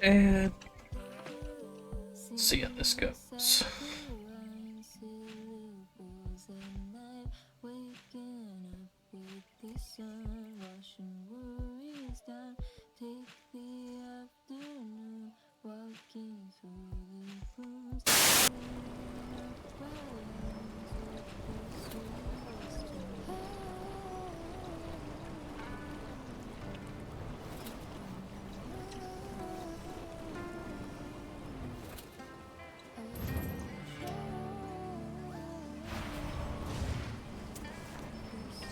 And see how this goes. Let's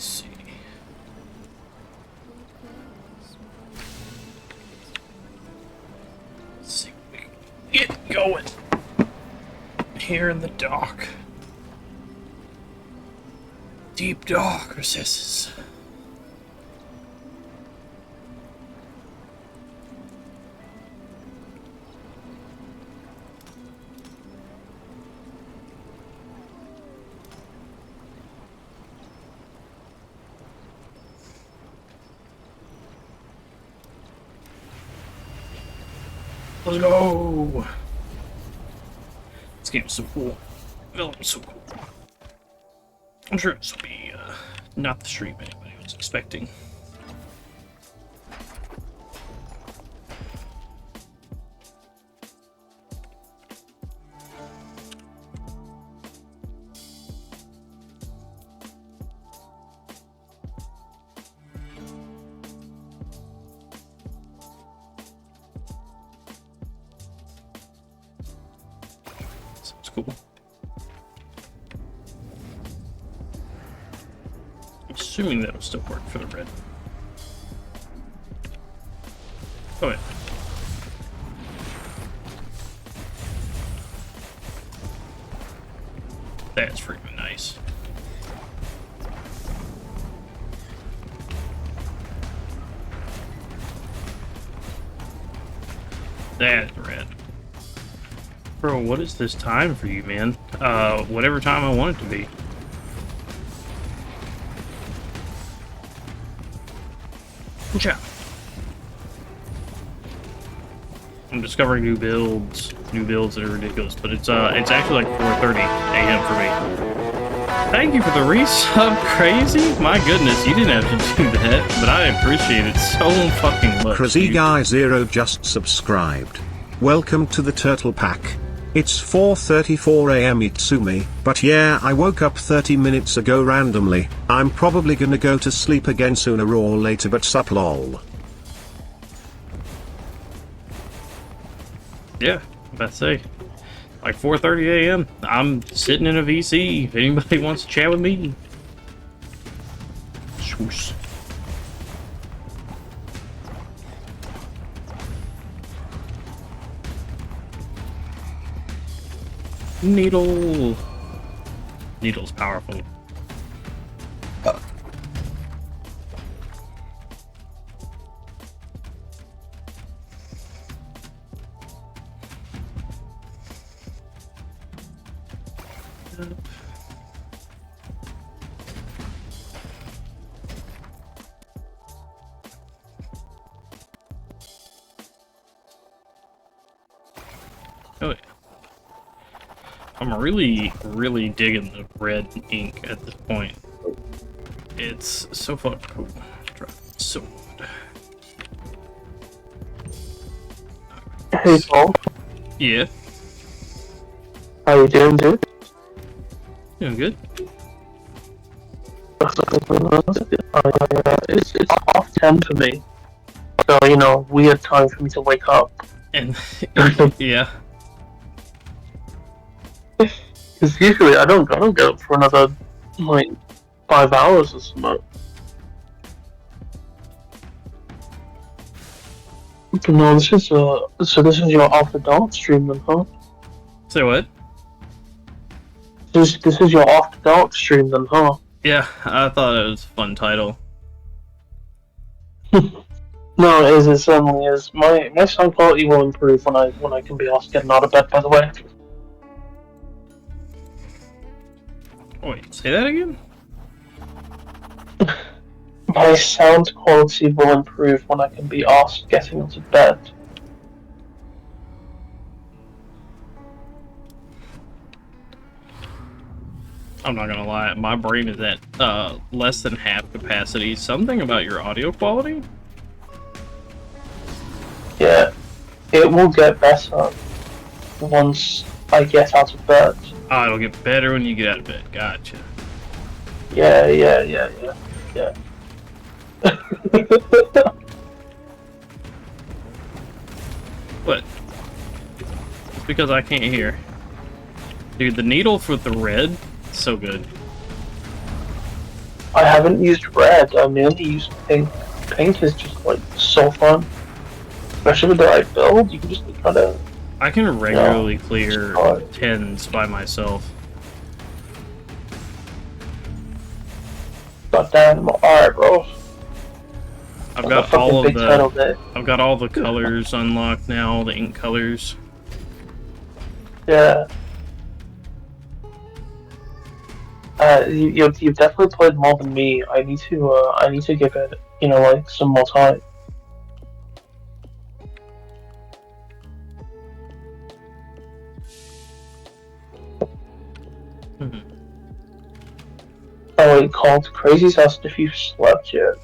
see. Let's see if we can get going here in the dock. Deep dark recesses. Let's go! This game's so cool. Vellum's so cool. I'm sure this will be not the stream anybody was expecting. Sounds cool. Assuming that'll still work for the red. Oh yeah. That's freaking nice. That's red. Bro, what is this time for you, man? Whatever time I want it to be. Yeah. I'm discovering new builds that are ridiculous, but it's actually like 4:30 a.m. for me. Thank you for the resub, Crazy. My goodness, you didn't have to do that, but I appreciate it so fucking much. Crazy Guy Zero just subscribed. Welcome to the Turtle Pack. It's 4:34 a.m. Itsumi, but yeah, I woke up 30 minutes ago randomly. I'm probably gonna go to sleep again sooner or later, but sup lol. Yeah, I'm about to say, like 4:30 a.m. I'm sitting in a VC. If anybody wants to chat with me, swoosh. Needle. Needle's powerful. Oh yeah. I'm really digging the red ink at this point. It's so fucking cool. So good. Hey Paul, Yeah, how you doing, dude? doing good. It's 10 for me, so you know, weird time for me to wake up. And yeah, Because usually I don't get up for another like 5 hours or something. But no, this is this is your After Dark stream then, huh? say what? This is your After Dark stream then, huh? Yeah, I thought it was a fun title. No, it is. It certainly is. My sound quality will improve when I can be asked getting out of bed. By the way. Wait, say that again? My sound quality will improve when I can be asked getting out of bed. I'm not gonna lie, my brain is at less than half capacity. Something about your audio quality? Yeah, it will get better once I get out of bed. Oh, it'll get better when you get out of bed. Gotcha. Yeah. What? It's because I can't hear. Dude, the needle for the red, so good. I haven't used red, I mainly used pink. Pink is just like so fun. Especially with the right build, you can just kind of. I can regularly clear hard. 10s by myself. God damn, alright, bro. I've I'm got a all fucking of big turtle the day. I've got all the colors unlocked now, all the ink colors. Yeah. You've definitely played more than me. I need to give it, like some more time. Oh wait, called Crazy's asked if you've slept yet.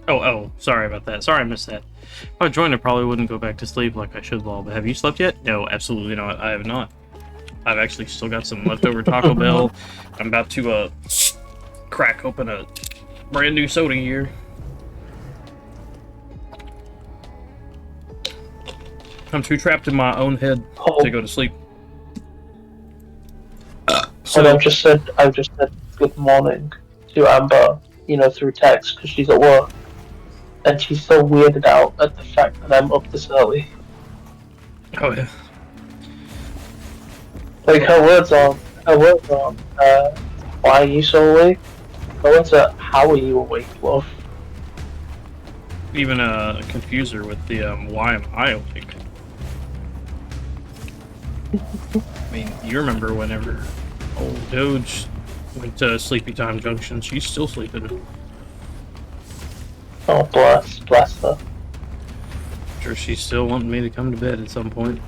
Oh, sorry about that. Sorry I missed that. If I joined, I probably wouldn't go back to sleep like I should, lol. But have you slept yet? No, absolutely not. I have not. I've actually still got some leftover Taco Bell. I'm about to crack open a brand new soda here. I'm too trapped in my own head to go to sleep. So I've just said good morning to Amber, through text because she's at work, and she's so weirded out at the fact that I'm up this early. Oh yeah. Like her words are, why are you so awake? Her words are, how are you awake, love? Even confuse her with the why am I awake? I mean, you remember whenever old Doge went to Sleepy Time Junction, she's still sleeping. Oh, bless her. Sure, she's still wanting me to come to bed at some point.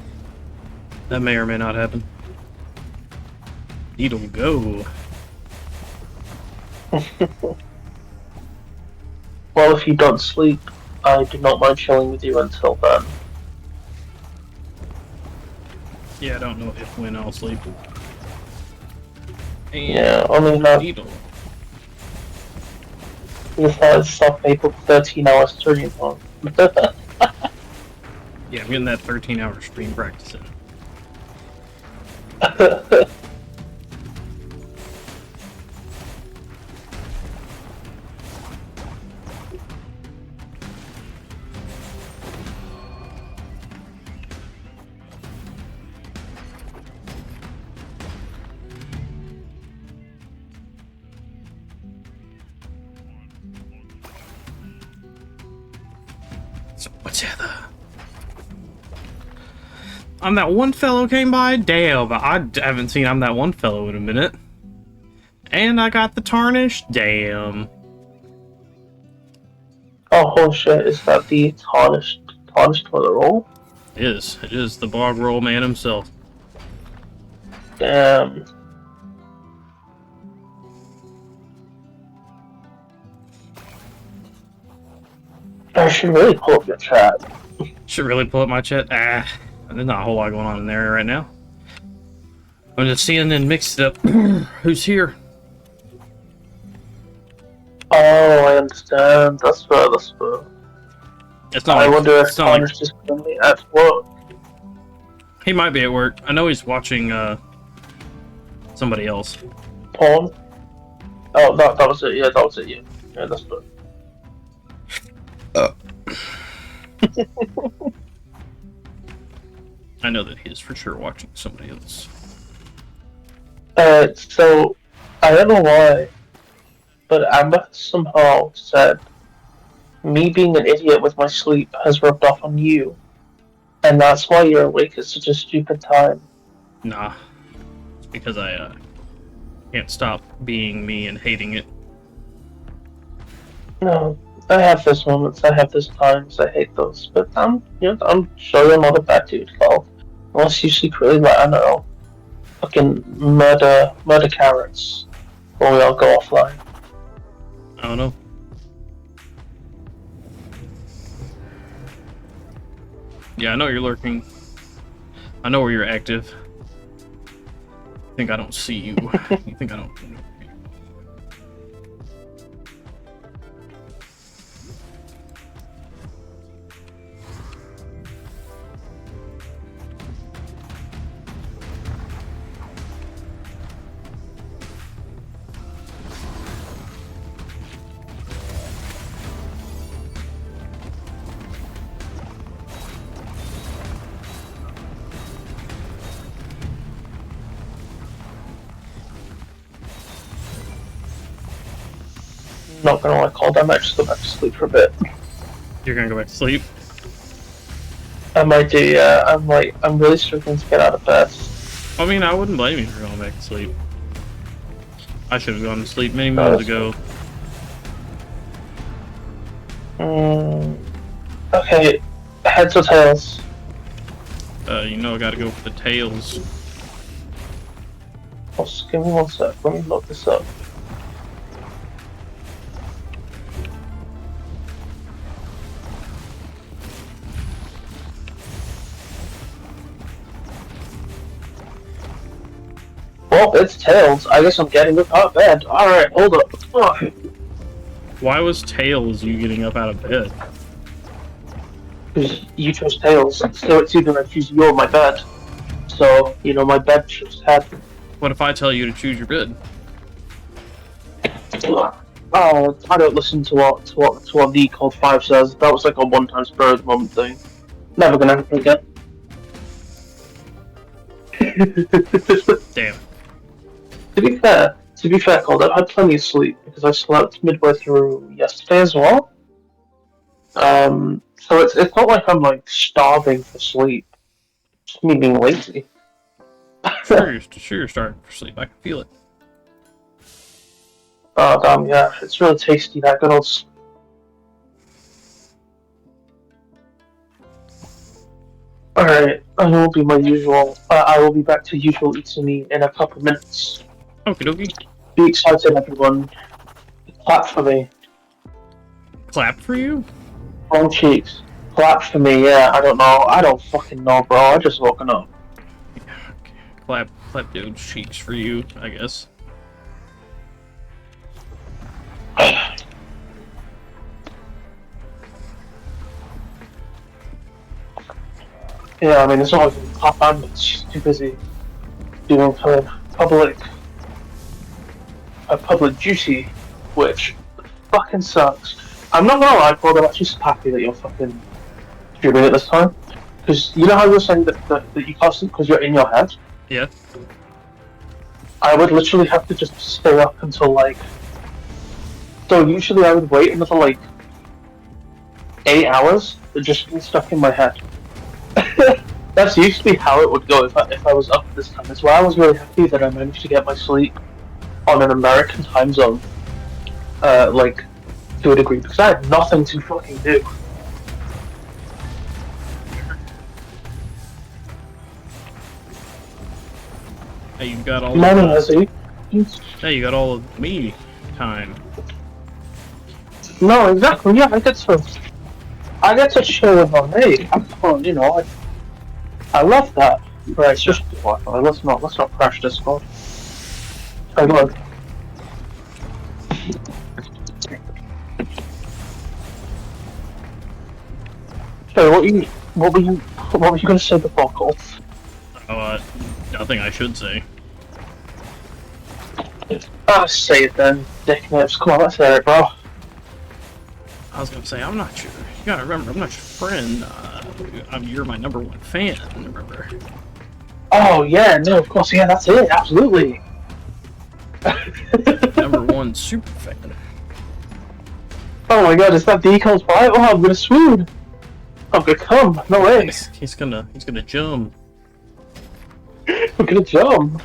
That may or may not happen. It'll go. Well, if you don't sleep, I do not mind chilling with you until then. Yeah, I don't know if when I'll sleep. And Yeah, I mean, Needle. because I stop April 13 hours stream on. Yeah, I'm getting that 13-hour stream practice in. So what's the other? I'm that one fellow came by? Damn, I haven't seen I'm that one fellow in a minute. And I got the tarnish? Damn. Oh shit, is that the tarnished toilet roll? It is the bog roll man himself. Damn. I should really pull up your chat. Should really pull up my chat. There's not a whole lot going on in there right now. I'm just seeing and mixed it up. Who's here? Oh, I understand. That's fair. It's not I like, wonder if it's not like Tarnished is currently at work. he might be at work. I know he's watching somebody else. Porn? Oh, that was it. Yeah, that was it. Yeah, that's good. I know that he is for sure watching somebody else. So I don't know why, but Amber somehow said me being an idiot with my sleep has rubbed off on you, and that's why you're awake at such a stupid time. Nah, it's because I can't stop being me and hating it. No, I have those moments. I have those times. I hate those, but I'm sure you're not a bad dude, Carl. Unless you secretly, like, I don't know, fucking murder carrots. Or we all go offline. I don't know. Yeah, I know you're lurking. I know where you're active. You think I don't see you. You think I don't... Not gonna like call. I might just go back to sleep for a bit. You're gonna go back to sleep? I might do, yeah. I'm really struggling to get out of bed. I mean, I wouldn't blame you for going back to sleep. I should have gone to sleep many moons ago. Okay, heads or tails? You know I gotta go for the tails. Just give me one sec. Let me look this up. Well, it's tails. I guess I'm getting up out of bed. Alright, hold up. Ugh. Why was tails you getting up out of bed? Because you chose tails, so it's either I choose you or my bed. So, you know, my bed chose head. What if I tell you to choose your bed? Oh, I don't listen to what the Code 5 says. That was like a one-time spur of the moment thing. Never gonna happen again. Damn. To be fair, Cold, I've had plenty of sleep because I slept midway through yesterday as well. So it's not like I'm like starving for sleep. It's just me being lazy. Sure, you're starting for sleep. I can feel it. Oh damn, yeah, it's really tasty, that good old. Alright, I will be my usual. I will be back to usual Itsumi in a couple of minutes. Okie dokie. Be excited, everyone. Clap for me. Clap for you? Wrong cheeks. Clap for me, yeah, I don't know. I don't fucking know, bro. I just woken up. Clap those cheeks for you, I guess. Yeah, I mean, it's not like a clap band, but she's too busy doing her public duty, which fucking sucks. I'm not gonna lie, Paul, I'm actually just happy that you're fucking streaming it this time. Because you know how you were saying that you can't sleep because you're in your head? Yeah. I would literally have to just stay up until like... So usually I would wait another like 8 hours to just be stuck in my head. That's usually how it would go if I was up this time. That's why I was really happy that I managed to get my sleep on an American time zone. Like, to a degree, because I had nothing to fucking do. Hey, you got all Morning, of Leslie. Hey, you got all of me time. No, exactly, yeah, I get to chill with my mate. You know, I love that. Right, it's just Wi-Fi. Let's not crash Discord. Hey, look. So what were you gonna say before, Cole? Nothing I should say. Say it then, dick nips. Come on, let's hear it, bro. I was gonna say, I'm not your... You gotta remember, I'm not your friend. You're my #1 fan, remember? Oh, yeah, no, of course, yeah, that's it, absolutely. #1 super fan. Oh my god, is that Deacon's fight? Oh, I'm gonna swoon. I'm gonna come, no way. He's gonna jump. I'm gonna jump.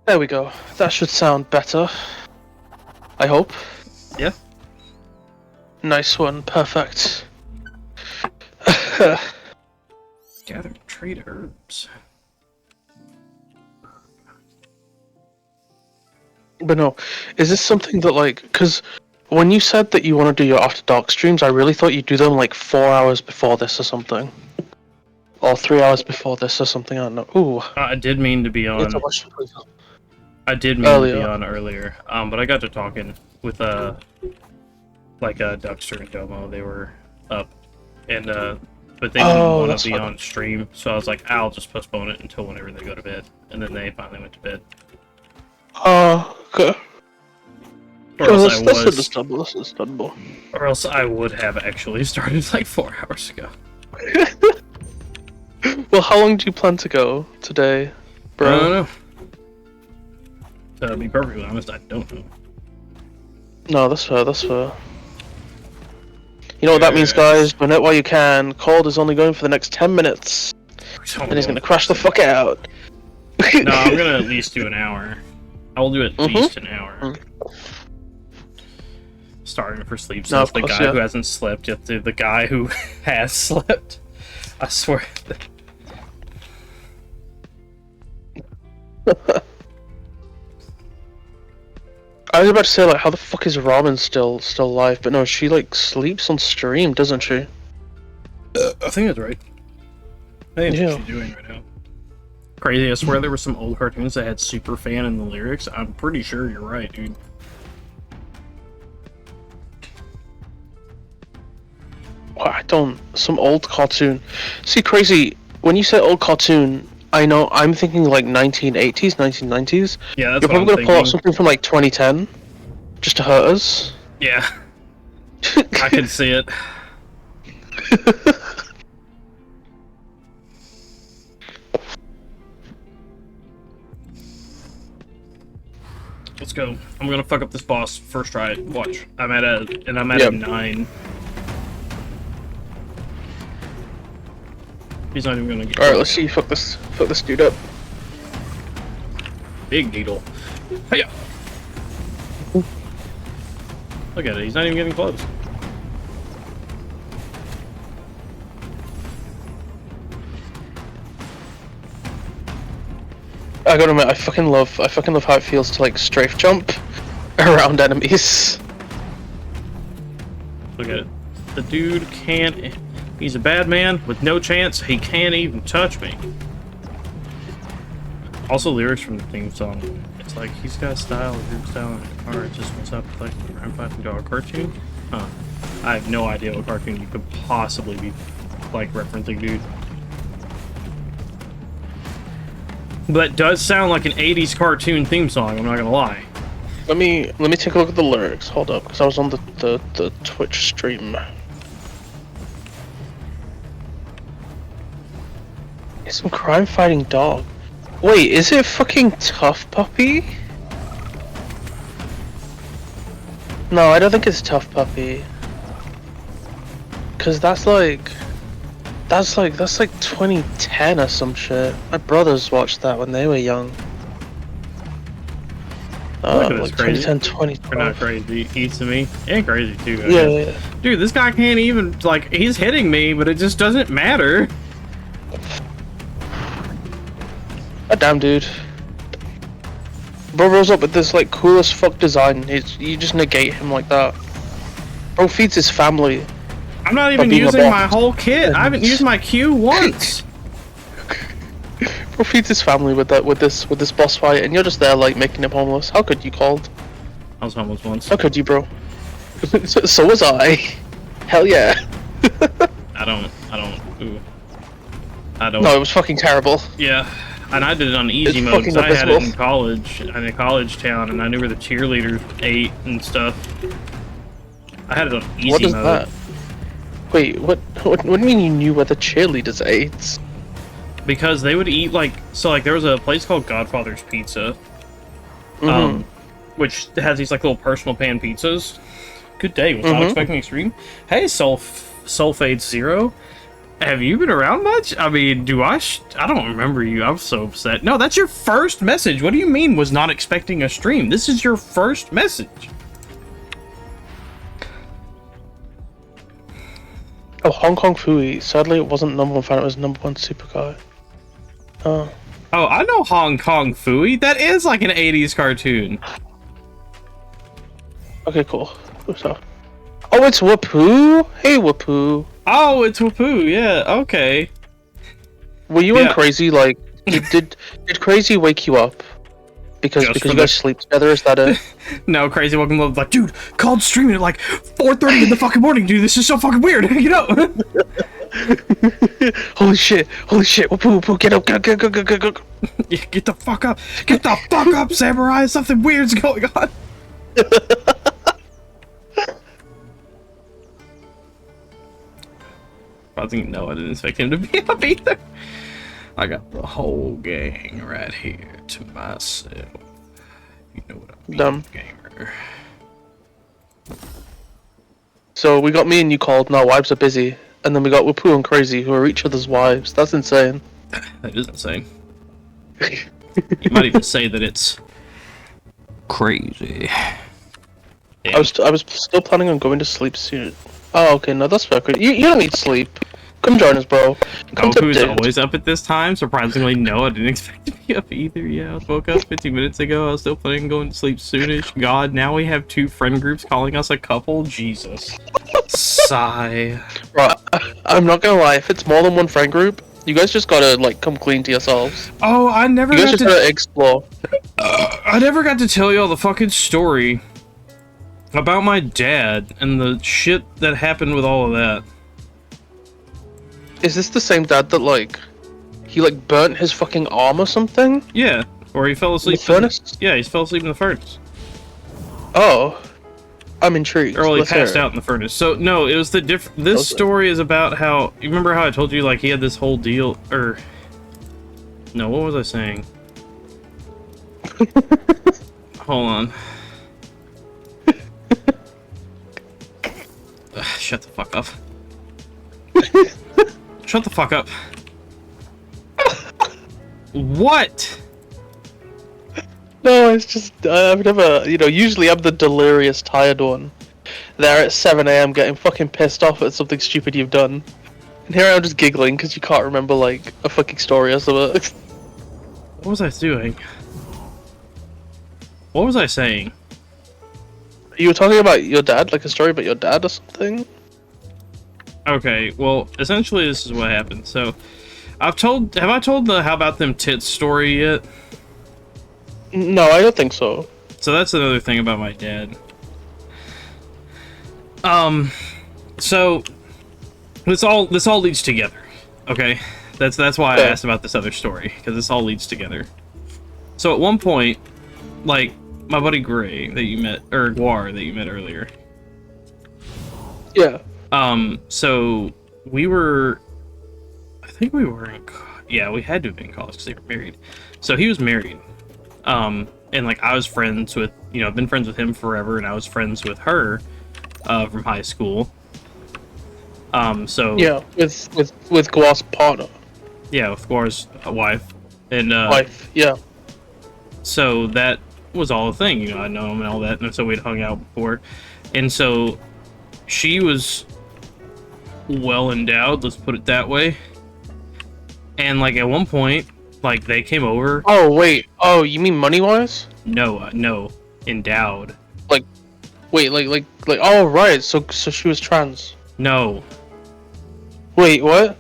There we go. That should sound better. I hope. Yeah. Nice one. Perfect. Gather and trade herbs. But no, is this something that, like, because when you said that you want to do your After Dark streams, I really thought you'd do them like 4 hours before this or something. Or 3 hours before this or something, I don't know. Ooh. I did mean to be on. I did mean to be on earlier, but I got to talking with Duckster and Domo. They were up, and but they didn't want to be on stream, so I was like, I'll just postpone it until whenever they go to bed, and then they finally went to bed. Okay. Or else that's understandable. That's understandable. Or else I would have actually started like 4 hours ago. Well, how long do you plan to go today, bro? I don't know. To be perfectly honest, I don't know. No, that's fair, that's fair. You know what that means, guys? Donate while you can. Cold is only going for the next 10 minutes. And he's gonna crash the fuck out. No, I'm gonna at least do an hour. I will do at least an hour. Starting for sleep, so the guy who hasn't slept yet, the guy who has slept. I swear. I was about to say, like, how the fuck is Robin still alive? But no, she like sleeps on stream, doesn't she? I think that's right. I think that's what she's doing right now. Crazy, I swear there were some old cartoons that had Superfan in the lyrics. I'm pretty sure you're right, dude. Some old cartoon. See, crazy, when you say old cartoon, I know, I'm thinking like 1980s, 1990s. Yeah, that's You're probably gonna pull out something from like 2010, just to hurt us. Yeah. I can see it. Let's go. I'm gonna fuck up this boss first try. Watch. I'm at a 9. He's not even gonna get. Alright, let's see you fuck this dude up. Big needle. Hiya! Look at it, he's not even getting close. I gotta admit, I fucking love how it feels to like strafe jump around enemies. Look at it. The dude can't. He's a bad man with no chance. He can't even touch me. Also, lyrics from the theme song. It's like, he's got style, group style, and a car. It just wants up like a crime fighting dog cartoon. Huh. I have no idea what cartoon you could possibly be like referencing, dude. But it does sound like an 80s cartoon theme song, I'm not gonna lie. Let me take a look at the lyrics. Hold up, because I was on the Twitch stream. It's some crime fighting dog. Wait, is it fucking Tough Puppy? No, I don't think it's Tough Puppy. Cause that's like 2010 or some shit. My brothers watched that when they were young. Like 2010, 2012. They're not crazy. Eats to me. And crazy too. Yeah. Dude, this guy can't even, like, he's hitting me, but it just doesn't matter. God damn, dude. Bro rolls up with this like cool as fuck design. You just negate him like that. Bro feeds his family. I'm not even using my whole kit. I haven't used my Q once. Bro feeds his family with this boss fight, and you're just there like making him homeless. How could you, Cold? I was homeless once. How could you, bro? so was I. Hell yeah. I don't. No, it was fucking terrible. Yeah. And I did it on easy mode because I had it in college, in a college town, and I knew where the cheerleaders ate and stuff. I had it on easy mode. What is that? Wait, what do you mean you knew where the cheerleaders ate? Because they would eat like, so like there was a place called Godfather's Pizza, which has these like little personal pan pizzas. Good day, was not expecting extreme. Hey, Sulfate Zero. Have you been around much? I mean, I don't remember you. I'm so upset. No, that's your first message. What do you mean was not expecting a stream? This is your first message. Oh, Hong Kong Fooey. Sadly, it wasn't number one fan. It was number one supercar. Oh. Oh, I know Hong Kong Phooey. That is like an 80s cartoon. Okay, cool. So. Oh, it's Wapoo. Hey, Wapoo. Oh, it's Wapoo. Yeah. Okay. Were you and Crazy like? Did Crazy wake you up? Because you guys sleep together. Is that it? No, Crazy Welcome Love. Like, dude, called streaming at like 4:30 in the fucking morning, dude. This is so fucking weird. You know. Holy shit! Wapoo, get up, go. Yeah, get the fuck up! Get the fuck up, Samurai! Something weird's going on! No, I didn't expect him to be up either. I got the whole gang right here to myself. You know what I mean, Dumb. gamer. So we got me and you called, and our wives are busy. And then we got Wapoo and Crazy, who are each other's wives. That's insane. That is insane. You might even say that it's crazy. Yeah. I was still planning on going to sleep soon. Oh, okay, no, that's fair. You don't need sleep. Come join us, bro. Goku's always up at this time. Surprisingly, no, I didn't expect to be up either. Yeah, I woke up 15 minutes ago. I was still planning on going to sleep soonish. God, now we have 2 friend groups calling us a couple. Jesus. Sigh. Right, I'm not gonna lie. If it's more than one friend group, you guys just gotta like come clean to yourselves. Oh, I never. You guys just gotta explore. I never got to tell y'all the fucking story about my dad and the shit that happened with all of that. Is this the same dad that like he like burnt his fucking arm or something? Yeah, or he fell asleep in the furnace. Yeah, he fell asleep in the furnace. Oh, I'm intrigued. Or he Let's passed hear it. out in the furnace. So no, it was the This story is about how you remember how I told you like he had this whole deal, or no, what was I saying? Hold on. Shut the fuck up. Shut the fuck up. What? No, it's just I've never, usually I'm the delirious tired one. There at 7 AM getting fucking pissed off at something stupid you've done. And here I'm just giggling because you can't remember like a fucking story or something. What was I doing? What was I saying? You were talking about your dad, like a story about your dad or something? Okay, well, essentially this is what happened. So, have I told the how about them tits story yet? No, I don't think so. So that's another thing about my dad. So this all leads together. Okay? That's why I asked about this other story, because this all leads together. So at one point, like my buddy Gray that you met, or Guar that you met earlier. Yeah. So we were, I think we were in, yeah, we had to have been in college because they were married. So he was married. And like I was friends with, I've been friends with him forever, and I was friends with her, from high school. So yeah, with Guar's partner. Yeah, with Guar's wife, and wife. Yeah. So that was all a thing, I know him and all that, and so we'd hung out before, and so she was well endowed, let's put it that way. And like at one point, like they came over. Oh wait, oh you mean money wise? No, no, endowed. Like, wait, like, oh right, so she was trans. No. Wait, what?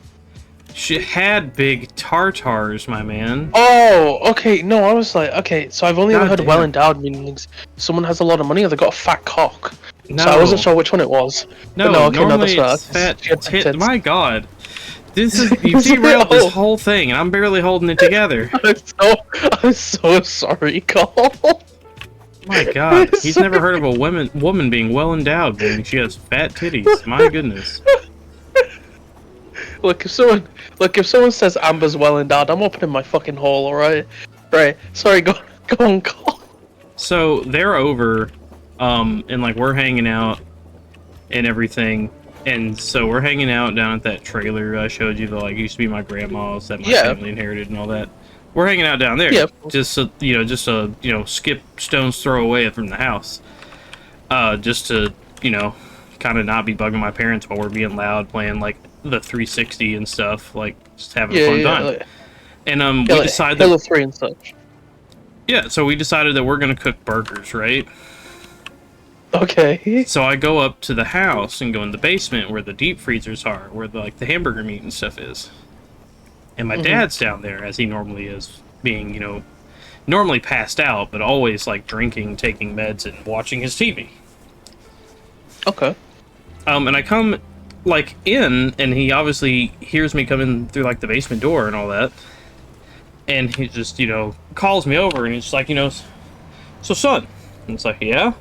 She had big tartars, my man. Oh, okay. No, I was like, okay. So I've only ever heard damn. well endowed meaning someone has a lot of money or they got a fat cock. No. So I wasn't sure which one it was. No, but no, okay, normally no, it's fat tit. My God, this is you derailed this whole thing, and I'm barely holding it together. I'm so sorry, Carl. My God, he's never heard of a woman being well endowed, meaning she has fat titties. My goodness. Look, if someone says Amber's well endowed, I'm opening my fucking hole, alright? Right. Sorry, go on, Carl. So they're over, and like we're hanging out and everything, and so we're hanging out down at that trailer I showed you that like used to be my grandma's that my family inherited and all that. We're hanging out down there, just a skip stone's throw away from the house, just to kind of not be bugging my parents while we're being loud, playing like the 360 and stuff, like just having a fun time. Like, And we like decided Halo 3 and such. yeah, so we decided that we're gonna cook burgers, right? Okay. So I go up to the house and go in the basement where the deep freezers are, where the, like the hamburger meat and stuff is. And my dad's down there, as he normally is, being, you know, normally passed out, but always like drinking, taking meds, and watching his TV. Okay. And I come like in, and he obviously hears me coming through like the basement door and all that. And he just, you know, calls me over, and he's just like, you know, so son. And it's like, yeah.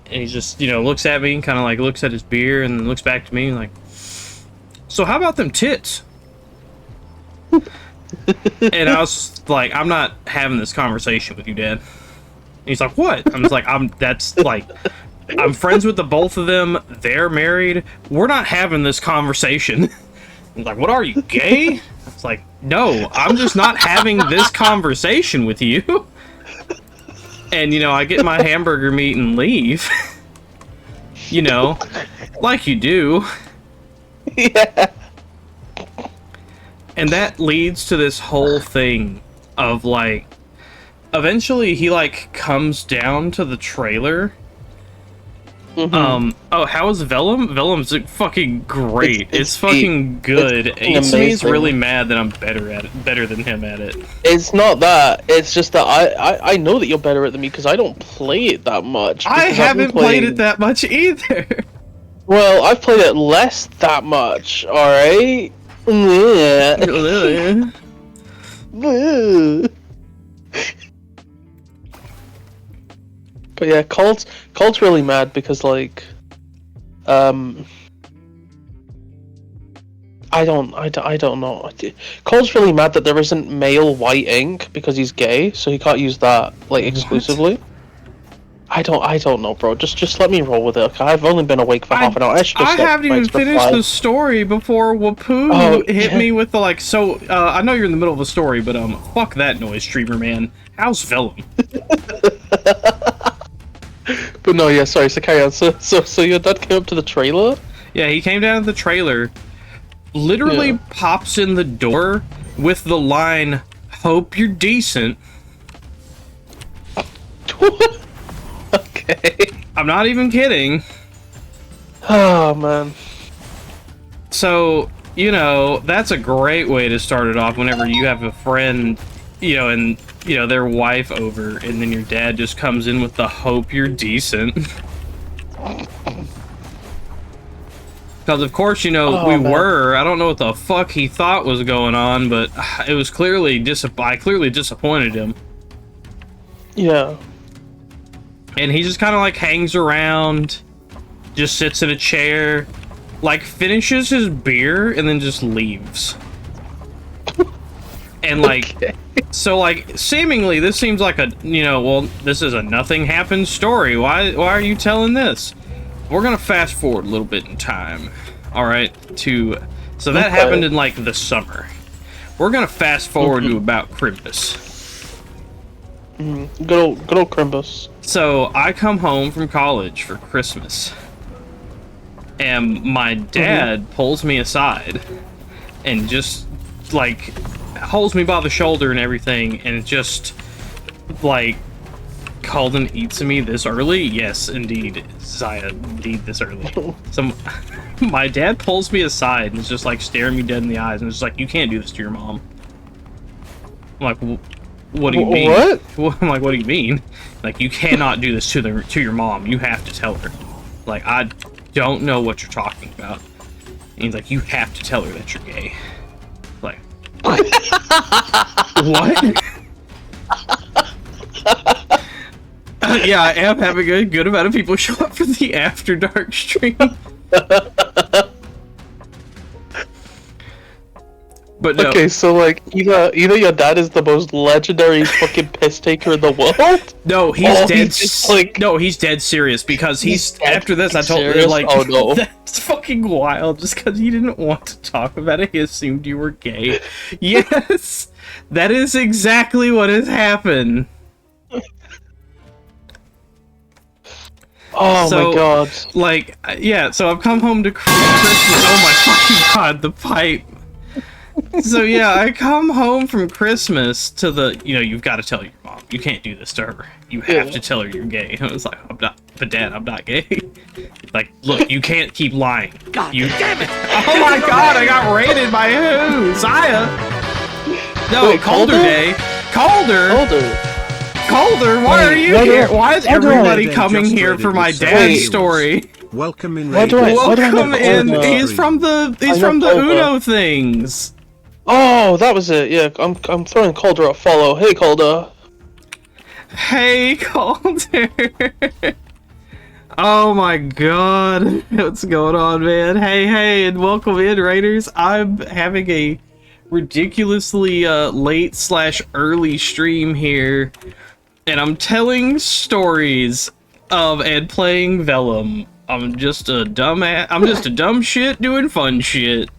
And he just, you know, looks at me and kind of like looks at his beer and then looks back to me and like, so how about them tits? And I was like, I'm not having this conversation with you, Dad. And he's like, what? I'm just like, that's like, I'm friends with the both of them. They're married. We're not having this conversation. He's like, what are you, gay? I was like, no, I'm just not having this conversation with you. And, you know, I get my hamburger meat and leave. You know, like you do. Yeah. And that leads to this whole thing of, like, eventually he, like, comes down to the trailer. Oh, how is Vellum? Vellum's fucking great. It's fucking good. He's really mad that I'm better than him at it. It's not that. It's just that I know that you're better at than me because I don't play it that much. I haven't played it that much either. Well, I've played it less that much, alright? Yeah. But yeah, Colt's really mad because, like, I don't know. Colt's really mad that there isn't male white ink because he's gay, so he can't use that, like, exclusively. What? I don't know, bro. Just let me roll with it. Okay? I've only been awake for half an hour. I haven't even finished the story before Wapoo hit me with the, like, so, I know you're in the middle of a story, but, fuck that noise, streamer man. How's Vellum? But no, yeah, sorry, so carry on. So your dad came up to the trailer? Yeah, he came down to the trailer, literally pops in the door with the line, "Hope you're decent." Okay. I'm not even kidding. Oh, man. So, you know, that's a great way to start it off whenever you have a friend, you know, and, you know, their wife over, and then your dad just comes in with the "hope you're decent." Because, of course, you know, I don't know what the fuck he thought was going on, but it was clearly, I clearly disappointed him. Yeah. And he just kind of, like, hangs around, just sits in a chair, like, finishes his beer, and then just leaves. And, like, so, like, seemingly, this seems like a, you know, well, this is a nothing happened story. Why are you telling this? We're gonna fast forward a little bit in time, alright, so that happened in, like, the summer. We're gonna fast forward to about Crimbus. Good old Crimbus. So, I come home from college for Christmas, and my dad pulls me aside, and just, like, holds me by the shoulder and everything, and just, like, Calden eats me this early? Yes, indeed, Zaya, indeed this early. So, my dad pulls me aside and is just, like, staring me dead in the eyes, and is like, "You can't do this to your mom." I'm like, "What do you mean?" What? I'm like, "What do you mean?" Like, "You cannot do this to your mom. You have to tell her." Like, "I don't know what you're talking about." And he's like, "You have to tell her that you're gay." Like, what? Yeah, I am having a good amount of people show up for the After Dark stream. But no. Okay, so, like, either your dad is the most legendary fucking piss taker in the world. No, he's dead serious, because after this I told him, like, oh no, that's fucking wild. Just because he didn't want to talk about it, he assumed you were gay. Yes, that is exactly what has happened. Oh So, my god. like, yeah, so I've come home to Christmas. Oh my fucking god, the pipe. So yeah, I come home from Christmas to the, you've got to tell your mom. You can't do this to her. You have to tell her you're gay. I was like, I'm not, but Dad, I'm not gay. Like, look, you can't keep lying. God damn it! Oh my god, I got raided by who? Zaya? No, Wait, Colder Calder? Day. Colder? Colder. Why are you why do here? I- Why is why do I- everybody coming Just here raided for my with dad's Wait. story? Welcome in. Why do I- why do I Welcome have in. Colder? He's from the Colder. Uno things. Oh, that was it. Yeah, I'm throwing Calder a follow. Hey, Calder. Hey, Calder. Oh my god. What's going on, man? Hey, and welcome in, Raiders. I'm having a ridiculously late/early stream here, and I'm telling stories and playing Vellum. I'm just a dumb shit doing fun shit.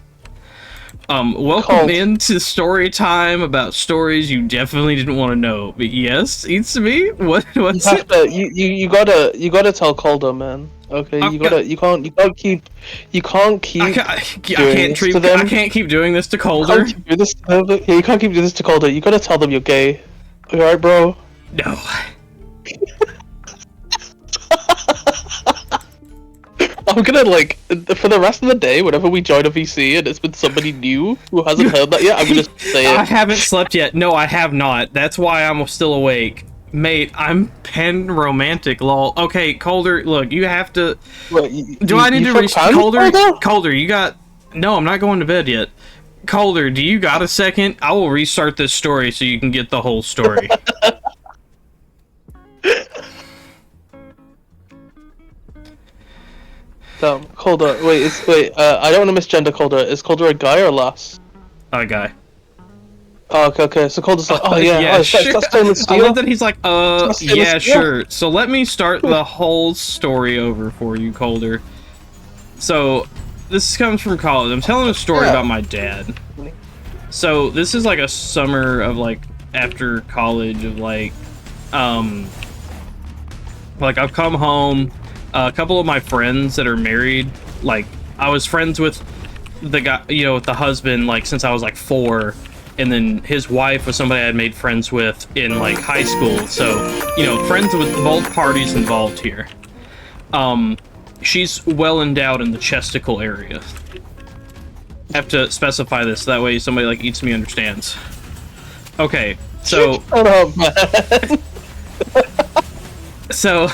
Welcome into story time about stories you definitely didn't want to know. But yes, it's me. What's it? You gotta tell Calder, man. Okay, you can't keep I can't keep doing this to Colder. You can't keep doing this to Calder. You gotta tell them you're gay. Alright, bro? No. I'm gonna, for the rest of the day, whenever we join a VC and it's been somebody new who hasn't heard that yet, I'm gonna say it. I haven't slept yet. No, I have not. That's why I'm still awake. Mate, I'm pen romantic, lol. Okay, Colder, look, you have to... Do I need to restart? Colder, you got... No, I'm not going to bed yet. Colder, do you got a second? I will restart this story so you can get the whole story. Calder, I don't want to misgender Calder. Is Calder a guy or a lass? A guy. Oh, okay. So Calder's like, sure. that's stainless I steel. love that he's like, yeah, sure. So let me start the whole story over for you, Colder. So, this comes from college. I'm telling a story about my dad. So, this is like a summer of after college of I've come home. A couple of my friends that are married, I was friends with the guy, with the husband, since I was 4, and then his wife was somebody I had made friends with in high school. So, friends with both parties involved here. She's well endowed in the chesticle area. I have to specify this, that way somebody eats me understands. Okay, so Shut up, man. so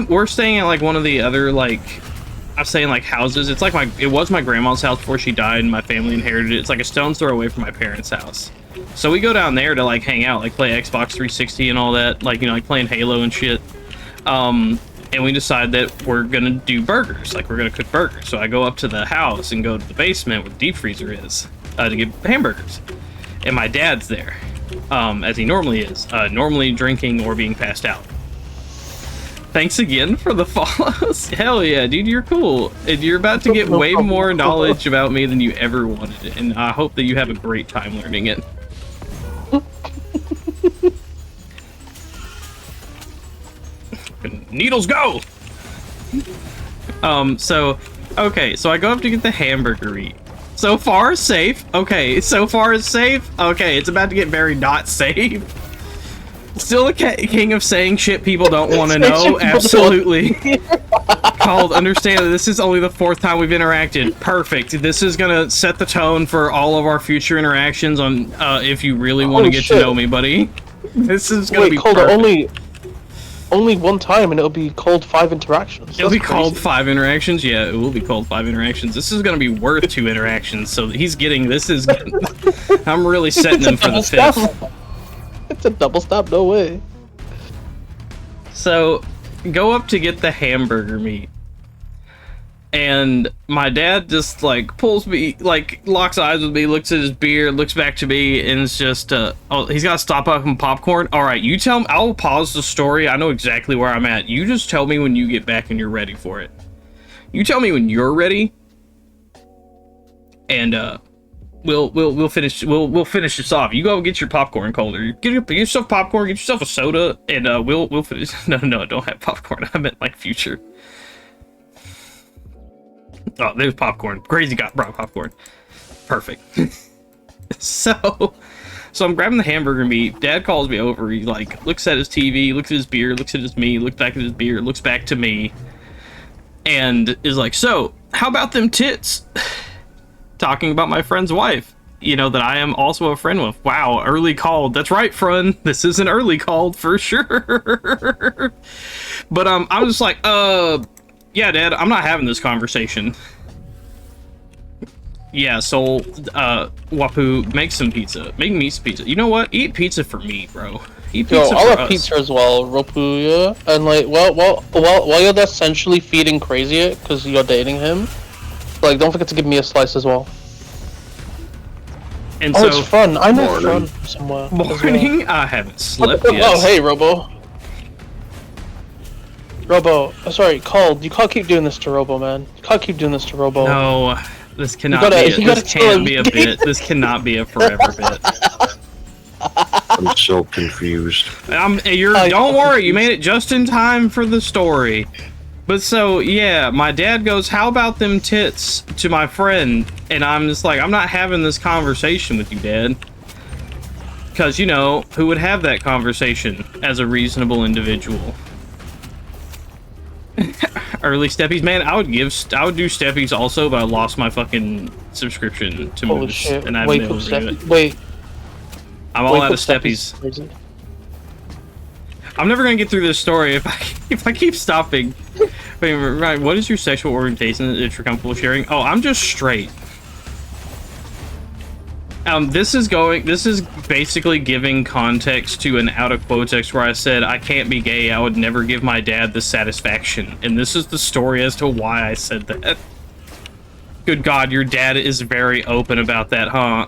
we're staying at one of the other I'm saying houses. It's it was my grandma's house before she died and my family inherited it. It's a stone's throw away from my parents' house. So we go down there to hang out, play Xbox 360 and all that, playing Halo and shit. And we decide that we're gonna do burgers, we're gonna cook burgers. So I go up to the house and go to the basement where the deep freezer is to get hamburgers. And my dad's there, as he normally is, normally drinking or being passed out. Thanks again for the follows. Hell yeah, dude, you're cool. And you're about to get way more knowledge about me than you ever wanted. And I hope that you have a great time learning it. Needles go! So I go up to get the hamburger meat. So far, safe. Okay, so far it's safe. Okay, it's about to get very not safe. Still a king of saying shit people don't want to know. Absolutely. Called, understand that this is only the 4th time we've interacted. Perfect. This is gonna set the tone for all of our future interactions on if you really want to get to know me, buddy. This is gonna be perfect. Only one time and it'll be called 5 interactions. It'll be called 5 interactions? Yeah, it will be called 5 interactions. This is gonna be worth 2 interactions, so he's getting, I'm really setting him for the 5th. It's a double stop, no way. So, go up to get the hamburger meat. And my dad just, pulls me, locks eyes with me, looks at his beer, looks back to me, and it's just, oh, he's gotta stop up and popcorn. Alright, you tell me, I'll pause the story, I know exactly where I'm at. You just tell me when you get back and you're ready for it. You tell me when you're ready. And, we'll finish this off. You go get your popcorn colder. Get yourself popcorn. Get yourself a soda, and we'll finish. No, don't have popcorn. I meant like future. Oh, there's popcorn. Crazy got brought popcorn. Perfect. So I'm grabbing the hamburger meat. Dad calls me over. He like looks at his TV, looks at his beer, looks at his me, looks back at his beer, looks back to me, and is like, "So, how about them tits?" Talking about my friend's wife, you know, that I am also a friend with. Wow, early called. That's right, friend. This is an early called for sure. But I'm just like, yeah, Dad, I'm not having this conversation. Yeah, so, Wapu, make some pizza. Make me some pizza. You know what? Eat pizza for me, bro. Eat pizza I'll for have us. pizza as well, Roku, yeah? And like, while you're essentially feeding Crazy it, because you're dating him, like, don't forget to give me a slice as well. And Oh, so, it's fun. I know fun somewhere. as well. morning, I haven't slept yet. Oh, hey, Robo. Robo, sorry, Cole, you can't keep doing this to Robo, man. You can't keep doing this to Robo. No, this cannot gotta- be. you This gotta can't kill be a him. bit. This cannot be a forever bit. I'm so confused. Don't worry, you made it just in time for the story. But so, yeah, my dad goes, "How about them tits?" to my friend, and I'm just like, I'm not having this conversation with you, Dad. Because, you know, who would have that conversation as a reasonable individual? Early steppies, man. I would do steppies also, but I lost my fucking subscription to Holy Moose, shit. and I haven't Wait, been able to do it. wait. I'm all wait, out of put steppies. Crazy. I'm never gonna get through this story if I keep stopping. Wait, right, what is your sexual orientation that you're comfortable sharing? Oh, I'm just straight. This is basically giving context to an out of quotex where I said I can't be gay. I would never give my dad the satisfaction, and this is the story as to why I said that. Good God, your dad is very open about that, huh?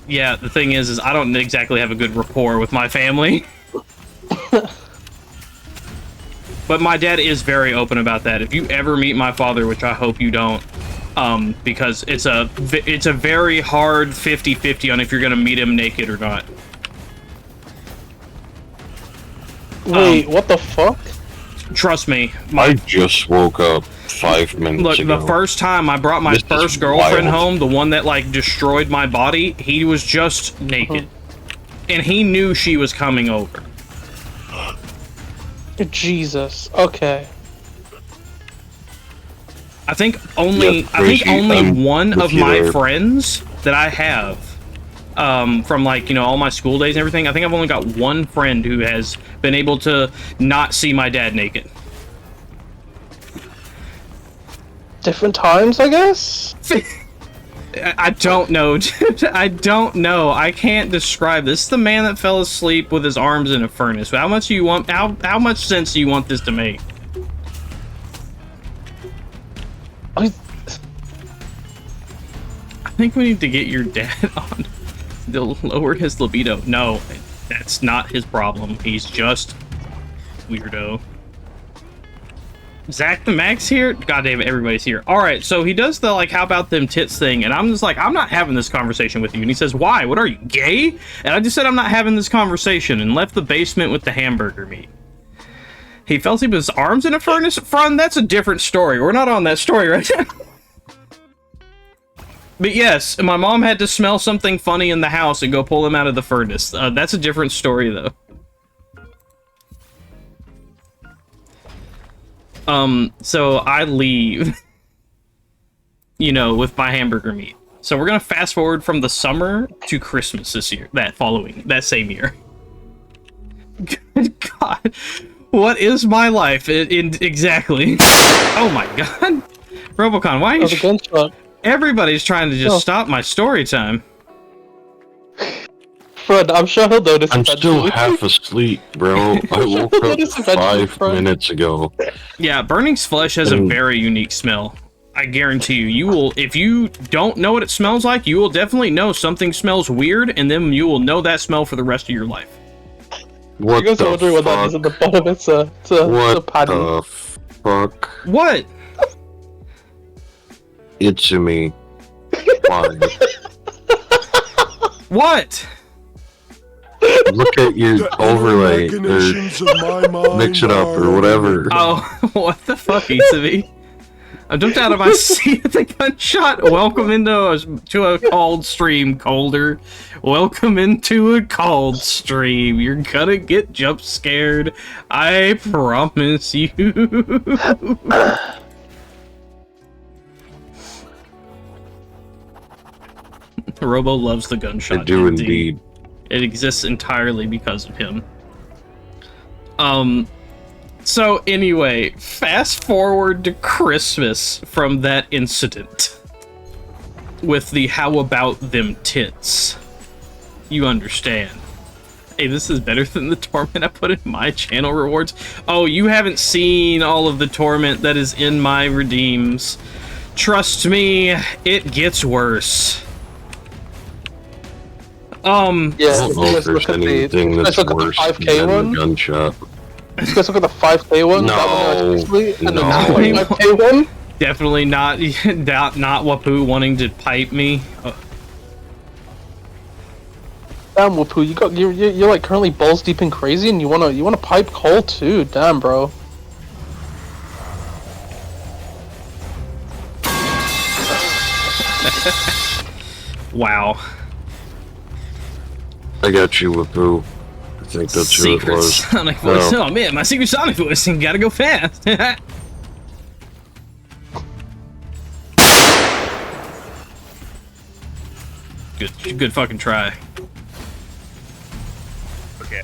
Yeah. The thing is I don't exactly have a good rapport with my family. But my dad is very open about that. If you ever meet my father, which I hope you don't, because it's a very hard 50-50 on if you're gonna meet him naked or not. Wait, what the fuck? Trust me. I just woke up 5 minutes Look, ago. the first time I brought my This is first girlfriend wild. home, the one that like destroyed my body, he was just naked, and he knew she was coming over. Jesus. Okay. I think only crazy. One of my Computer. friends that I have, from like, you know, all my school days and everything, I think I've only got one friend who has been able to not see my dad naked. Different times, I guess? I don't know, dude. I don't know. I can't describe this. This is the man that fell asleep with his arms in a furnace. How much do you want? How much sense do you want this to make? I think we need to get your dad on to lower his libido. No, that's not his problem. He's just weirdo. Zach the Max here? God damn it, everybody's here. Alright, so he does the, like, how about them tits thing, and I'm just like, I'm not having this conversation with you. And he says, why? What are you, gay? And I just said I'm not having this conversation and left the basement with the hamburger meat. He fell asleep with his arms in a furnace? Front, that's a different story. We're not on that story right now. But yes, my mom had to smell something funny in the house and go pull him out of the furnace. That's a different story, though. So I leave, you know, with my hamburger meat. So we're gonna fast forward from the summer to Christmas this year, that same year. Good God, what is my life exactly? Oh my God, Robocon, why are Oh, the you? gunshot. Everybody's trying to just stop my story time. Fred, I'm sure he'll notice I'm still eventually. half asleep, bro. I woke up Notice eventually, 5 Fred. minutes ago. Yeah, burning flesh has a very unique smell. I guarantee you, you will, if you don't know what it smells like, you will definitely know something smells weird, and then you will know that smell for the rest of your life. What You guys the are wondering what that is at the fuck? bottom. It's a What patty. the fuck? What? It's me. Why? What? Look at your The overlay, inner or machinations of my mind mix it up, or are- whatever. Oh, what the fuck, Itsubi? I jumped out of my seat at the gunshot. Welcome to a cold stream, Colder. Welcome into a cold stream. You're gonna get jump scared. I promise you. Robo loves the gunshot. I do indeed. It exists entirely because of him. So anyway, fast forward to Christmas from that incident. With the how about them tits. You understand. Hey, this is better than the torment I put in my channel rewards. Oh, you haven't seen all of the torment that is in my redeems. Trust me, it gets worse. Yeah, I don't know if let's there's look at the anything let's that's look at the worse 5K than one. the gunshot. Let's look at the 5K one. No, that one especially, and no. the 5K one. Definitely not not Wapu wanting to pipe me. Damn, Wapu, you're like currently balls deep and crazy, and you wanna pipe Cole too. Damn, bro. Wow. I got you, Wapu. I think that's who it Secret was. Sonic voice. No. Oh man, my secret Sonic voice. Gotta go fast. Good fucking try.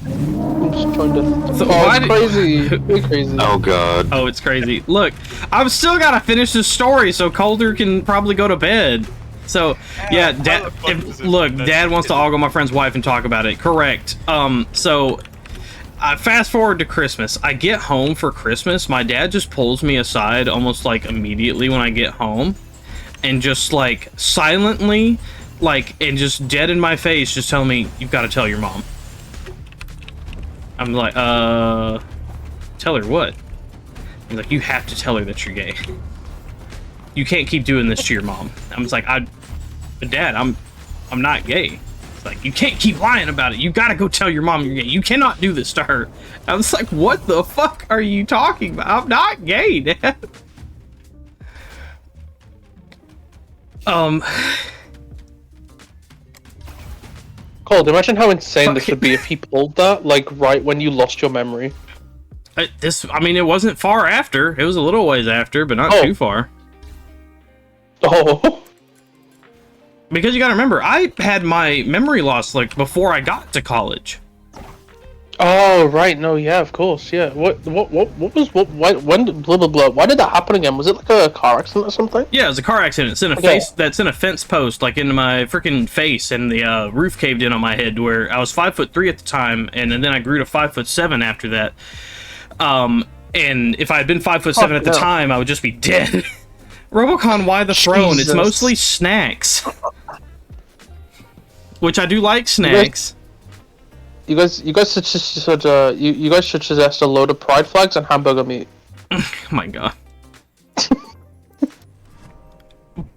I'm just trying to. So Oh, why it's did- crazy. You're crazy. Oh god. Oh, it's crazy. Look, I've still gotta finish this story so Calder can probably go to bed. So, yeah, Dad. Look, Dad wants to ogle my friend's wife and talk about it. Correct. So, fast forward to Christmas. I get home for Christmas. My dad just pulls me aside almost like immediately when I get home, and just like silently, like, and just dead in my face, just telling me, "You've got to tell your mom." I'm like, tell her what? He's like, you have to tell her that you're gay. You can't keep doing this to your mom. I was like, but Dad, I'm not gay. It's like, you can't keep lying about it. You gotta go tell your mom you're gay. You cannot do this to her. I was like, what the fuck are you talking about? I'm not gay, Dad. Cole, imagine how insane this would be if he pulled that, like, right when you lost your memory. I mean, it wasn't far after. It was a little ways after, but not too far. Oh. Because you gotta remember, I had my memory loss, like, before I got to college. Oh, right. No, yeah, of course. Yeah. When, blah, blah, blah. Why did that happen again? Was it like a car accident or something? Yeah, it was a car accident. It's in a fence post, like into my freaking face, and the roof caved in on my head. Where I was 5'3" at the time, and then I grew to 5'7" after that. And if I had been 5'7" at the time, I would just be dead. Robocon, why the throne? Jesus. It's mostly snacks, which I do like snacks. You guys should you guys should suggest a load of pride flags and hamburger meat. Oh my god.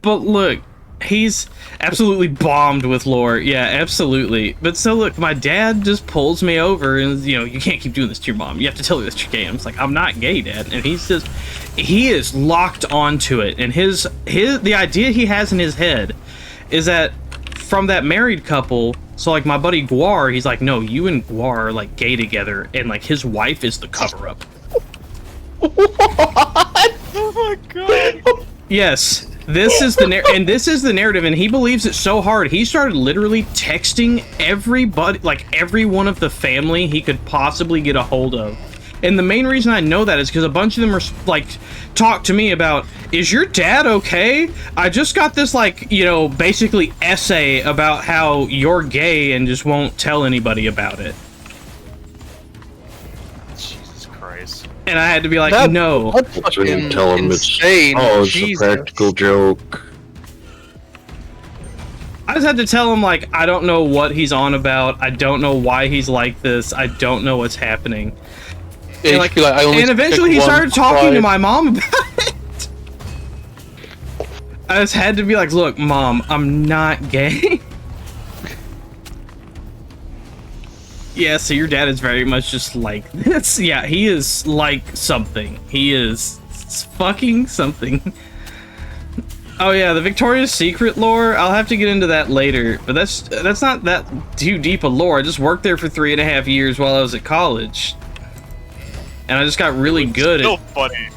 But look, he's absolutely bombed with lore. Yeah, absolutely. But so look, my dad just pulls me over and, you know, you can't keep doing this to your mom. You have to tell her that you're gay. I'm just like, I'm not gay, Dad. And he is locked onto it. And the idea he has in his head is that from that married couple, so like my buddy Guar, he's like, no, you and Guar are like gay together, and like his wife is the cover-up. Oh my god. Yes, this is the narrative, and he believes it so hard. He started literally texting everybody, like every one of the family he could possibly get a hold of. And the main reason I know that is because a bunch of them are like, talk to me about, is your dad okay? I just got this, like, you know, basically essay about how you're gay and just won't tell anybody about it. Jesus Christ. And I had to be like, no. That's That's when you fucking tell him insane. it's Jesus. a practical joke. I just had to tell him, like, I don't know what he's on about. I don't know why he's like this. I don't know what's happening. Yeah, And, you like, should be like, I only and eventually pick he one started talking to pride. my mom about it. I just had to be like, look, Mom, I'm not gay. Yeah, so your dad is very much just like this. Yeah, he is like something. He is fucking something. Oh yeah, the Victoria's Secret lore, I'll have to get into that later, but that's not that too deep a lore. I just worked there for 3.5 years while I was at college. And I just got really good Still at... funny.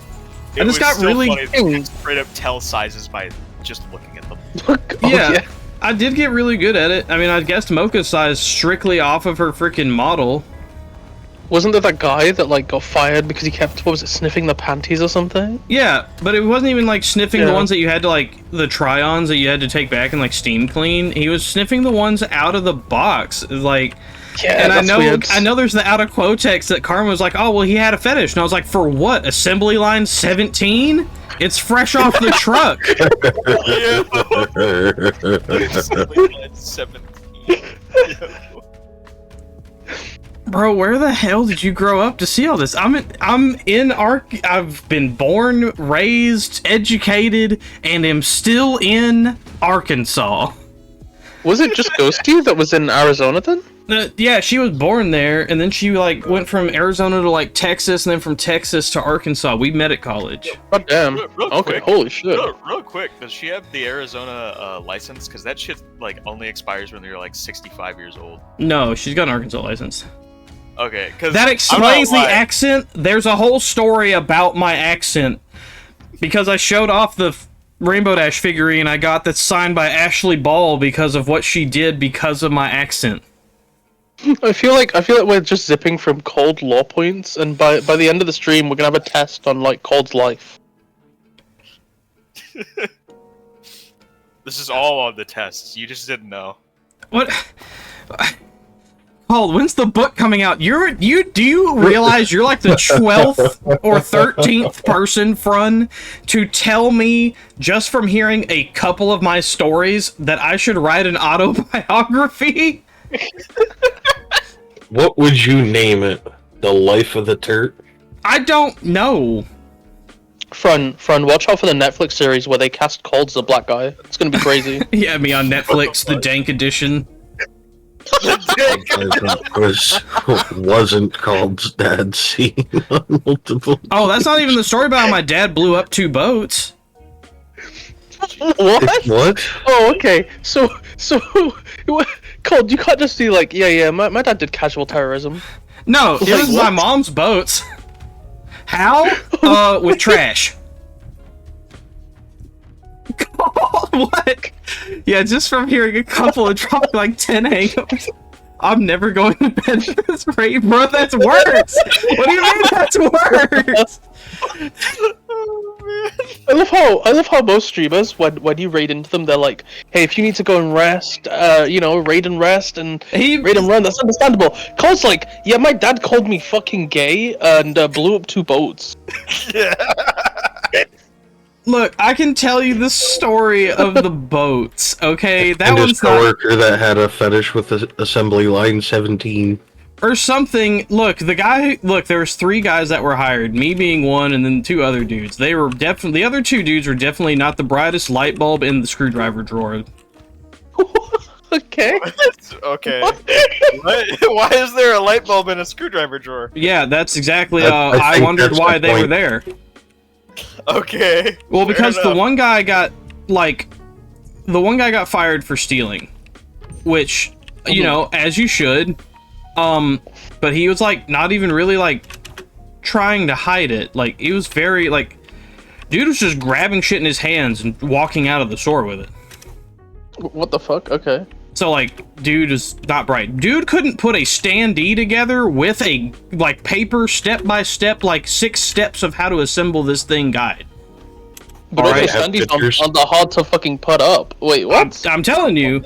I just got really... funny that you can straight up tell sizes by just looking at them. Yeah, I did get really good at it. I mean, I guessed Mocha's size strictly off of her freaking model. Wasn't there that guy that like got fired because he kept, what was it, sniffing the panties or something? Yeah, but it wasn't even like sniffing the ones that you had to like, the try-ons that you had to take back and like steam clean. He was sniffing the ones out of the box. Like, Yeah, and that's weird. I know there's the out of quotex that Karma was like, oh, well, he had a fetish. And I was like, for what? Assembly line 17? It's fresh off the truck. Yeah. 17. Bro, where the hell did you grow up to see all this? I've been born, raised, educated, and am still in Arkansas. Was it just Ghosty that was in Arizona then? Yeah, she was born there, and then she like went from Arizona to like Texas, and then from Texas to Arkansas. We met at college. God damn. Real Okay, quick, holy shit. Real quick, does she have the Arizona license? Because that shit like only expires when you're like 65 years old. No, she's got an Arkansas license. Okay, because That explains the accent. There's a whole story about my accent because I showed off the Rainbow Dash figurine I got that's signed by Ashley Ball because of what she did because of my accent. I feel like we're just zipping from Cold law points, and by the end of the stream, we're gonna have a test on like Cold's life. This is all on the tests. You just didn't know. What? Cold, when's the book coming out? Do you realize you're like the 12th or 13th person, Frun, to tell me just from hearing a couple of my stories that I should write an autobiography? What would you name it? The Life of the Turt? I don't know. Front, watch out for the Netflix series where they cast Cold as a black guy. It's gonna be crazy. Yeah, me on Netflix, the Dank edition. Wasn't called Dad Scene on multiple. Oh, that's not even the story about how my dad blew up 2 boats. What? What? Oh, okay. So, Cold, you can't just be like, yeah, my dad did casual terrorism. No, it Like, was my what? mom's boats. How? With trash. What? Yeah, just from hearing a couple of dropping like 10 hangovers. I'm never going to bed at this rate, bro. That's worse. What do you mean that's worse? I love how most streamers, when you raid into them, they're like, hey, if you need to go and rest, raid and rest and raid and run, that's understandable. Cole's like, yeah, my dad called me fucking gay and blew up 2 boats. Look, I can tell you the story of the boats, okay? That And his one's not... coworker that had a fetish with assembly line 17. Or something. Look, there was 3 guys that were hired, me being one, and then 2 other dudes. They were definitely... The other 2 dudes were definitely not the brightest light bulb in the screwdriver drawer. Okay. Okay. Why is there a light bulb in a screwdriver drawer? Yeah, that's exactly... I I think wondered that's why my they were point. there. Okay. Well, because fair the enough. one guy got, like... The one guy got fired for stealing. Which, you know, as you should... but he was like not even really like trying to hide it. Like he was very like, dude was just grabbing shit in his hands and walking out of the store with it. What the fuck? Okay. So like, dude is not bright. Dude couldn't put a standee together with a like paper step by step like 6 steps of how to assemble this thing guide. But Alright, also have Sandy's pictures? on the hard to fucking put up. Wait, what? I'm telling you,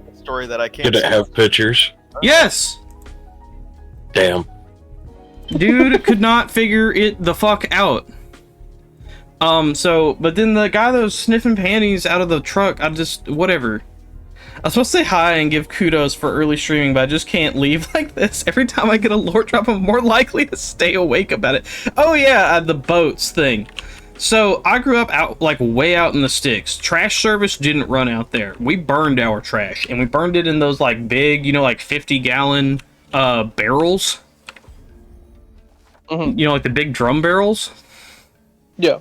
A story that I can't. Did it say. have pictures? yes. Damn. Dude could not figure it the fuck out. But then the guy that was sniffing panties out of the truck, whatever. I was supposed to say hi and give kudos for early streaming, but I just can't leave like this. Every time I get a lore drop, I'm more likely to stay awake about it. Oh yeah, the boats thing. So I grew up out, like way out in the sticks. Trash service didn't run out there. We burned our trash, and we burned it in those like big, like 50-gallon barrels. Mhm. You know, like the big drum barrels. Yeah.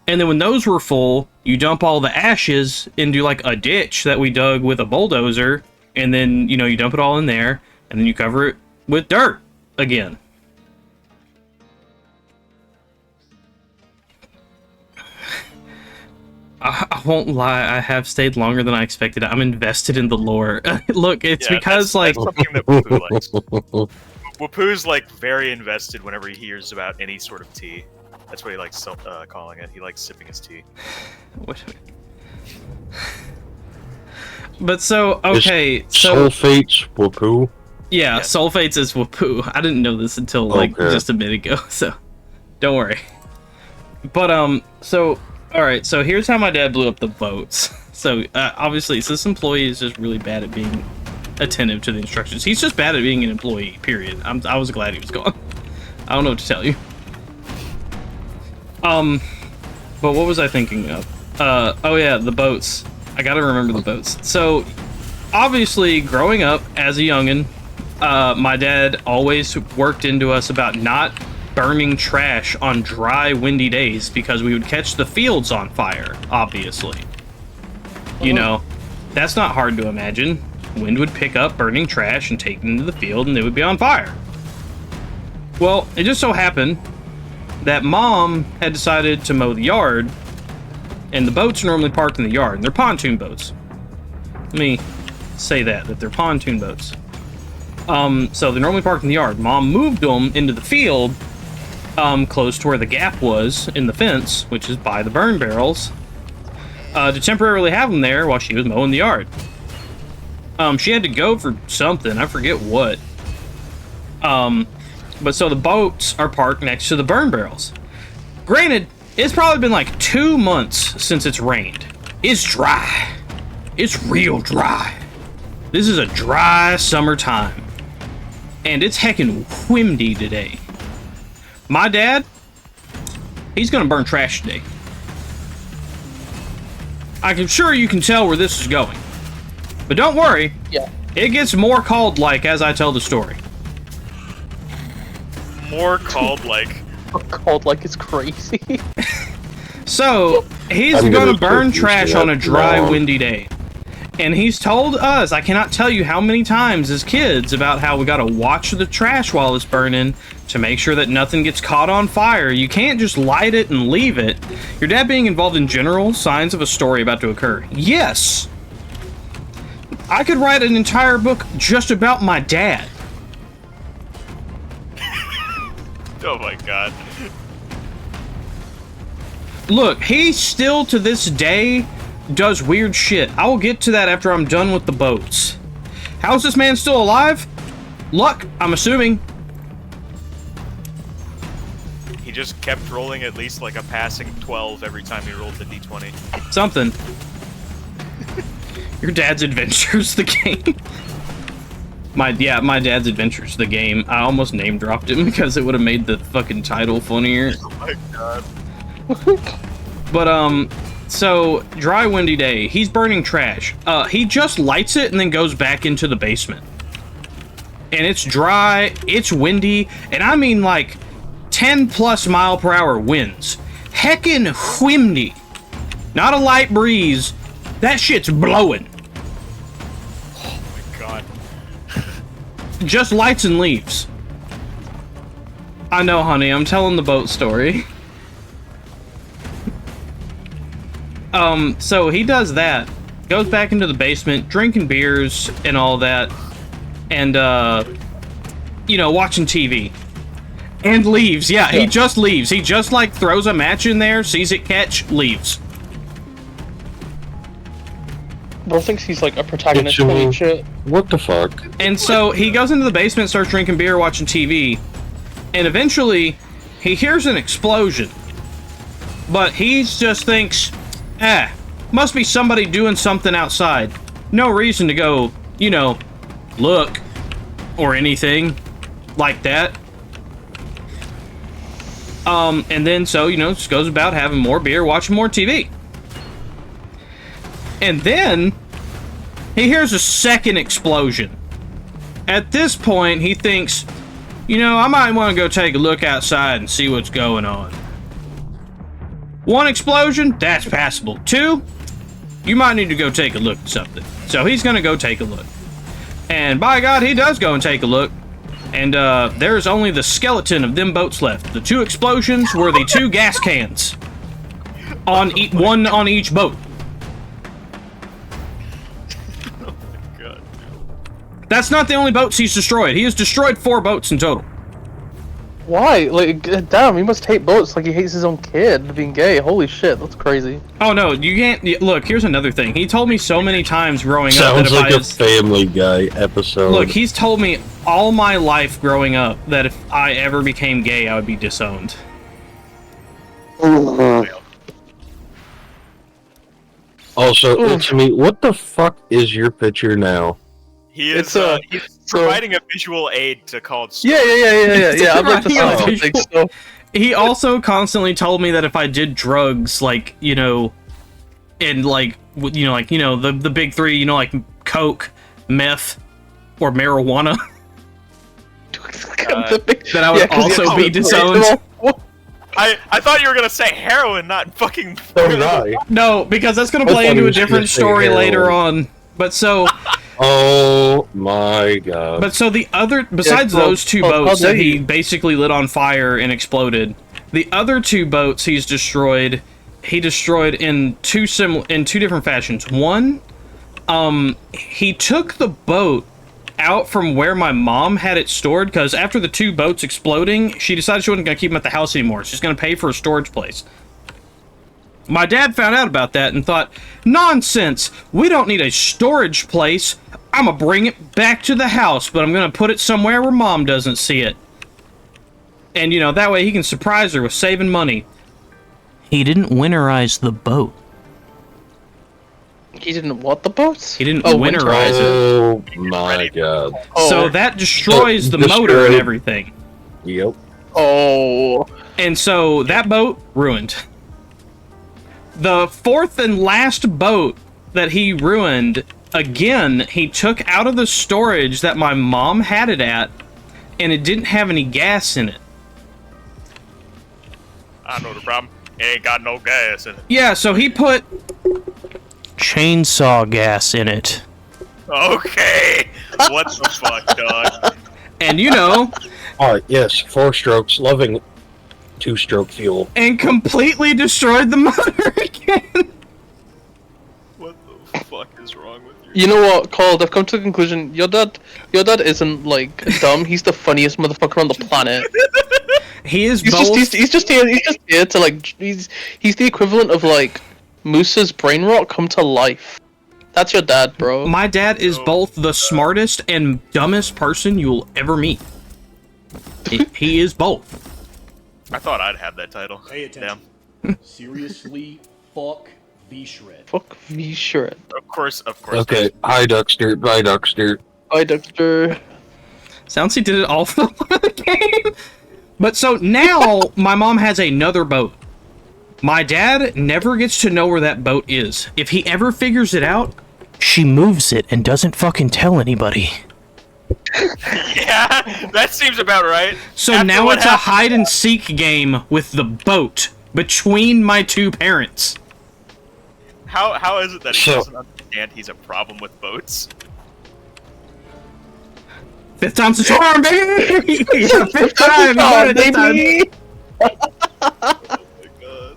And then when those were full, you dump all the ashes into like a ditch that we dug with a bulldozer, and then, you know, you dump it all in there, and then you cover it with dirt again. I won't lie, I have stayed longer than I expected. I'm invested in the lore. Look, it's because, that's like... something that Wapoo likes. Wapoo's, like, very invested whenever he hears about any sort of tea. That's what he likes calling it. He likes sipping his tea. What? But so, okay, so... Sulfates, Wapoo. Yeah, sulfates is Wapoo. I didn't know this until, like, just a minute ago, so... Don't worry. But, so... Alright, so here's how my dad blew up the boats. So, obviously, so this employee is just really bad at being attentive to the instructions. He's just bad at being an employee, period. I was glad he was gone. I don't know what to tell you. But what was I thinking of? Oh yeah, the boats. I gotta remember the boats. So, obviously, growing up as a youngin', my dad always worked into us about not burning trash on dry, windy days because we would catch the fields on fire, obviously. You know, that's not hard to imagine. Wind would pick up burning trash and take it into the field and it would be on fire. Well, it just so happened that Mom had decided to mow the yard, and the boats are normally parked in the yard, and they're pontoon boats. Let me say that they're pontoon boats. So they're normally parked in the yard. Mom moved them into the field, close to where the gap was in the fence, which is by the burn barrels, to temporarily have them there while she was mowing the yard. She had to go for something, I forget what. But so the boats are parked next to the burn barrels. Granted, it's probably been like 2 months since it's rained. It's dry. It's real dry. This is a dry summertime. And it's heckin' windy today. My dad, he's gonna burn trash today. I'm sure you can tell where this is going. But don't worry. Yeah. It gets more called-like as I tell the story. More called like. Called like it's crazy. So, he's I'm gonna gonna burn put you trash to on a that dry, wrong. windy day. And he's told us, I cannot tell you how many times as kids, about how we gotta watch the trash while it's burning to make sure that nothing gets caught on fire. You can't just light it and leave it. Your dad being involved in general signs of a story about to occur. Yes! I could write an entire book just about my dad. Oh my god. Look, he still to this day does weird shit. I will get to that after I'm done with the boats. How's this man still alive? Luck, I'm assuming. He just kept rolling at least like a passing 12 every time he rolled the d20. Something. Your Dad's Adventures, the game. My Dad's Adventures, the game. I almost name dropped him because it would have made the fucking title funnier. Oh my god. But, so, dry, windy day. He's burning trash. He just lights it and then goes back into the basement. And it's dry, it's windy, and I mean like 10+ mile per hour winds. Heckin' windy. Not a light breeze. That shit's blowing. Oh my god. Just lights and leaves. I know, honey, I'm telling the boat story. So he does that. Goes back into the basement, drinking beers and all that. And, you know, watching TV. And leaves. Yeah, he just leaves. He just, like, throws a match in there, sees it catch, leaves. Bro thinks he's like a protagonist It's, and shit. What the fuck? And so he goes into the basement, starts drinking beer, watching TV, and eventually he hears an explosion. But he just thinks, must be somebody doing something outside. No reason to go, you know, look or anything like that. And then so, you know, just goes about having more beer, watching more TV. And then he hears a second explosion. At this point, he thinks, you know, I might want to go take a look outside and see what's going on. 1 explosion, that's passable. 2, you might need to go take a look at something. So he's gonna go take a look. And by God, he does go and take a look. And there's only the skeleton of them boats left. The 2 explosions were the 2 gas cans. One on each boat. Oh my god. That's not the only boats he's destroyed. He has destroyed 4 boats in total. Why? Like, damn, he must hate boats like he hates his own kid being gay. Holy shit, that's crazy. Oh no, you can't. Look, here's another thing. He told me so many times growing up Sounds that if like I a Family Guy episode. look, he's told me all my life growing up that if I ever became gay, I would be disowned. Also, it's me. What the fuck is your picture now? He is he's so- providing a visual aid to Called Yeah. I'd like to Right, sound yeah. something, so. He also constantly told me that if I did drugs, like, you know, and like, the big 3, you know, like coke, meth, or marijuana, that I would also be disowned. I thought you were gonna say heroin, not fucking. So did I. No, because that's going I to play thought into he a was gonna different say story heroin. later on. But so, Oh my god. the other, besides well, those 2 how boats dare that he you. basically lit on fire and exploded, the other 2 boats he's destroyed, he destroyed in 2 different fashions. One, he took the boat out from where my mom had it stored, because after the 2 boats exploding, she decided she wasn't going to keep them at the house anymore. She's going to pay for a storage place. My dad found out about that and thought, nonsense, we don't need a storage place. I'm gonna bring it back to the house, but I'm gonna put it somewhere where Mom doesn't see it. And, you know, that way he can surprise her with saving money. He didn't winterize the boat. He didn't want the boats? He didn't Oh, winterize it. Oh my god. So that destroys the Destroyed. motor and everything. Yep. Oh. And so that boat, ruined. The 4th and last boat that he ruined, again, he took out of the storage that my mom had it at, and it didn't have any gas in it. I know the problem. It ain't got no gas in it. Yeah, so he put chainsaw gas in it. Okay. What the fuck, dog? And, you know, Alright, yes, 4 strokes, loving 2-stroke fuel. and completely destroyed the motor again. What the fuck is wrong with you? You know what, Cole? I've come to the conclusion. Your dad isn't like dumb. He's the funniest motherfucker on the planet. He is He's both. just here to like. He's the equivalent of like Moose's brain rot come to life. That's your dad, bro. My dad is both the smartest and dumbest person you will ever meet. He is both. I thought I'd have that title. Pay attention. Damn. Seriously, fuck V-Shred. Fuck V shred. Of course. Okay, hi Duckster, bye Duckster. Hi, Doctor. Sounds he did it all for the game. But so now my mom has another boat. My dad never gets to know where that boat is. If he ever figures it out, she moves it and doesn't fucking tell anybody. Yeah, that seems about right. So After now what it's a happened- hide and seek game with the boat between my 2 parents. How is it that he So- doesn't understand he's a problem with boats? 5th time's the charm, baby! Yeah, 5th time! Oh, You got it this time. Oh my god.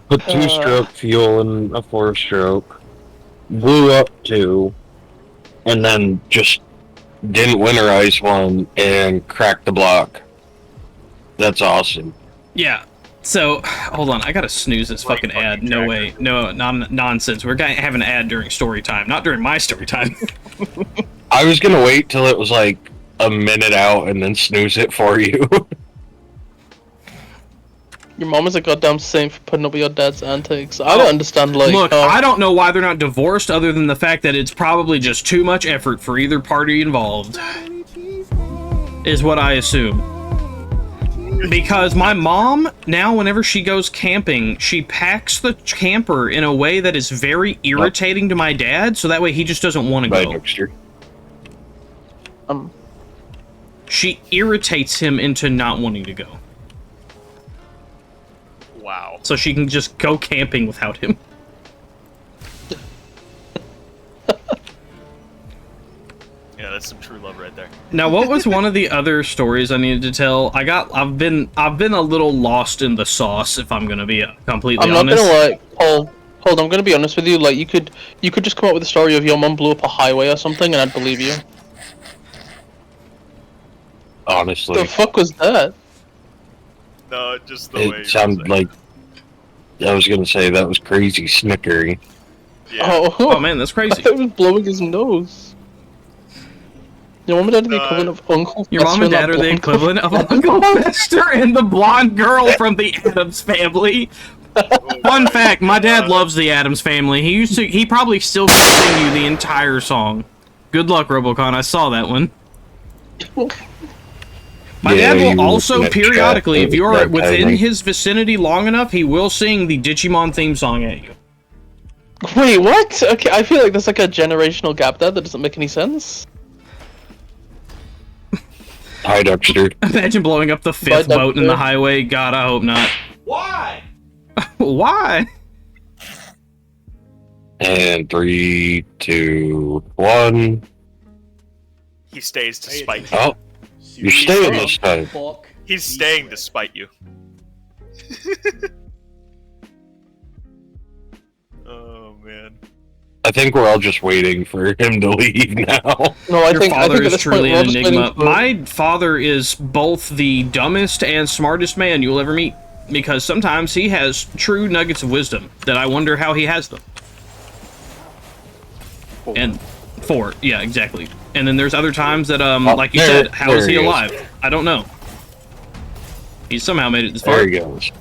Put 2-stroke fuel in a 4-stroke. Blew up 2. And then just didn't winterize 1 and cracked the block. That's awesome. Yeah. So, hold on, I gotta snooze this fucking ad. No way. No, nonsense. We're gonna have an ad during story time, not during my story time. I was gonna wait till it was like a minute out and then snooze it for you. Your mom is a goddamn saint for putting up with your dad's antics. I don't understand, like. Look, I don't know why they're not divorced other than the fact that it's probably just too much effort for either party involved. Is what I assume. Because my mom, now whenever she goes camping, she packs the camper in a way that is very irritating to my dad, so that way he just doesn't want to Bye, go. Duckster. She irritates him into not wanting to go. Wow. So she can just go camping without him. Yeah, that's some true love right there. Now, what was one of the other stories I needed to tell? I've been a little lost in the sauce, if I'm gonna be completely honest. I'm not gonna lie, Paul. Hold, I'm gonna be honest with you. Like, you could just come up with a story of your mum blew up a highway or something, and I'd believe you. Honestly, The fuck was that? No, just the way it sounded like I was gonna say that was crazy snickery. Yeah. Oh man, that's crazy. It was blowing his nose. Your mom and dad are the equivalent of Uncle Your mom and dad are the equivalent of Uncle Fester and the blonde girl from the Addams Family. Fun fact: my dad loves the Addams Family. He probably still can sing you the entire song. Good luck, Robocon. I saw that one. My Yeah, dad you will also met periodically, Chad if you're that within timing. his vicinity long enough, he will sing the Digimon theme song at you. Wait, what? Okay, I feel like there's like a generational gap there that doesn't make any sense. Hi, Dexter. Imagine blowing up the fifth Bye, boat in the Dexter. highway. God, I hope not. Why? Why? And 3, 2, 1. He stays to spite you. Oh, you're staying this time. Fuck. He's staying to spite you. Oh man. I think we're all just waiting for him to leave now. No, I Your think father at is this point truly we're all an just waiting enigma. for- My father is both the dumbest and smartest man you'll ever meet, because sometimes he has true nuggets of wisdom that I wonder how he has them. And yeah, exactly. And then there's other times that, like you there- said, how is there he he is. alive? I don't know. He somehow made it this There far. he goes.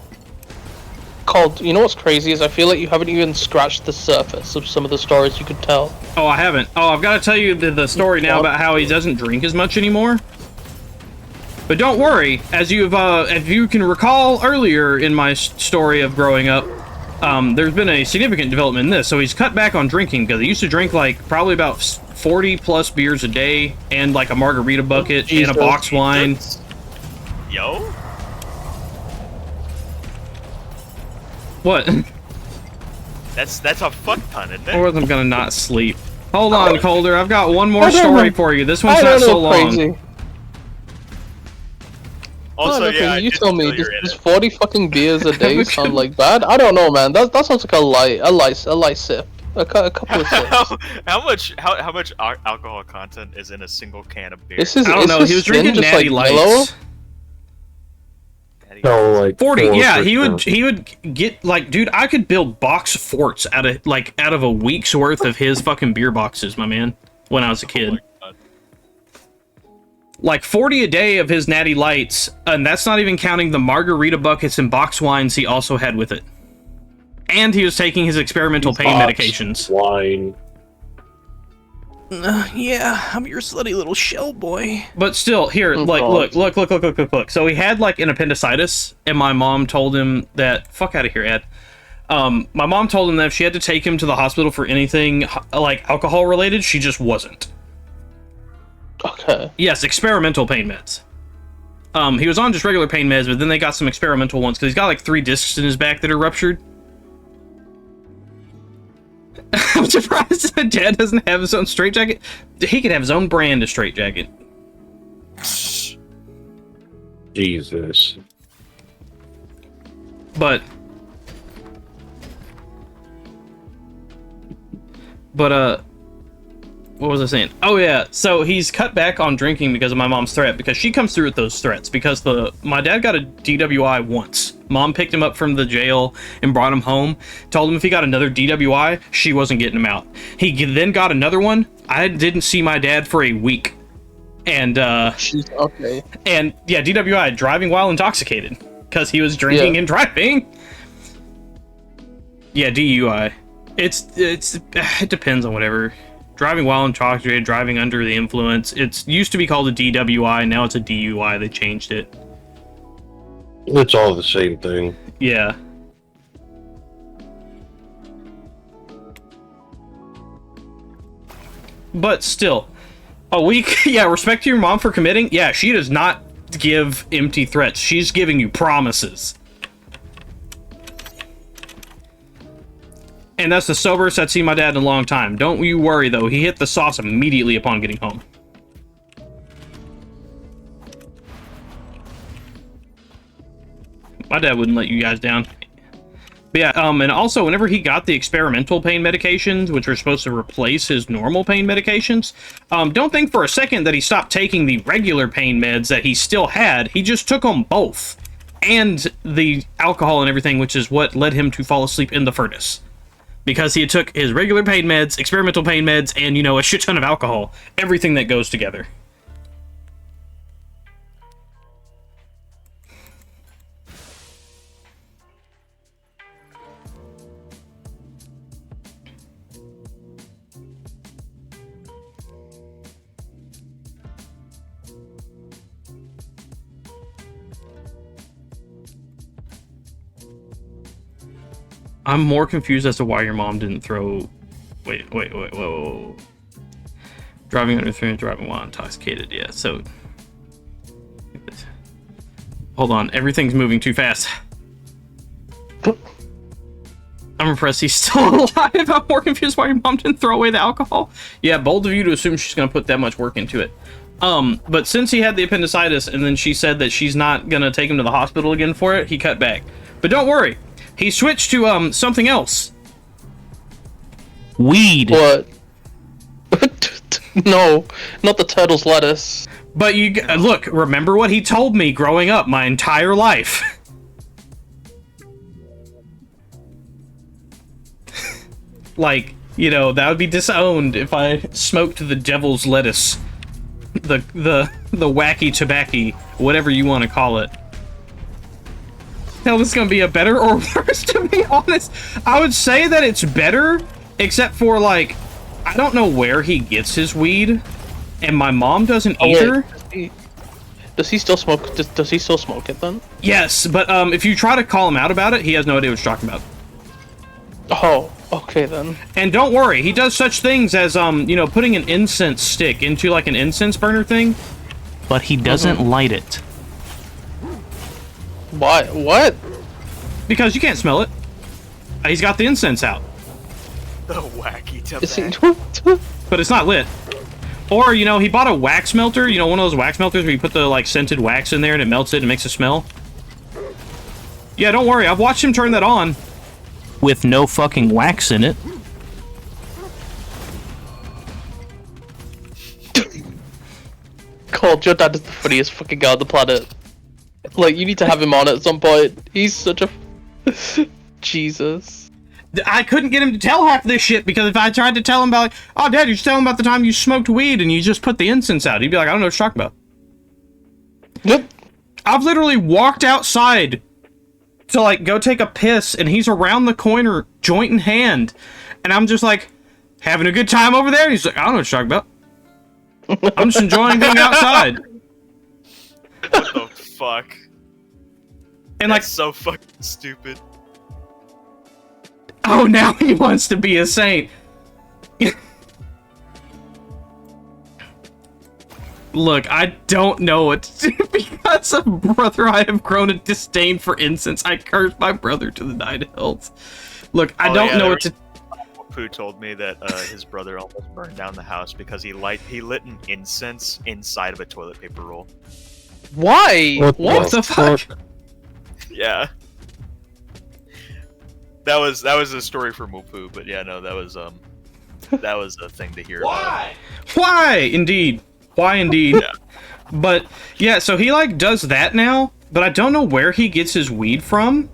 Cold, you know what's crazy is I feel like you haven't even scratched the surface of some of the stories you could tell. Oh, I haven't. Oh, I've got to tell you the story now about how he doesn't drink as much anymore. But don't worry, as if you can recall earlier in my story of growing up, there's been a significant development in this. So he's cut back on drinking because he used to drink like probably about 40 plus beers a day and like a margarita bucket and Jesus. a box wine. Yo? What? That's a fuck ton, isn't Or it? I'm gonna not sleep. Hold on, Colder. I've got one more story for you. This one's I not don't so know, long. crazy. Also, okay, yeah, I you did tell me, feel you're in does it. 40 fucking beers a day sound like bad? I don't know, man. That sounds like a light sip. A couple of sips. how much alcohol content is in a single can of beer? This is, I don't is know. his He was skin drinking just Natty like yellow? Lights. So, like 40, yeah, 4%. he would get like, dude, I could build box forts out of a week's worth of his fucking beer boxes, my man, when I was a kid. Oh my God. Like 40 a day of his Natty Lights, and that's not even counting the margarita buckets and box wines he also had with it. And he was taking his experimental pain Box medications. Wine. Yeah, I'm your slutty little shell boy. But still, here, like, God. look. So he had, like, an appendicitis, and my mom told him that... Fuck out of here, Ed. My mom told him that if she had to take him to the hospital for anything, like, alcohol-related, she just wasn't. Okay. Yes, experimental pain meds. He was on just regular pain meds, but then they got some experimental ones, because he's got, like, 3 discs in his back that are ruptured. I'm surprised that Dad doesn't have his own straitjacket. He could have his own brand of straitjacket. Jesus. But what was I saying? Oh yeah, so he's cut back on drinking because of my mom's threat, because she comes through with those threats, because my dad got a DWI once. Mom picked him up from the jail and brought him home, told him if he got another DWI, she wasn't getting him out. He then got another one. I didn't see my dad for a week. And She's okay. and yeah, DWI, driving while intoxicated, because he was drinking and driving. Yeah, DUI. It depends on whatever. Driving while intoxicated, driving under the influence. It used to be called a DWI, now it's a DUI. They changed it. It's all the same thing. Yeah. But still, A week? Yeah, respect to your mom for committing? Yeah, she does not give empty threats. She's giving you promises. And that's the soberest I'd seen my dad in a long time. Don't you worry, though. He hit the sauce immediately upon getting home. My dad wouldn't let you guys down. But yeah, and also, whenever he got the experimental pain medications, which are supposed to replace his normal pain medications, don't think for a second that he stopped taking the regular pain meds that he still had. He just took them both. And the alcohol and everything, which is what led him to fall asleep in the furnace. Because he took his regular pain meds, experimental pain meds, and, you know, a shit ton of alcohol. Everything that goes together. I'm more confused as to why your mom didn't throw... Wait, whoa. Driving under 3 and driving while intoxicated, yeah, so... Hold on, everything's moving too fast. I'm impressed he's still alive. I'm more confused why your mom didn't throw away the alcohol. Yeah, bold of you to assume she's gonna put that much work into it. But since he had the appendicitis and then she said that she's not gonna take him to the hospital again for it, he cut back. But don't worry. He switched to, something else. Weed. What? No, not the turtle's lettuce. But you, look, remember what he told me growing up my entire life. Like, you know, that would be disowned if I smoked the devil's lettuce. The wacky tobacco, whatever you want to call it. Hell, this is gonna be a better or worse, to be honest. I would say that it's better, except for, like, I don't know where he gets his weed, and my mom doesn't either. Does he still smoke? Does he still smoke it then? Yes, but if you try to call him out about it, he has no idea what you're talking about. Oh, okay then. And don't worry, he does such things as, you know, putting an incense stick into, like, an incense burner thing, but he doesn't light it. Why? What? Because you can't smell it. He's got the incense out. The wacky tobacco. But it's not lit. Or, you know, he bought a wax melter, you know, one of those wax melters where you put the, like, scented wax in there and it melts it and makes a smell. Yeah, don't worry, I've watched him turn that on. With no fucking wax in it. Cold, your dad is the funniest fucking guy on the planet. Like, you need to have him on at some point. He's such a... Jesus. I couldn't get him to tell half this shit because if I tried to tell him about, like, oh, Dad, you just tell him about the time you smoked weed and you just put the incense out. He'd be like, I don't know what you're talking about. Yep. I've literally walked outside to, like, go take a piss and he's around the corner, joint in hand. And I'm just like, having a good time over there? And he's like, I don't know what you're talking about. I'm just enjoying being outside. What the fuck? And, That's like, so fucking stupid. oh, now he wants to be a saint. Look, I don't know what to do because of brother. I have grown a disdain for incense. I curse my brother to the nine hills. Look, I don't know what to. Pooh told me that his brother almost burned down the house because he lit an incense inside of a toilet paper roll. Why? What the fuck? Yeah. That was a story for Moopoo, but yeah, no, that was a thing to hear. Why? Why? Indeed. Why indeed? Yeah. But yeah, so he like does that now, but I don't know where he gets his weed from.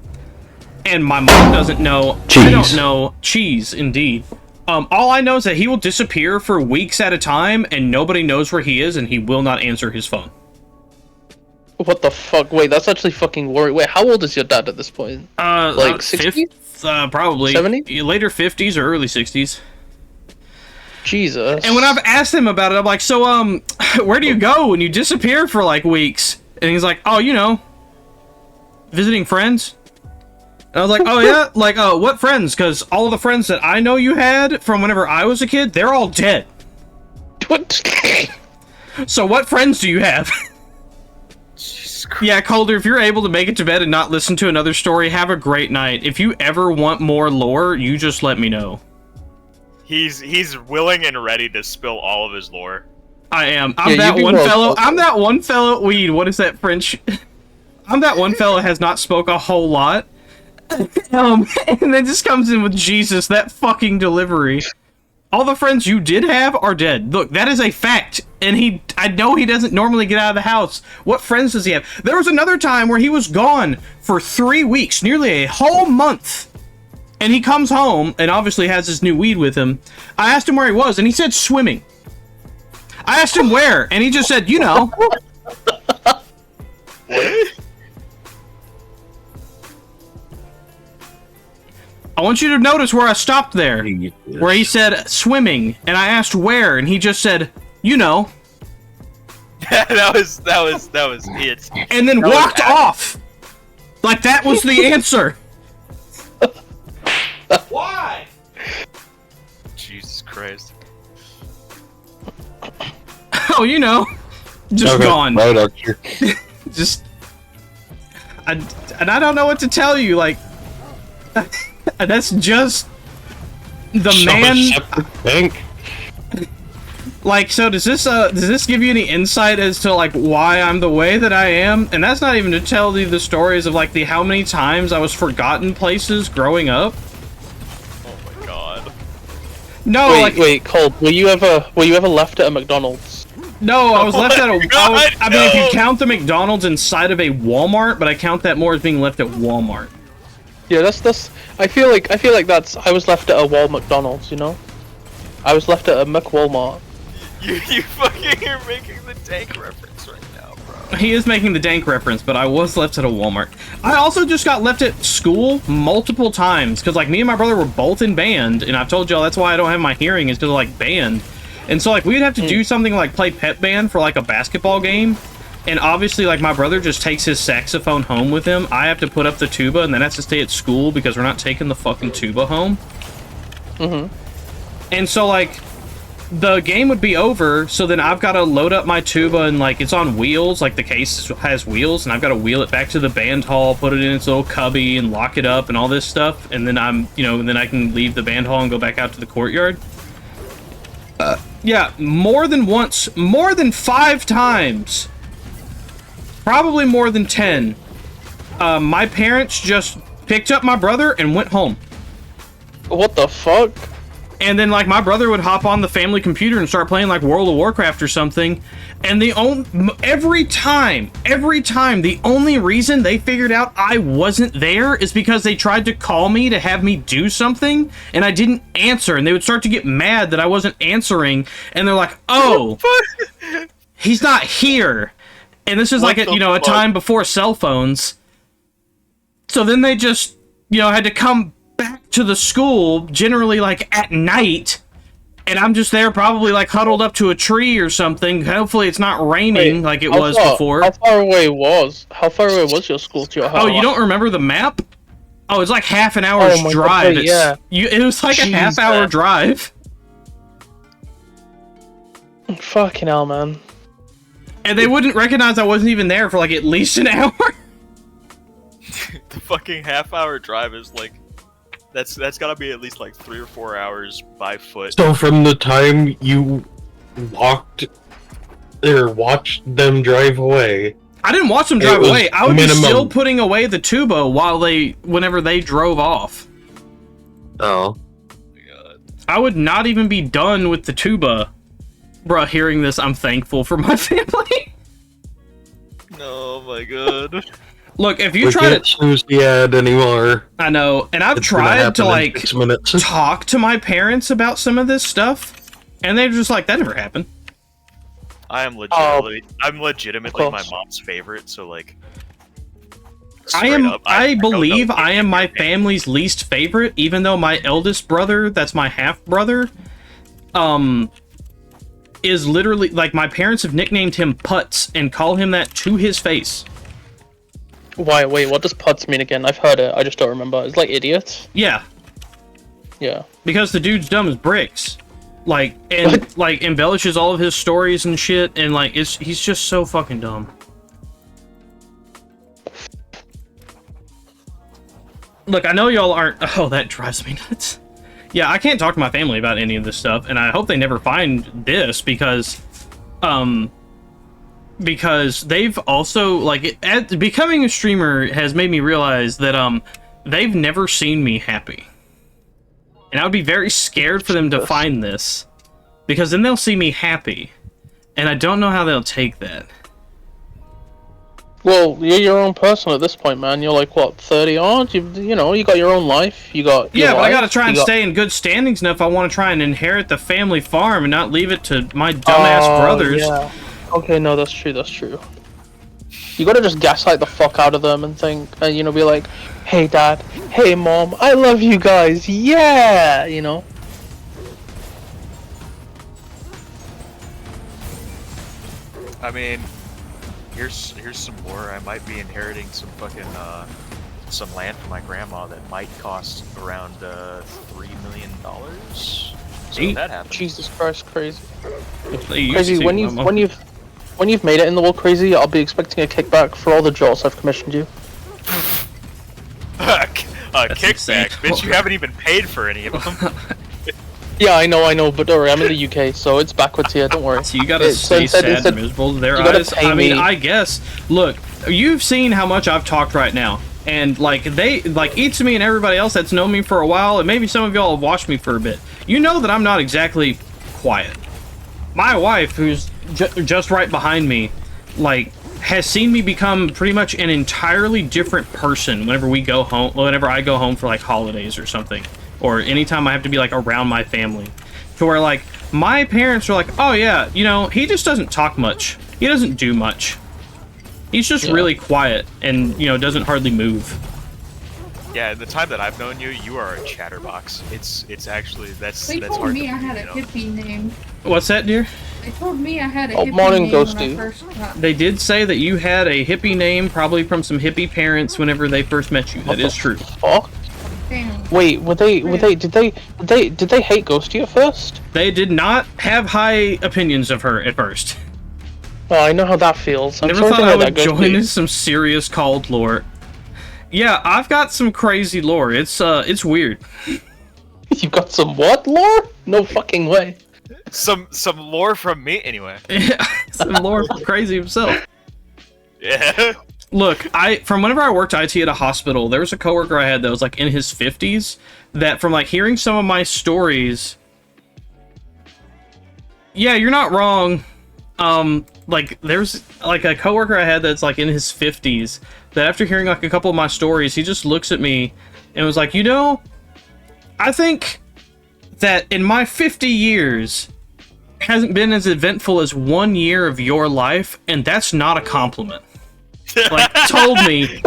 And my mom doesn't know. Cheese. I don't know. Cheese, indeed. All I know is that he will disappear for weeks at a time, and nobody knows where he is, and he will not answer his phone. What the fuck? Wait, that's actually fucking worrying. Wait, how old is your dad at this point? Like 60? Probably. 70? Later 50s or early 60s. Jesus. And when I've asked him about it, I'm like, so, where do you go when you disappear for, like, weeks? And he's like, oh, you know, visiting friends. And I was like, oh, yeah? Like, what friends? Because all of the friends that I know you had from whenever I was a kid, they're all dead. What? So what friends do you have? Jesus Christ. Yeah, Calder, if you're able to make it to bed and not listen to another story, have a great night. If you ever want more lore, you just let me know. He's willing and ready to spill all of his lore. I am. Yeah, I'm welcome. that one fellow. Weed. What is that French? I'm that one fellow has not spoke a whole lot. And then just comes in with Jesus, that fucking delivery. All the friends you did have are dead. Look, that is a fact. And I know he doesn't normally get out of the house. What friends does he have? There was another time where he was gone for 3 weeks, nearly a whole month. And he comes home and obviously has his new weed with him. I asked him where he was, and he said swimming. I asked him where, and he just said, you know. I want you to notice where I stopped there. Where he said swimming, and I asked where, and he just said, you know. that was it. And then walked off. Like that was the answer. Why? Jesus Christ. Oh, you know. Just Okay, gone. right, Archer. Just... and I don't know what to tell you, like... that's just... the man... Think. Like, so does this give you any insight as to, like, why I'm the way that I am? And that's not even to tell you the stories of, like, the how many times I was forgotten places growing up. Oh my god. No, Wait, Cole, were you ever left at a McDonald's? No, I was left at a... God, I mean, if no. you count the McDonald's inside of a Walmart, but I count that more as being left at Walmart. Yeah, that's. I feel like that's. I was left at a Wal McDonald's, you know. I was left at a McWalmart. You fucking are making the tank reference right now, bro. He is making the dank reference, but I was left at a Walmart. I also just got left at school multiple times, because, like, me and my brother were both in band, and I've told y'all that's why I don't have my hearing, is because of, like, band. And so, like, we'd have to do something like play pep band for, like, a basketball game, and obviously, like, my brother just takes his saxophone home with him. I have to put up the tuba, and then has to stay at school because we're not taking the fucking tuba home. And so, like, the game would be over, so then I've got to load up my tuba, and, like, it's on wheels, like, the case has wheels, and I've got to wheel it back to the band hall, put it in its little cubby, and lock it up, and all this stuff, and then and then I can leave the band hall and go back out to the courtyard. Yeah, more than once, more than 5 times, probably more than 10, my parents just picked up my brother and went home. What the fuck? And then, like, my brother would hop on the family computer and start playing, like, World of Warcraft or something. And every time, the only reason they figured out I wasn't there is because they tried to call me to have me do something, and I didn't answer. And they would start to get mad that I wasn't answering. And they're like, oh, he's not here. And this is like, a time before cell phones. So then they just, had to come back to the school, generally, like, at night, and I'm just there probably, like, huddled up to a tree or something. Hopefully it's not raining like it was before. How far away was your school to your house? Oh, you don't remember the map? Oh, it's like half an hour's drive. God, yeah. It was like a half-hour drive. Fucking hell, man. And they wouldn't recognize I wasn't even there for, like, at least an hour. The fucking half-hour drive is, like, that's gotta be at least, like, 3 or 4 hours by foot. So from the time you watched them drive away... I didn't watch them drive away. I would be still putting away the tuba whenever they drove off. Oh. God. I would not even be done with the tuba. Bruh, hearing this, I'm thankful for my family. Oh my god. Look, if you We try can't to... choose the ad anymore. I know, and I've It's gonna tried happen to, in like, 6 minutes. talk to my parents about some of this stuff, and they're just like, that never happened. I'm legitimately Of my course. mom's favorite, so, like... I believe I am my family's least favorite, even though my eldest brother, that's my half-brother, is literally, like, my parents have nicknamed him Putz and call him that to his face. Why? Wait, what does putz mean again? I've heard it, I just don't remember. It's like idiot. Yeah, Yeah. because the dude's dumb as bricks. Like, and like embellishes all of his stories and shit, and like he's just so fucking dumb. Look, I know y'all aren't. Oh, that drives me nuts. Yeah, I can't talk to my family about any of this stuff, and I hope they never find this because they've also like becoming a streamer has made me realize that they've never seen me happy. And I would be very scared for them to find this, because then they'll see me happy, and I don't know how they'll take that. Well, you're your own person at this point, man. You're like, what, 30 odd? You know, you got your own life. You got your but I life. gotta try and stay in good standings enough. I want to try and inherit the family farm and not leave it to my dumbass brothers. Yeah. Okay, no, that's true. That's true. You gotta just gaslight the fuck out of them and think, and be like, "Hey, Dad. Hey, Mom. I love you guys. Yeah." You know. I mean, here's some more. I might be inheriting some fucking some land from my grandma that might cost around $3 million. So if that happens. Jesus Christ, crazy. Crazy. When you've made it in the world, crazy, I'll be expecting a kickback for all the jolts I've commissioned you. Kickback, insane. bitch! You haven't even paid for any of them. Yeah, I know, but don't worry, I'm in the UK, so it's backwards here. Don't worry. So you gotta stay sad and miserable to their eyes. I mean, I guess. Look, you've seen how much I've talked right now, and like Itsumi and everybody else that's known me for a while, and maybe some of y'all have watched me for a bit. You know that I'm not exactly quiet. My wife, who's just right behind me, like, has seen me become pretty much an entirely different person whenever we go home, whenever I go home for like holidays or something, or anytime I have to be like around my family, to where like my parents are like, oh yeah, he just doesn't talk much, he doesn't do much, he's just really quiet and doesn't hardly move. Yeah, in the time that I've known you, you are a chatterbox. It's actually that's They that's told hard me to I had a believe, hippie name. What's that, dear? They told me I had a hippie morning, name Ghosty. when I first got. They did say that you had a hippie name, probably from some hippie parents whenever they first met you. That is true. Fuck. Damn. Wait, did they hate Ghosty at first? They did not have high opinions of her at first. Oh, I know how that feels. I'm Never sorry thought to I hear would that, join Ghosty. in some serious cult lore. Yeah, I've got some crazy lore. It's weird. You've got some what lore? No fucking way. Some lore from me anyway. Yeah, some lore from crazy himself. Yeah. Look, from whenever I worked IT at a hospital, there was a coworker I had that was like in his 50s, that from like hearing some of my stories. Yeah, you're not wrong. Like there's like a coworker I had that's like in his 50s that after hearing like a couple of my stories, he just looks at me and was like, I think that in my 50 years hasn't been as eventful as 1 year of your life, and that's not a compliment. Like, told me,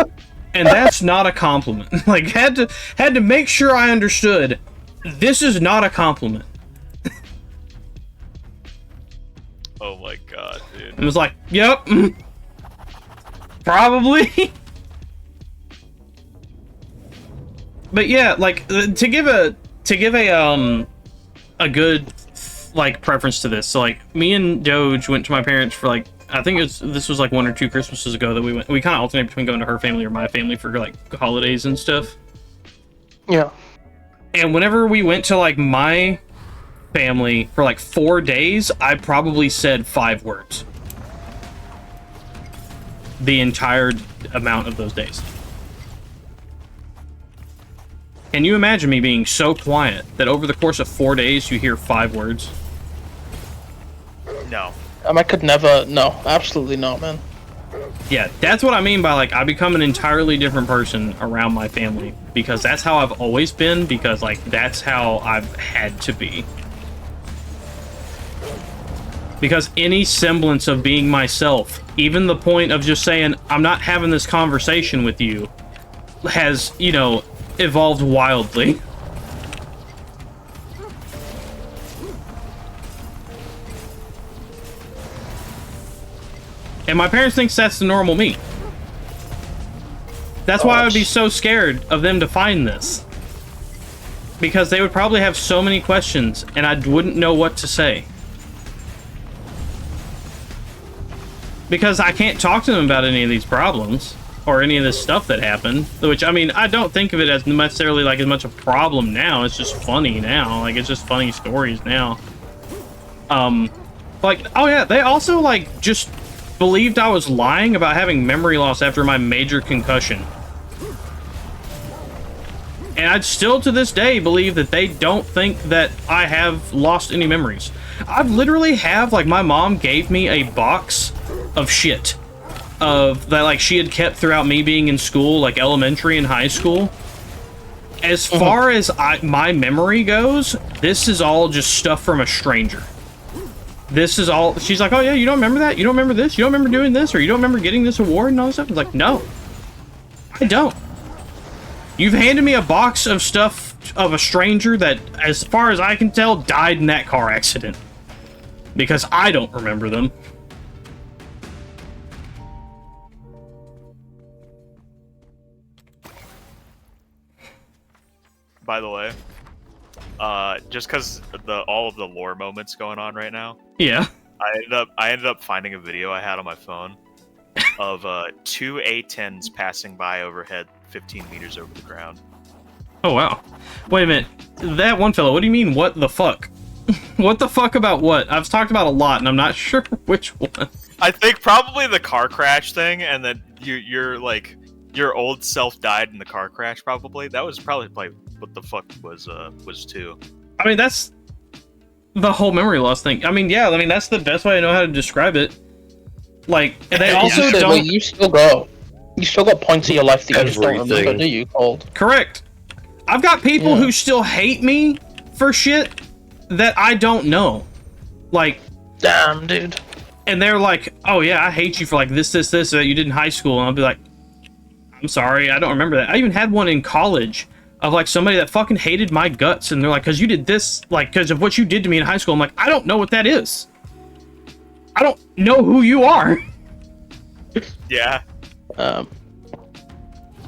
and that's not a compliment. Like, had to make sure I understood, this is not a compliment. Oh my god, dude. And was like, yep, probably. But yeah, like, to give a good like preference to this. So like, me and Doge went to my parents for like, I think this was like 1 or 2 Christmases ago that we went. We kind of alternate between going to her family or my family for like holidays and stuff. Yeah. And whenever we went to like my family for like 4 days, I probably said 5 words. The entire amount of those days. Can you imagine me being so quiet that over the course of 4 days you hear 5 words? No. I could never. No, absolutely not, man. Yeah, that's what I mean by like I become an entirely different person around my family, because that's how I've always been, because like that's how I've had to be. Because any semblance of being myself, even the point of just saying I'm not having this conversation with you, has, evolved wildly. And my parents think that's the normal me. That's why I would be so scared of them to find this. because they would probably have so many questions, and I wouldn't know what to say. Because I can't talk to them about any of these problems, or any of this stuff that happened. Which, I mean, I don't think of it as necessarily, like, as much a problem now. It's just funny now. Like, it's just funny stories now. Like, oh yeah, they also, like, just believed I was lying about having memory loss after my major concussion. And I still, to this day, believe that they don't think that I have lost any memories. I've literally have, like, my mom gave me a box of shit of that, like, she had kept throughout me being in school, like elementary and high school. As far as my memory goes, this is all just stuff from a stranger. This is all, she's like, oh yeah, you don't remember that? You don't remember this? You don't remember doing this? Or you don't remember getting this award and all this stuff? I was like, no, I don't. You've handed me a box of stuff of a stranger that, as far as I can tell, died in that car accident. Because I don't remember them. By the way, just because all of the lore moments going on right now, Yeah. I ended up finding a video I had on my phone of two A10s passing by overhead 15 meters over the ground. Oh, wow. Wait a minute. That one fellow, what do you mean, what the fuck? What the fuck about what? I've talked about a lot, and I'm not sure which one. I think probably the car crash thing, and then you're like, your old self died in the car crash, probably. That was probably like what the fuck was too. I mean, that's the whole memory loss thing. I mean, yeah, I mean, that's the best way I know how to describe it. Like, they also don't... Wait, you still got points of your life that you just don't remember, do you, Cold? Correct. I've got people who still hate me for shit that I don't know. Like... Damn, dude. And they're like, oh yeah, I hate you for like this that you did in high school. And I'll be like, I'm sorry, I don't remember that. I even had one in college of like somebody that fucking hated my guts. And they're like, because you did this, like, because of what you did to me in high school. I'm like, I don't know what that is. I don't know who you are. Yeah.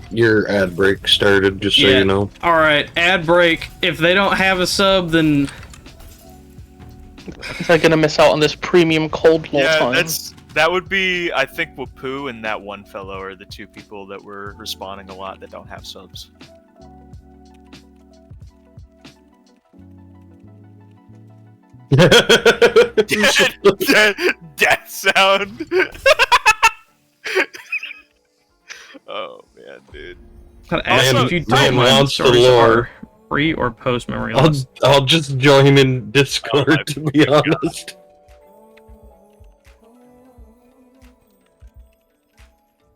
Your ad break started, just so you know. Alright, ad break. If they don't have a sub, then... They're gonna miss out on this premium cold lore time. That would be, I think, Wapoo and that one fellow are the two people that were responding a lot that don't have subs. Death sound. Oh man, dude. Also, if you don't mind, stories are pre or post memory loss. I'll just join in Discord, to be honest.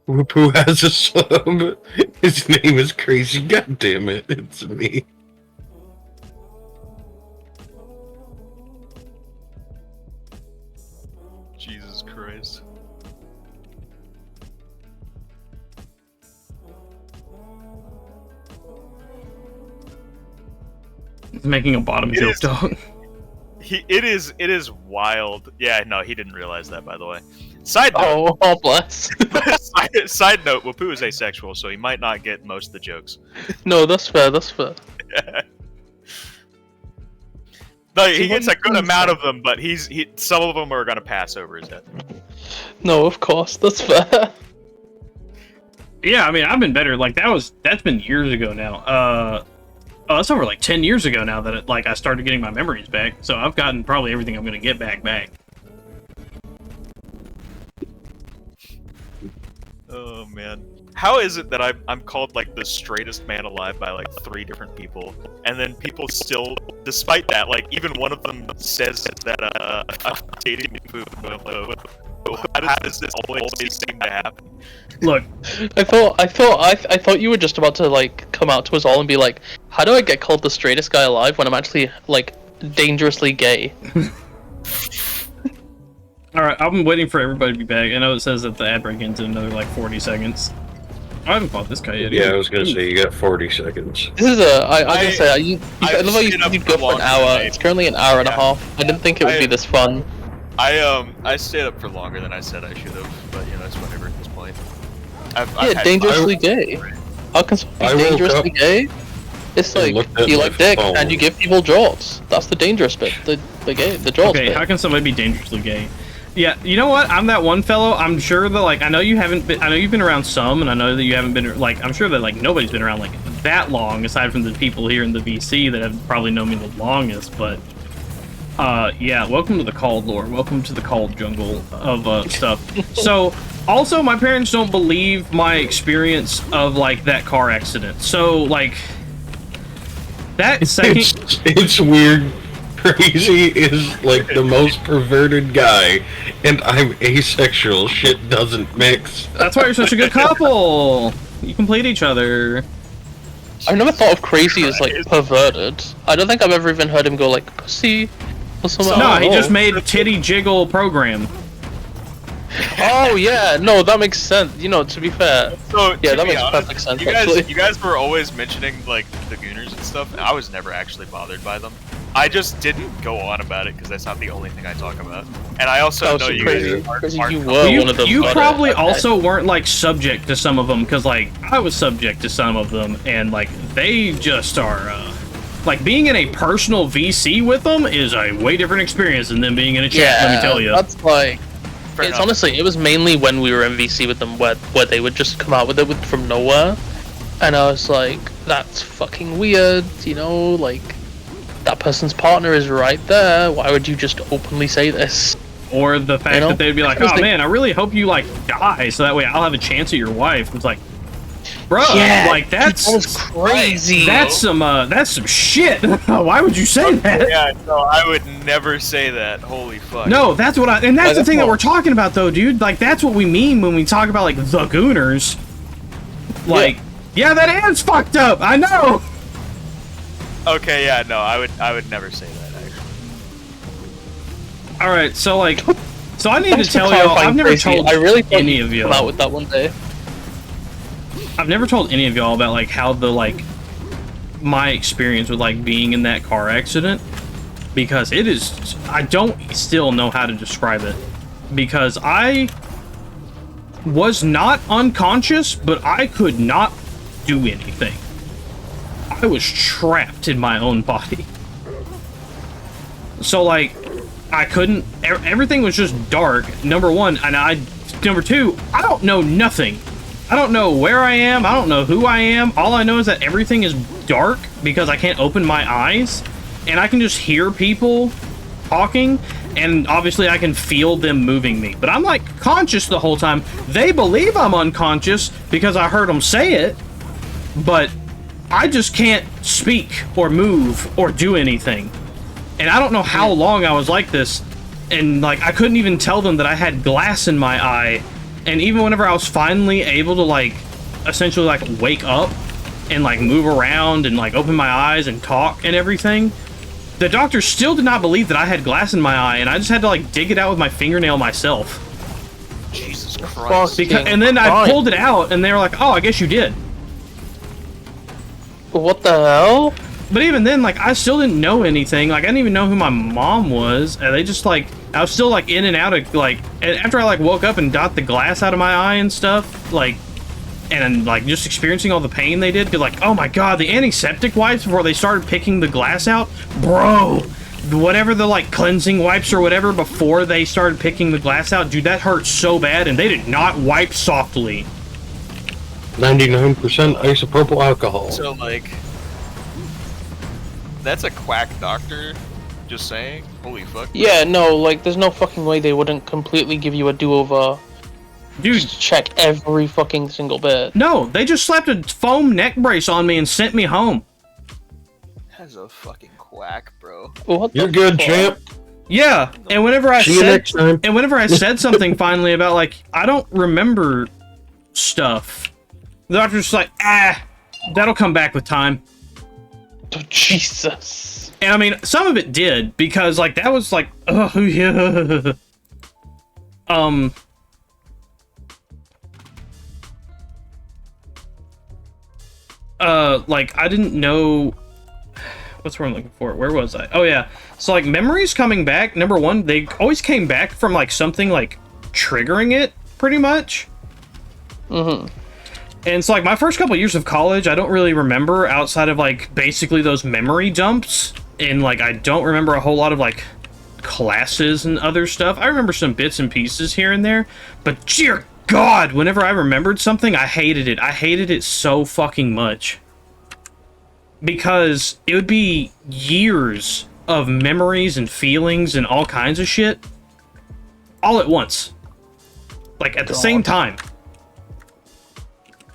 Who has a sub? His name is Crazy. God damn it, it's me. Jesus Christ. He's making a bottom joke, dog. It is wild. Yeah, no, he didn't realize that, by the way. Side note. Oh, bless. Side note, Wapoo is asexual, so he might not get most of the jokes. No, that's fair, that's fair. No, he gets a good amount of them, but some of them are gonna pass over his head. No, of course, that's fair. Yeah, I mean, I've been better. Like, that's been years ago now. Oh, that's over like 10 years ago now that I started getting my memories back. So I've gotten probably everything I'm gonna get back. Oh man, how is it that I'm called like the straightest man alive by like 3 different people, and then people still, despite that, like even one of them says that I'm dating Wapoo. How does this always seem to happen? Look, I thought you were just about to like come out to us all and be like, how do I get called the straightest guy alive when I'm actually like dangerously gay? Alright, I've been waiting for everybody to be back. I know it says that the ad break ends in another like 40 seconds. I haven't fought this guy yet. Yeah, I was gonna say, you got 40 seconds. This is I was gonna say, I love how you'd go for an hour. It's currently an hour and a half. I didn't think it would be this fun. I stayed up for longer than I said I should have, but you know, it's whatever at this point. I've dangerously gay. How can someone be dangerously gay? It's I like looked at you my like dick phone. and you give people jolts. That's the dangerous bit. The gay, the jolts Okay, bit. how can somebody be dangerously gay? Yeah, you know what? I'm that one fellow. I'm sure that, like, I know you haven't been, I know you've been around some, and I know that you haven't been, like, I'm sure that, like, nobody's been around, like, that long, aside from the people here in the VC that have probably known me the longest, but, yeah, welcome to the cold lore. Welcome to the cold jungle of, stuff. So, also, my parents don't believe my experience of, like, that car accident. So, like, that second... It's weird. Crazy is like the most perverted guy, and I'm asexual. Shit doesn't mix. That's why you're such a good couple. You complete each other. I've never thought of crazy as like perverted. I don't think I've ever even heard him go like pussy or something. No, he Oh. just made titty jiggle program. Oh yeah, no, that makes sense. You know, to be fair, So yeah, to that be makes honest, perfect sense. You guys, actually. you guys were always mentioning like the Gooners and stuff. And I was never actually bothered by them. I just didn't go on about it because that's not the only thing I talk about. And I also Oh, know so you crazy. guys aren't, Crazy aren't you comfortable. were one of them. You but, probably okay. also weren't like subject to some of them, because like I was subject to some of them, and like they just are. Like being in a personal VC with them is a way different experience than them being in a chat. Yeah, Let me tell you. that's like. Fair It's enough. honestly, it was mainly when we were in VC with them where they would just come out with it from nowhere, and I was like, that's fucking weird, you know, like that person's partner is right there. Why would you just openly say this? Or the fact You know? that they'd be like, Because "Oh they- man, I really hope you like die, so that way I'll have a chance at your wife." It's like, bro, Yeah, like that's that was crazy. that's some shit. Why would you say that? Yeah, no, I would never say that. Holy fuck. No, that's what and that's Like, the thing that well- we're talking about, though, dude. Like, that's what we mean when we talk about like the Gooners. Like, yeah, that is fucked up. I know. Okay, yeah, no, I would never say that actually. All right, so like, so I need Thanks to for tell y'all, clarifying, I've never Crazy. told I really thought any you'd of you. come out with that one day. I've never told any of y'all about like how the like my experience with like being in that car accident, because it is, I don't still know how to describe it, because I was not unconscious, but I could not do anything. I was trapped in my own body. So like I couldn't, everything was just dark, number one, and number two, I don't know nothing. I don't know where I am. I don't know who I am. All I know is that everything is dark because I can't open my eyes, and I can just hear people talking, and obviously I can feel them moving me. But I'm like conscious the whole time. They believe I'm unconscious because I heard them say it, but I just can't speak or move or do anything. And I don't know how long I was like this, and like I couldn't even tell them that I had glass in my eye. And even whenever I was finally able to like essentially like wake up and like move around and like open my eyes and talk and everything, the doctor still did not believe that I had glass in my eye, and I just had to like dig it out with my fingernail myself. Jesus Christ. And then I pulled it out, and they were like, "Oh, I guess you did." What the hell? But even then, like, I still didn't know anything. Like, I didn't even know who my mom was. And they just, like, I was still, like, in and out of, like, and after I, like, woke up and got the glass out of my eye and stuff, like, and, like, just experiencing all the pain they did. Because, like, oh my god, the antiseptic wipes before they started picking the glass out, bro, whatever the, like, cleansing wipes or whatever before they started picking the glass out, dude, that hurt so bad. And they did not wipe softly. 99% isopropyl alcohol. So like, that's a quack doctor. Just saying. Holy fuck. Yeah, no, like, there's no fucking way they wouldn't completely give you a do-over. Dude, Just check every fucking single bit. no, they just slapped a foam neck brace on me and sent me home. That's a fucking quack, bro. What You're the good, fuck? champ. Yeah, and whenever I See you said, next time. and whenever I said something finally about like I don't remember stuff, the doctor's just like, that'll come back with time. Oh, Jesus. And I mean, some of it did, because like that was like, oh yeah. Like I didn't know. What's what I'm looking for? Where was I? Oh yeah. So like memories coming back. Number one, they always came back from like something like triggering it, pretty much. Mm-hmm. And so, like, my first couple years of college, I don't really remember outside of, like, basically those memory dumps. And, like, I don't remember a whole lot of, like, classes and other stuff. I remember some bits and pieces here and there. But, dear God, whenever I remembered something, I hated it. I hated it so fucking much. Because it would be years of memories and feelings and all kinds of shit all at once. Like, at the same time.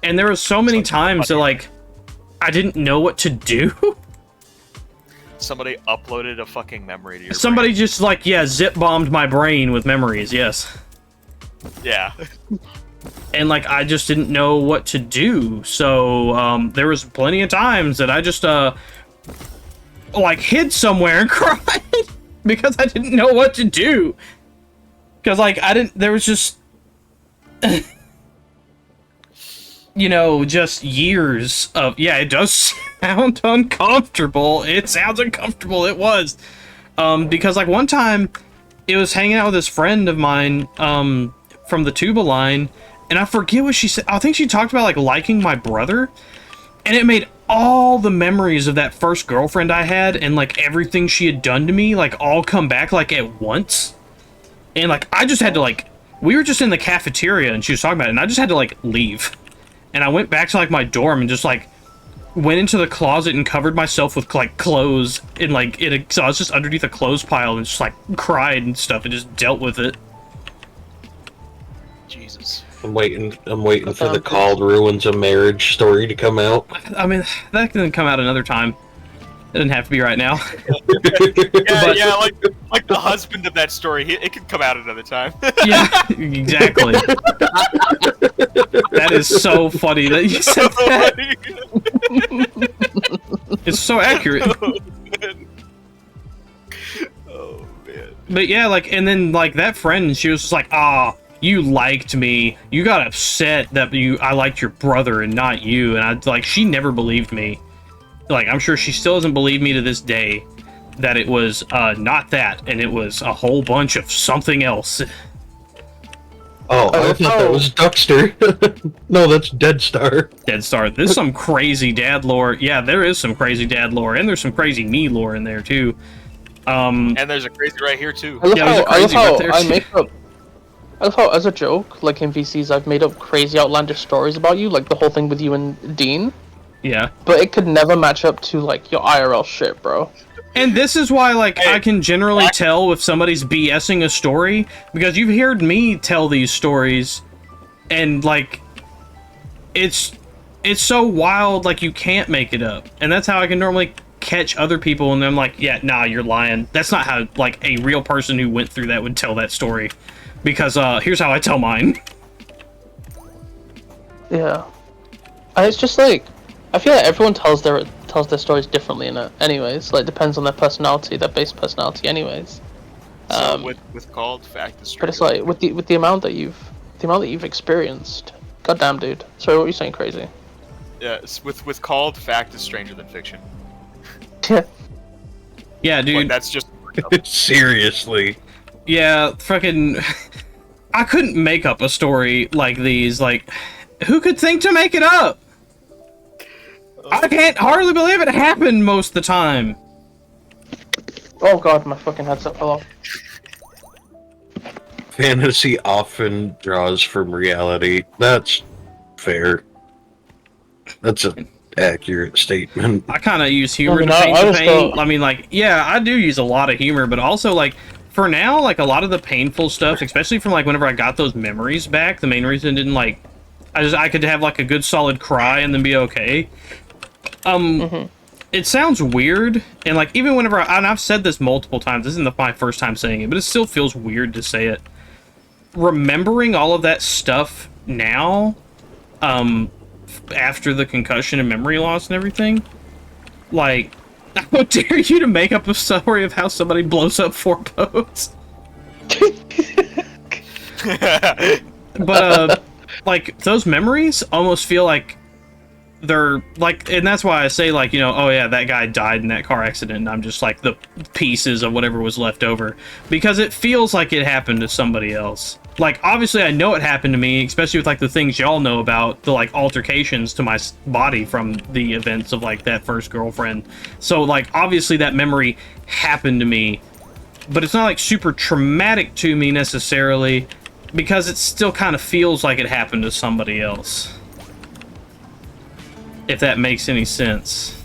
And there were so many times that, like, I didn't know what to do. Somebody uploaded a fucking memory to your Somebody brain. just, like, yeah, zip-bombed my brain with memories, yes. Yeah. And, like, I just didn't know what to do. So, there was plenty of times that I just, like, hid somewhere and cried. Because I didn't know what to do. Because, like, there was just... you know, just years of... Yeah, it does sound uncomfortable. It sounds uncomfortable. It was. Because, like, one time, it was hanging out with this friend of mine, from the tuba line, and I forget what she said. I think she talked about, like, liking my brother, and it made all the memories of that first girlfriend I had, and, like, everything she had done to me, like, all come back, like, at once. And, like, I just had to, like... We were just in the cafeteria, and she was talking about it, and I just had to, like, leave. And I went back to, like, my dorm and just, like, went into the closet and covered myself with, like, clothes. And, like, so I was just underneath a clothes pile and just, like, cried and stuff and just dealt with it. Jesus. I'm waiting for the Called Ruins of Marriage story to come out. I mean, that can come out another time. It doesn't have to be right now. Yeah, like the husband of that story, it could come out another time. Yeah, exactly. That is so funny that you said that. It's so accurate. Oh, man. But yeah, like, and then, like, that friend, she was just like, you liked me. You got upset that I liked your brother and not you. And she never believed me. Like, I'm sure she still doesn't believe me to this day that it was, not that, and it was a whole bunch of something else. Oh, I thought that was Duckster. No, that's Dead Star. Dead Star. There's some crazy dad lore. Yeah, there is some crazy dad lore, and there's some crazy me lore in there, too. And there's a crazy right here, too. I love how, as a joke, like in VCs, I've made up crazy outlandish stories about you, like the whole thing with you and Dean. Yeah. But it could never match up to, like, your IRL shit, bro. And this is why, like, I can generally tell if somebody's BSing a story, because you've heard me tell these stories, and, like, it's so wild, like, you can't make it up. And that's how I can normally catch other people, and I'm like, yeah, nah, you're lying. That's not how, like, a real person who went through that would tell that story. Because, here's how I tell mine. Yeah. And it's just, like, I feel like everyone tells their stories differently in it, anyways. Like, depends on their personality, their base personality, anyways. So with Called, fact is true. But it's like with the amount that you've experienced. Goddamn, dude. Sorry, what were you saying, crazy? Yeah, with Called, fact is stranger than fiction. Yeah. Yeah, dude. Like, that's just Seriously. Yeah, fucking... I couldn't make up a story like these. Like, who could think to make it up? I can't hardly believe it happened most of the time. Oh god, my fucking headset fell off. Fantasy often draws from reality. That's fair. That's an accurate statement. I kind of use humor I mean, to paint I the just pain. don't- I mean, like, yeah, I do use a lot of humor, but also, like, for now, like, a lot of the painful stuff, especially from, like, whenever I got those memories back, the main reason didn't, like, I could have, like, a good solid cry and then be okay. It sounds weird, and, like, even whenever and I've said this multiple times, this isn't my first time saying it, but it still feels weird to say it. Remembering all of that stuff now, after the concussion and memory loss and everything, like, how dare you to make up a story of how somebody blows up 4 boats? But, like, those memories almost feel like they're like, and that's why I say, like, you know, oh yeah, that guy died in that car accident, and I'm just like the pieces of whatever was left over, because it feels like it happened to somebody else. Like, obviously I know it happened to me, especially with like the things y'all know about, the like altercations to my body from the events of like that first girlfriend. So like, obviously that memory happened to me, but it's not like super traumatic to me necessarily, because it still kind of feels like it happened to somebody else. If that makes any sense.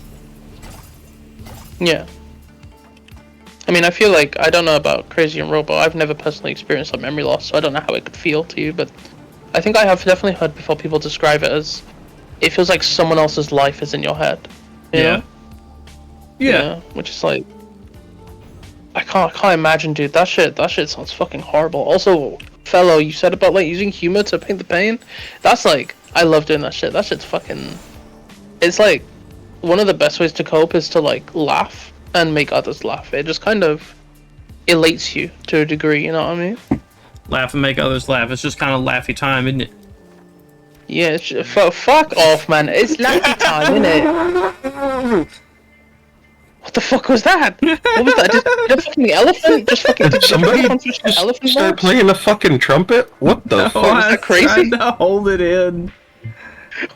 Yeah. I mean, I feel like, I don't know about Crazy and Robo, I've never personally experienced a memory loss, so I don't know how it could feel to you, but I think I have definitely heard before people describe it as, it feels like someone else's life is in your head. You know? Yeah. Which is like, I can't imagine, dude, that shit sounds fucking horrible. Also, fellow, you said about like using humor to paint the pain, that's like, I love doing that shit, that shit's fucking, it's like, one of the best ways to cope is to like laugh and make others laugh. It just kind of elates you to a degree, you know what I mean? Laugh and make others laugh. It's just kind of laughy time, isn't it? Yeah, fuck off, man. It's laughy time, isn't it? What the fuck was that? What was that? Did a fucking elephant just fucking... Did somebody just start playing a fucking trumpet? What the fuck? Was that crazy? I was trying to hold it in.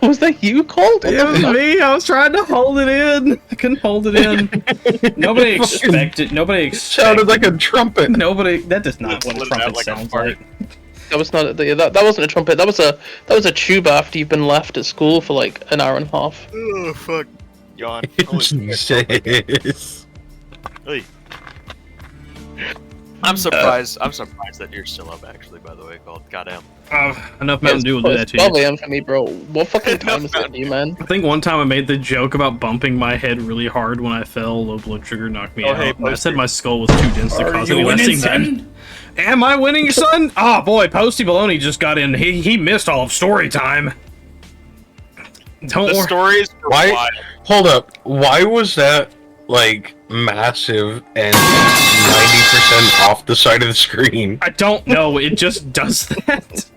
Was that you, Colt? It was me. I was trying to hold it in. I couldn't hold it in. Nobody expected. Nobody expected. Sounded like a trumpet. Nobody. That is not what a trumpet sounds like. That was not. That wasn't a trumpet. That was a tuba after you've been left at school for like an hour and a half. Oh fuck. Yawn. Jesus. Hey. I'm surprised that you're still up, actually, by the way, Colt. Goddamn. Enough Mountain Dew will do that to you. Probably am for me, bro. What fucking time is that, you, man? I think one time I made the joke about bumping my head really hard when I fell. Low blood sugar knocked me out. Hey, I said my skull was too dense to cause any winning, lasting son? damage. Am I winning, son? Ah, boy, Posty Baloney just got in. He missed all of story time. Don't The worry. stories are Why? wild. Hold up. Why was that, like, massive and 90% off the side of the screen? I don't know. It just does that.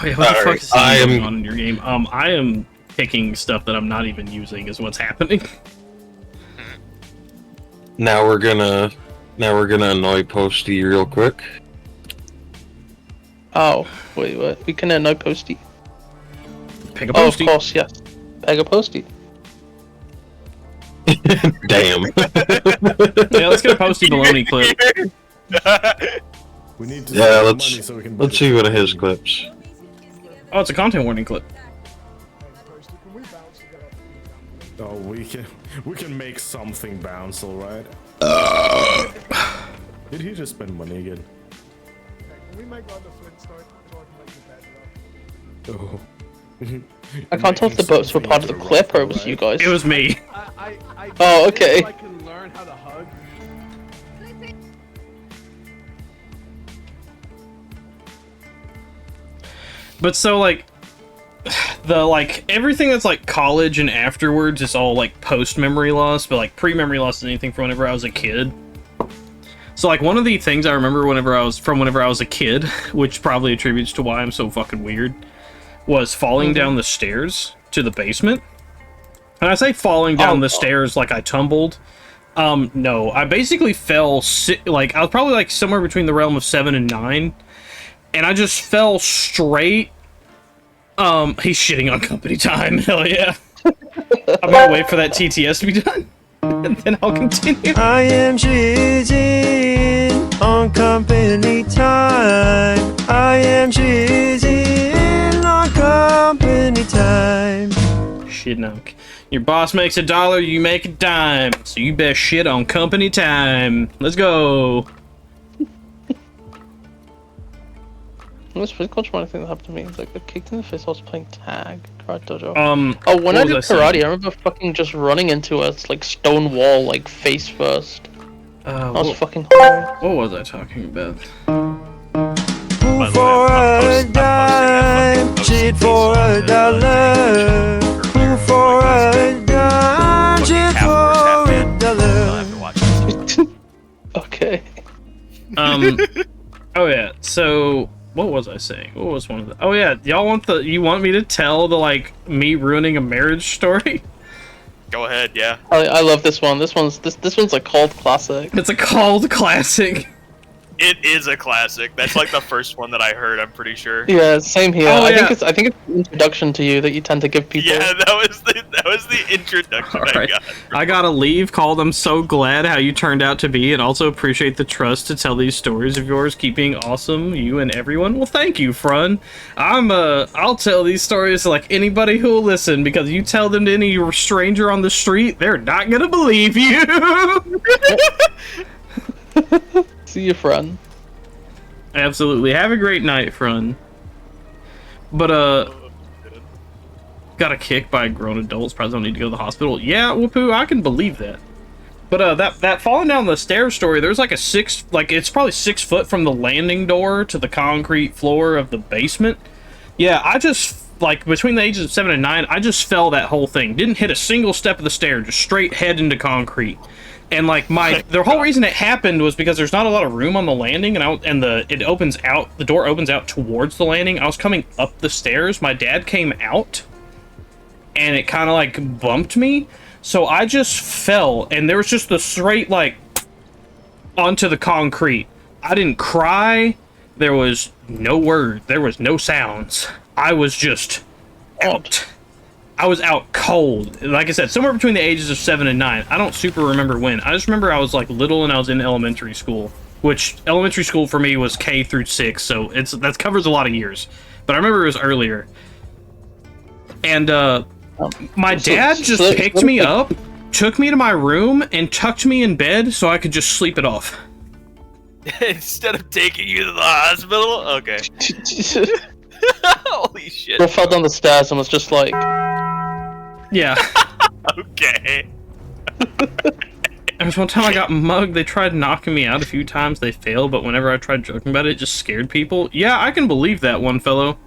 Wait, what the fuck is going on in your game? I am picking stuff that I'm not even using is what's happening. Now we're gonna annoy Posty real quick. Oh, wait, what? We can no Posty. Pick a Oh, of Posty. course, yes. Peg a Posty. Damn. Yeah, let's get a Posty Baloney clip. We need to Yeah, save let's money so we can let's see what of his clips. Oh, it's a content warning clip. Oh, we can make something bounce, all right? Did he just spend money again? Oh. I can't tell if the boats were part of the clip or it was you guys. It was me. Oh, okay. I can learn how to hug. But so, like, everything that's, like, college and afterwards is all, like, post-memory loss, but, like, pre-memory loss is anything from whenever I was a kid. So, like, one of the things I remember whenever I was a kid, which probably attributes to why I'm so fucking weird, was falling down the stairs to the basement. And I say falling down the stairs like I tumbled. No, I basically fell, like, I was probably, like, somewhere between the realm of 7 and 9. And I just fell straight. He's shitting on company time. Hell yeah. I'm gonna wait for that TTS to be done. And then I'll continue. I am cheating on company time. I am cheating on company time. Shit, no. Your boss makes $1, you make a dime. So you best shit on company time. Let's go. That's pretty much one thing that happened to me. It's like, I kicked in the face while I was playing tag. Karate Dojo. Oh, when I did karate, I remember fucking just running into a like stone wall, like face first. That was fucking hard. What was I talking about? Fool for a dime, cheat for $1. Fool for a dime, cheat for $1. Okay. Oh yeah. So what was I saying? What was one of the? Oh yeah. Y'all want the? You want me to tell the like me ruining a marriage story? Go ahead, yeah. I love this one. This one's a cult classic. It's a cult classic. It is a classic. That's like the first one that I heard, I'm pretty sure. Yeah, same here. Oh, I yeah. think it's the introduction to you that you tend to give people. Yeah, that was the introduction I Alright. got. I gotta leave. Called I'm so glad how you turned out to be, and also appreciate the trust to tell these stories of yours. Keep being awesome, you and everyone. Well, thank you, Frun. I'll tell these stories to like anybody who will listen, because you tell them to any stranger on the street, they're not gonna believe you. See you, friend. Absolutely. Have a great night, Frun. But got a kick by grown adults. Probably don't need to go to the hospital. Yeah, Whoopoo, I can believe that. But that falling down the stairs story, there's like it's probably 6 foot from the landing door to the concrete floor of the basement. Yeah, I just like between the ages of 7 and 9, I just fell that whole thing. Didn't hit a single step of the stair, just straight head into concrete. And like the whole reason it happened was because there's not a lot of room on the landing, and the door opens out towards the landing. I was coming up the stairs. My dad came out, and it kind of like bumped me, so I just fell, and there was just the straight like onto the concrete. I didn't cry. There was no word. There was no sounds. I was just out. I was out cold. Like I said, somewhere between the ages of 7 and 9. I don't super remember when. I just remember I was like little and I was in elementary school, which elementary school for me was K through 6, so that covers a lot of years. But I remember it was earlier. And my dad just picked me up, took me to my room, and tucked me in bed so I could just sleep it off. Instead of taking you to the hospital? Okay. Holy shit. I fell down the stairs and was just like... Yeah. Okay. There was one time I got mugged. They tried knocking me out a few times. They failed, but whenever I tried joking about it, it just scared people. Yeah, I can believe that one, fellow.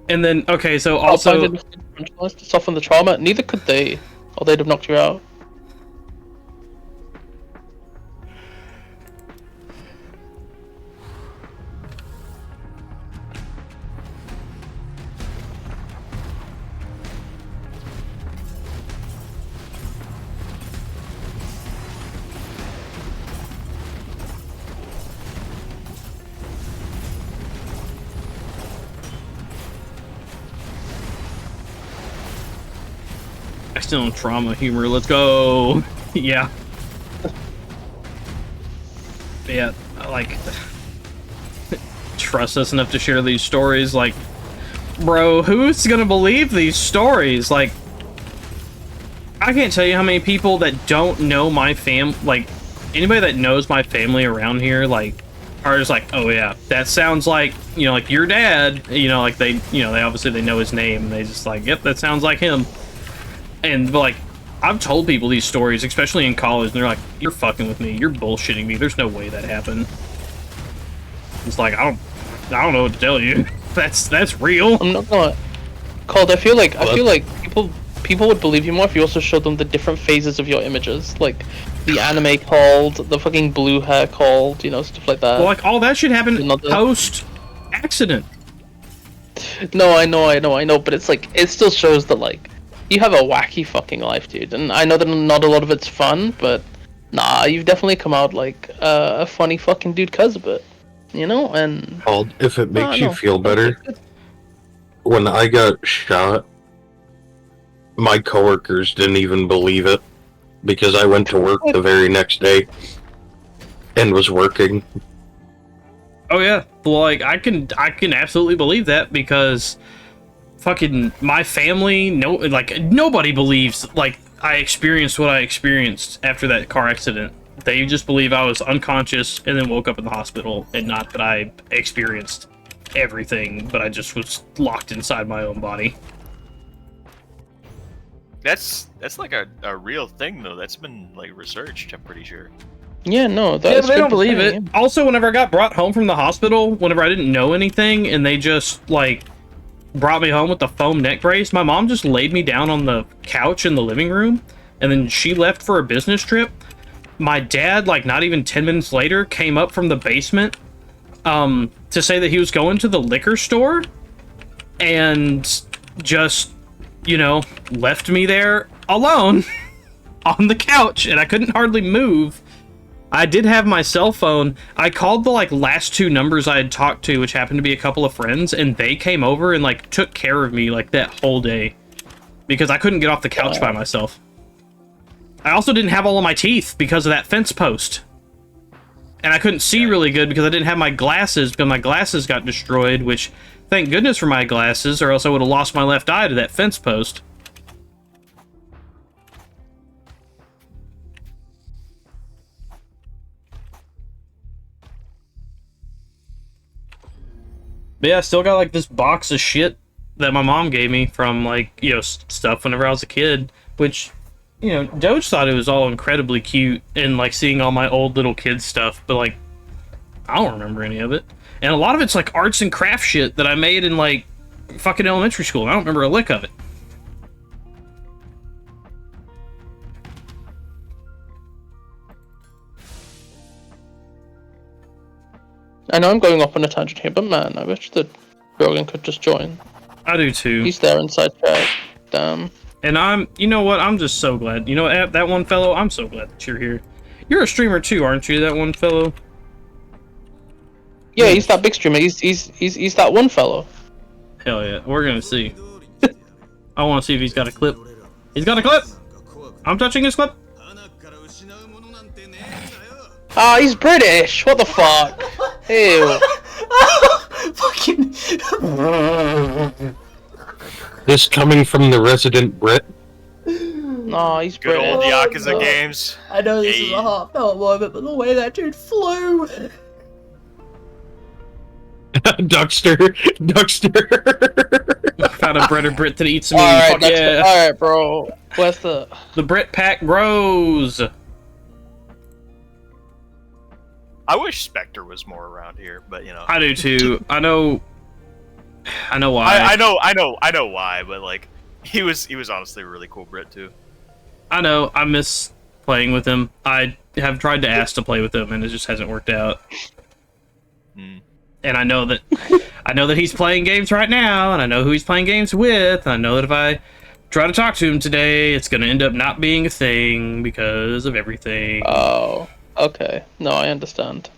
And then, okay, so also... To soften the trauma, neither could they, or they'd have knocked you out. Still trauma humor, let's go. Yeah. Yeah, like trust us enough to share these stories. Like, bro, who's gonna believe these stories? Like, I can't tell you how many people that don't know my like anybody that knows my family around here, like, are just like, oh yeah, that sounds like, you know, like your dad, you know, like they obviously they know his name, and they just like, yep, that sounds like him. And like, I've told people these stories, especially in college, and they're like, "You're fucking with me. You're bullshitting me. There's no way that happened." It's like, I don't know what to tell you. That's real. I'm not gonna. Cold. I feel like people would believe you more if you also showed them the different phases of your images, like the anime called, the fucking blue hair called, you know, stuff like that. Well, like all that should happen post accident. No, I know, but it's like it still shows that like. You have a wacky fucking life, dude, and I know that not a lot of it's fun, but nah, you've definitely come out like a funny fucking dude because of it, you know. And if it makes you feel better, when I got shot, my coworkers didn't even believe it because I went to work the very next day and was working. Oh yeah, well, like I can absolutely believe that because. Fucking my family, nobody believes like I experienced what I experienced after that car accident. They just believe I was unconscious and then woke up in the hospital, and not that I experienced everything, but I just was locked inside my own body. That's like a real thing though. That's been like researched, I'm pretty sure. Yeah, no, they don't believe it. Yeah. Also, whenever I got brought home from the hospital, whenever I didn't know anything, and they just like brought me home with the foam neck brace, my mom just laid me down on the couch in the living room, and then she left for a business trip. my dad, like not even 10 minutes later, came up from the basement to say that he was going to the liquor store and just, you know, left me there alone on the couch, and I couldn't hardly move. I did have my cell phone. I called the like last 2 numbers I had talked to, which happened to be a couple of friends, and they came over and like took care of me like that whole day because I couldn't get off the couch by myself. I also didn't have all of my teeth because of that fence post. And I couldn't see really good because I didn't have my glasses, because my glasses got destroyed, which, thank goodness for my glasses, or else I would have lost my left eye to that fence post. But yeah, I still got like this box of shit that my mom gave me from like, you know, stuff whenever I was a kid, which, you know, Doge thought it was all incredibly cute and like seeing all my old little kid stuff, but like, I don't remember any of it. And a lot of it's like arts and craft shit that I made in like fucking elementary school, and I don't remember a lick of it. I know I'm going off on a tangent here, but man, I wish that Rogan could just join. I do too. He's there inside chat. Damn. And you know what? I'm just so glad. You know, that one fellow, I'm so glad that you're here. You're a streamer too, aren't you, that one fellow? Yeah, he's that big streamer. He's that one fellow. Hell yeah. We're gonna see. I want to see if he's got a clip. He's got a clip! I'm touching his clip. Ah, he's British. What the fuck? Ew. Fucking. This coming from the resident Brit. Nah, he's Good British. old Yakuza no. games. I know this is a heartfelt moment, but the way that dude flew. Duckster. Found a Brit Brit to eat some meat. Alright, Yeah. alright, bro. Where's the Brit pack grows. I wish Spectre was more around here, but you know. I do too. I know why. I know why, but like, he was honestly a really cool Brit too. I know. I miss playing with him. I have tried to ask to play with him, and it just hasn't worked out. And I know that he's playing games right now, and I know who he's playing games with. And I know that if I try to talk to him today, it's going to end up not being a thing because of everything. Oh, okay. No, I understand.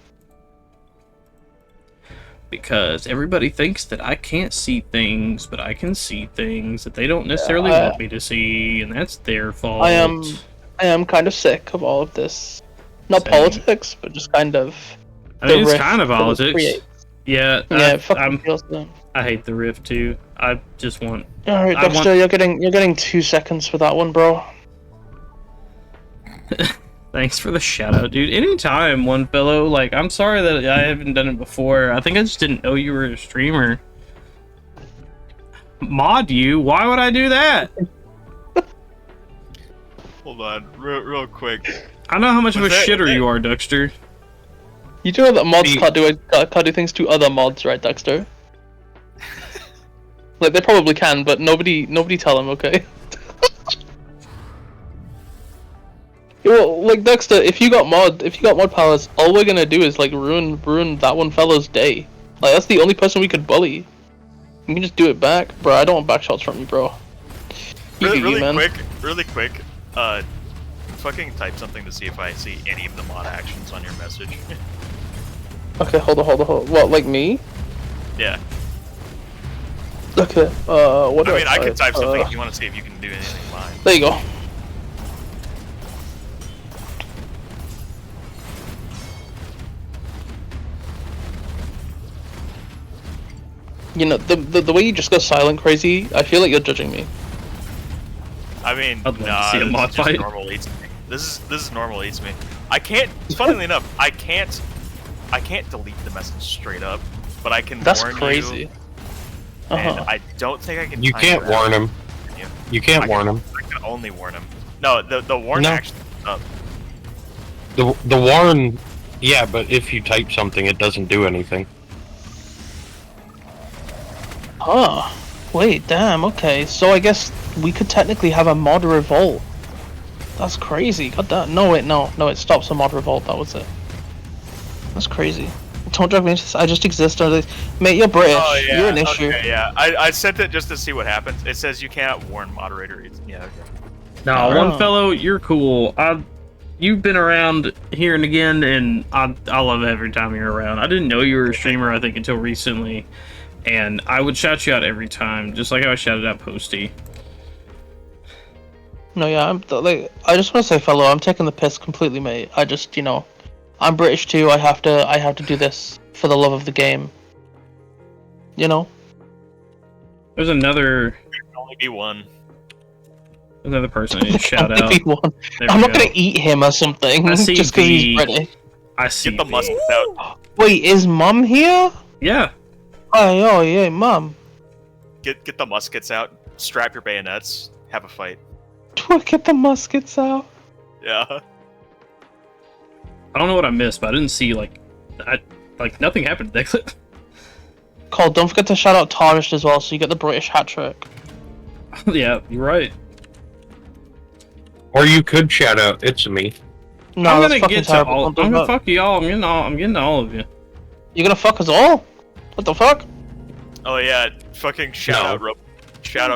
Because everybody thinks that I can't see things, but I can see things that they don't necessarily want me to see, and that's their fault. I am kind of sick of all of this. Not Same. politics, but just kind of. I mean, it's rift kind of that it politics. creates. Yeah, Yeah, it fucking feels them. I hate the rift too. I just want. All right, Dexter, you're getting 2 seconds for that one, bro. Thanks for the shout out, dude. Anytime, one fellow. Like, I'm sorry that I haven't done it before. I think I just didn't know you were a streamer. Mod you? Why would I do that? Hold on, real quick. I know how much of a shitter you are, Dexter. You do know that mods can't do things to other mods, right, Dexter? Like, they probably can, but nobody tell them, okay? Well, like, Dexter, if you got mod powers, all we're gonna do is like ruin that one fellow's day. Like, that's the only person we could bully. You can just do it back, bro. I don't want back shots from you, bro. Really quick, fucking type something to see if I see any of the mod actions on your message. Okay, hold on. What, like me? Yeah. Okay, what do I mean, I can type something uh, if you want to see if you can do anything fine. There you go. You know, the way you just go silent crazy, I feel like you're judging me. I mean, I'd love to nah, see a this mod is just fight. normal eats me. This is normal eats me. I can't. Funnily enough, I can't delete the message straight up, but I can That's warn crazy. you. And I don't think I can. You time can't it out. warn him. You can't warn him. I can only warn him. No, the warn No. action is up. The warn, yeah, but if you type something, it doesn't do anything. Wait, damn, okay. So I guess we could technically have a mod revolt. That's crazy. God damn. No, wait, no, it stops a mod revolt. That was it. That's crazy. Don't drag me into this. I just exist. Mate, you're British. Oh yeah. You're an issue. Okay, yeah. I sent it just to see what happens. It says you cannot warn moderator. Yeah. Okay. No, one fellow, you're cool. You've been around here and again, and I love every time you're around. I didn't know you were a streamer, I think, until recently, and I would shout you out every time, just like how I shouted out Posty. No, yeah, I just want to say, fellow, I'm taking the piss completely, mate. I just, I'm British too. I have to do this for the love of the game. There's another. There can only be one. Another person I need to shout out. I'm not gonna eat him or something just because he's British. I see. Get the muskets out. Wait, is Mum here? Yeah. Oh yeah, Mum. Get the muskets out. Strap your bayonets. Have a fight. Do I get the muskets out? Yeah. I don't know what I missed, but I didn't see nothing happened to that clip. Cole, don't forget to shout out Tarnished as well, so you get the British hat trick. Yeah, you're right. Or you could shout out, it's me. No, I'm that's gonna fucking get to terrible. all. I'm gonna fuck y'all. I'm getting to all of you. You're gonna fuck us all? What the fuck? Oh yeah, fucking shout out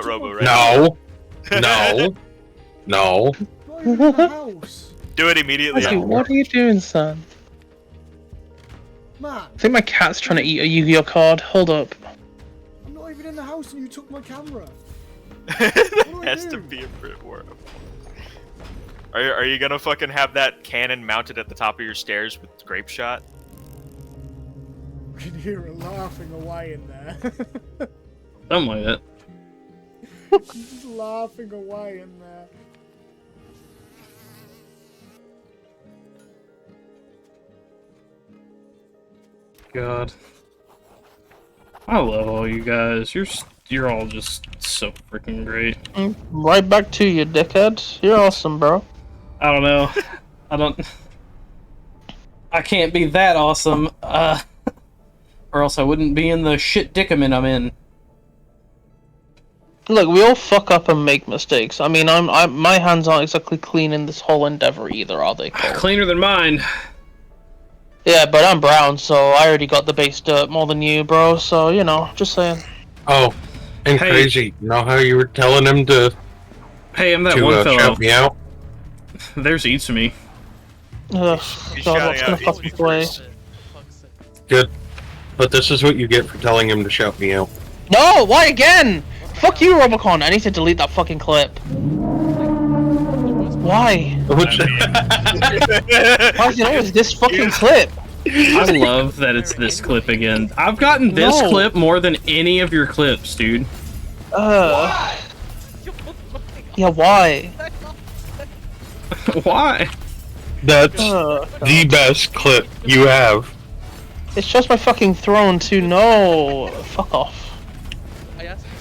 Robo, right? No. No. No. Do it immediately. Matthew, what are you doing, son? Man, I think my cat's trying to eat a Yu-Gi-Oh card. Hold up. I'm not even in the house and you took my camera. That has to be a Brit war. Are you gonna fucking have that cannon mounted at the top of your stairs with grape shot? I can hear her laughing away in there. Something like that. She's just laughing away in there. God, I love all you guys. You're all just so freaking great. Right back to you, dickhead. You're awesome, bro. I don't know. I can't be that awesome, or else I wouldn't be in the shit dicament I'm in. Look, we all fuck up and make mistakes. I mean, my hands aren't exactly clean in this whole endeavor either, are they, Cole? Cleaner than mine. Yeah, but I'm brown, so I already got the base dirt more than you, bro. So, just saying. Oh, and Hey. crazy. You know how you were telling him to Hey, I'm that one fellow. shout me out? There's eats me. Ugh, He's God, shouting what's gonna out, fuck "Eat me me away? first." Good. But this is what you get for telling him to shout me out. No, why again? Fuck you, Robocon. I need to delete that fucking clip. Why? Why is it always this fucking clip? I love that it's this clip again. I've gotten this No. clip more than any of your clips, dude. Yeah, why? Why? That's the best clip you have. It's just my fucking throne too. No, fuck off.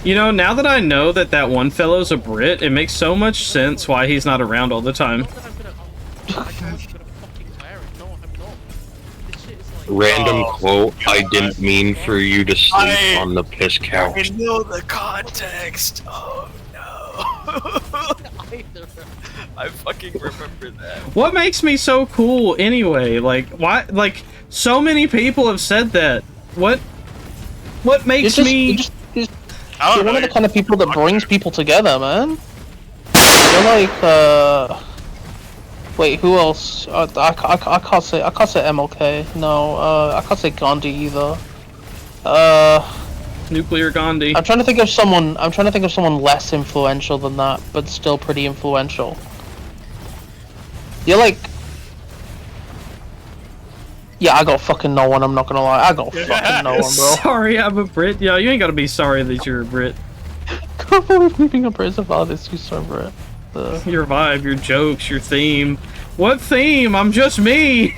You know, now that I know that one fellow's a Brit, it makes so much sense why he's not around all the time. Random quote, I didn't mean for you to sleep on the piss I couch. know the context. Oh no. I fucking remember that. What makes me so cool anyway? Like, why? Like, so many people have said that. What makes me? You're one of the kind of people that brings people together, man. You're like, wait, who else? I can't say MLK. No, I can't say Gandhi either. Nuclear Gandhi. I'm trying to think of someone less influential than that, but still pretty influential. You're like, yeah, I got fucking no one. I'm not gonna lie, I got fucking no one, bro. Sorry, I'm a Brit. Yeah, you ain't gotta be sorry that you're a Brit. Can't believe me being a Brit of all this. You so Brit. Your vibe, your jokes, your theme. What theme? I'm just me.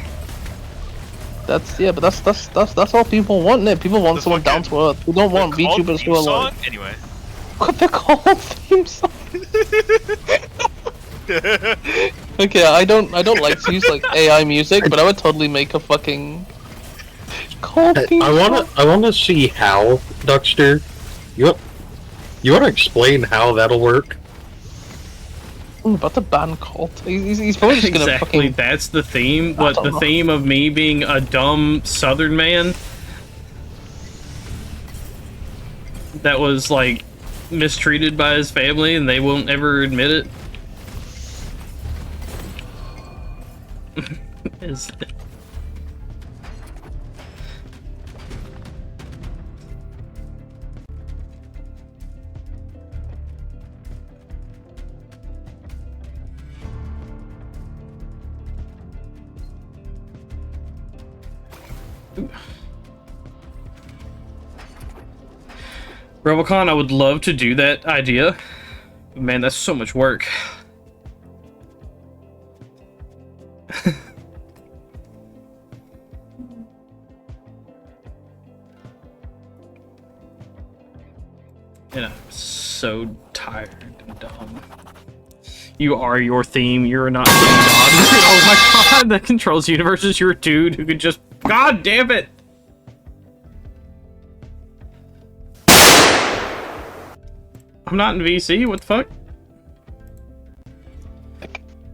But that's all people want, innit? People want someone down to earth. We don't want VTubers who are like. Anyway. What they're called theme song? Okay, I don't like to use like AI music, but I would totally make a fucking call theme song. I wanna see how, Duckster. You wanna explain how that'll work? About the ban cult. He's probably just gonna Exactly, fucking... that's the theme. I What, don't the know. theme of me being a dumb southern man that was, like, mistreated by his family and they won't ever admit it? Is Robocon, I would love to do that idea. Man, that's so much work. And I'm so tired and dumb. You are your theme, you're not some god. Oh my god, that controls universes, you're a dude who could just... God damn it! I'm not in VC, what the fuck?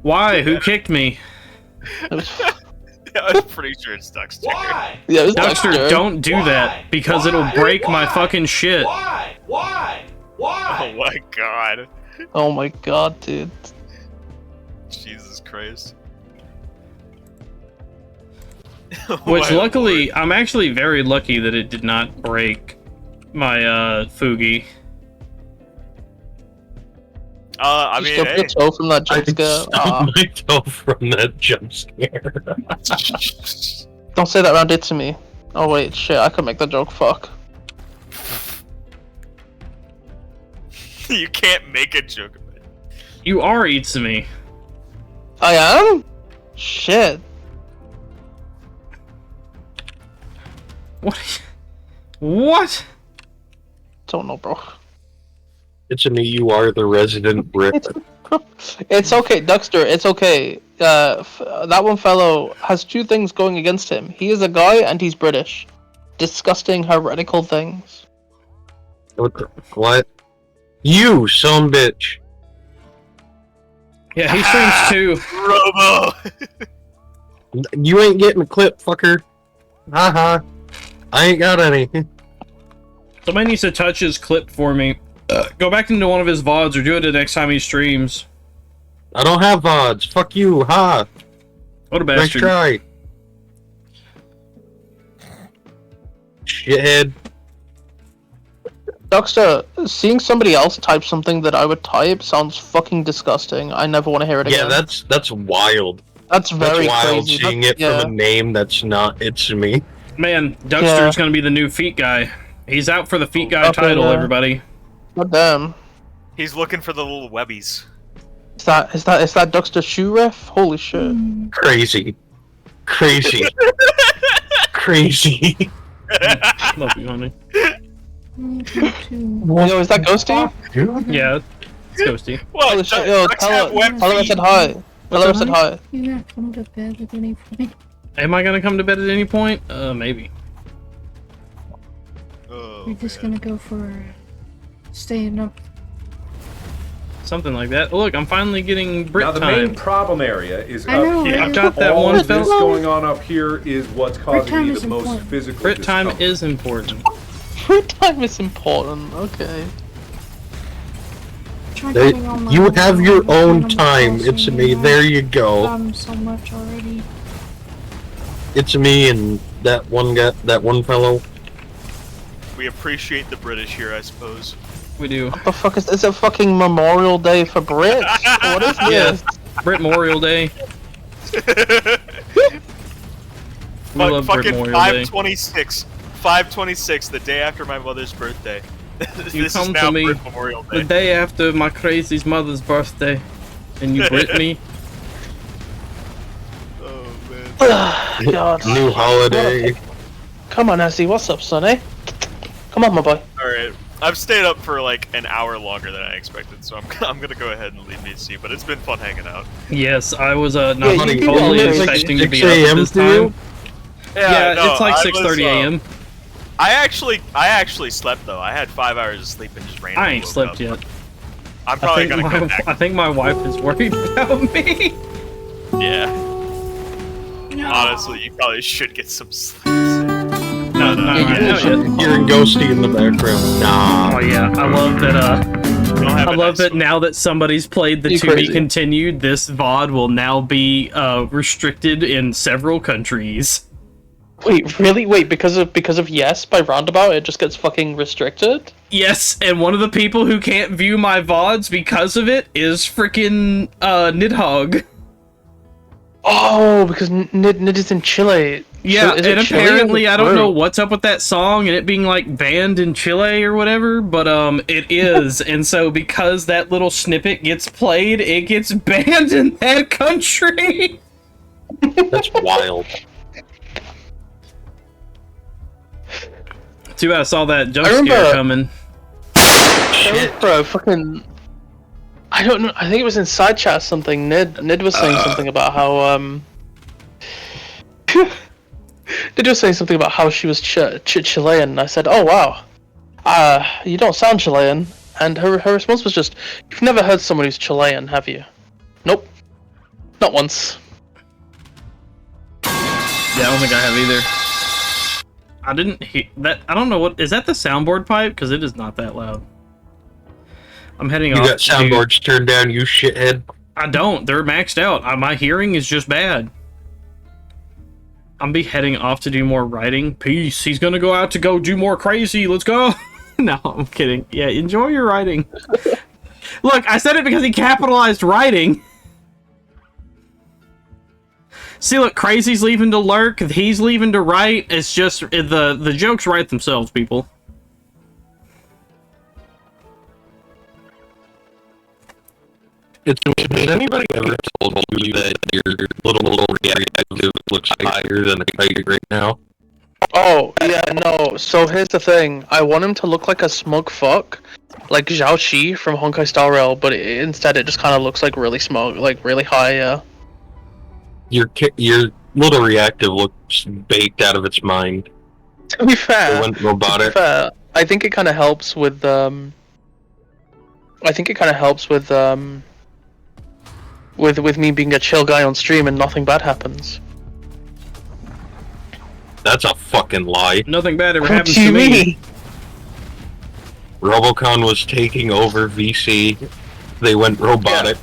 Why? Who kicked me? Yeah, I was pretty sure it's Duckster. Yeah, it was Duckster, don't do that, because it'll break my fucking shit. Oh my god. Oh my god, dude. Jesus Christ. Which, My luckily, lord. I'm actually very lucky that it did not break my, Fugi. I mean, Stubbed your toe from that jump scare. Stubbed my toe from that jump scare. Don't say that around it to me. Oh wait, shit, I could make the joke, fuck. You can't make a joke of it. You are Itsumi. I am? Shit. What? What? Don't know, bro. It's me, you are the resident Brit. It's okay, Duckster, it's okay. That one fellow has two things going against him. He is a guy and he's British. Disgusting, heretical things. What? You, son bitch. Yeah, he streams too. Robo! You ain't getting a clip, fucker. Haha. I ain't got any. Somebody needs to touch his clip for me. Go back into one of his VODs or do it the next time he streams. I don't have VODs. Fuck you, ha. What a Nice bastard. try. Shithead. Duckster, seeing somebody else type something that I would type sounds fucking disgusting. I never want to hear it Yeah, again. that's wild. That's very That's wild crazy. seeing it yeah. from a name that's not It's Me. Man, Duckster's gonna be the new feet guy. He's out for the feet guy Okay, title, yeah. everybody. God damn. He's looking for the little webbies. Is that Duckster shoe ref? Holy shit. Crazy. Crazy. Crazy. Love you, honey. Yo, is that Ghosty? Yeah, it's Ghosty. What? Holy shit, yo, tell her I said hi. Tell her I said hi. You're not come to bed at any point. Am I gonna come to bed at any point? Maybe. Oh, You're just gonna go for staying up. Something like that. Look, I'm finally getting Brit Now the time. main problem area is I up know, here. right? I've got that All one of this fella. going on up here is what's causing time me is the most important. physical Brit time discomfort. is important. Free time is important, okay. Try getting on my You own have your time, own Animal time. Crossing, It's you me. know? There you go. So much already. It's me and that one guy, that one fellow. We appreciate the British here, I suppose. We do. What the fuck is this? A fucking Memorial Day for Brits? What is Yeah. this? Brit Memorial Day. We love Brit Fucking Memorial Day. 5/26. 5/26, the day after my mother's birthday. You This come is to now me Brit Memorial the Day. day after my crazy's mother's birthday, and you Brit me. Oh man. God. New holiday. Come on, Essie. What's up, Sonny? Come on, my boy. Alright. I've stayed up for like an hour longer than I expected, so I'm gonna go ahead and leave VC, but it's been fun hanging out. Yes, I was not Yeah, you do totally know it's like expecting to 6 be up at a.m. this for you? time. Yeah, no, it's like I 6:30 a.m. I actually slept though. I had 5 hours of sleep and just randomly I ain't woke slept up. yet. I'm probably gonna go back. I think my wife is worried about me. Yeah. Honestly, you probably should get some sleep. No, Hearing Ghosty in the background. Nah. Oh yeah, I love that. I love that now that somebody's played the To Be Continued, this VOD will now be restricted in several countries. Wait, really? Wait, because of Yes by Roundabout, it just gets fucking restricted? Yes, and one of the people who can't view my VODs because of it is freaking Nidhogg. Oh, because Nid is in Chile. Yeah, So is and it Chile apparently or I don't know Peru? what's up with that song and it being like banned in Chile or whatever, but it is, and so because that little snippet gets played, it gets banned in that country. That's wild. Too bad I saw that jump I remember- scare coming. Bro, fucking... I don't know, I think it was in side chat or something, Nid was saying something about how, Nid was saying something about how she was Chilean, and I said, oh wow, you don't sound Chilean, and her response was just, you've never heard someone who's Chilean, have you? Nope. Not once. Yeah, I don't think I have either. I didn't hear that. I don't know what is that the soundboard pipe, because it is not that loud. I'm heading off. You got soundboards turned down, you shithead. I don't. They're maxed out. My hearing is just bad. I'm be heading off to do more writing. Peace. He's gonna go out to go do more crazy. Let's go. No, I'm kidding. Yeah, enjoy your writing. Look, I said it because he capitalized writing. See, look, Crazy's leaving to lurk. He's leaving to write. It's just the jokes write themselves, people. Has anybody ever told you that your little reactive looks higher than a kite right now? Oh, yeah, no, so here's the thing, I want him to look like a smug fuck, like Zhao Qi from Honkai Star Rail, but instead it just kind of looks like really smug, like really high, yeah. Your little reactive looks baked out of its mind. To be fair, It went robotic. I think it kind of helps with with me being a chill guy on stream and nothing bad happens. That's a fucking lie. Nothing bad ever What happens do you to me. mean? Robocon was taking over VC. They went robotic.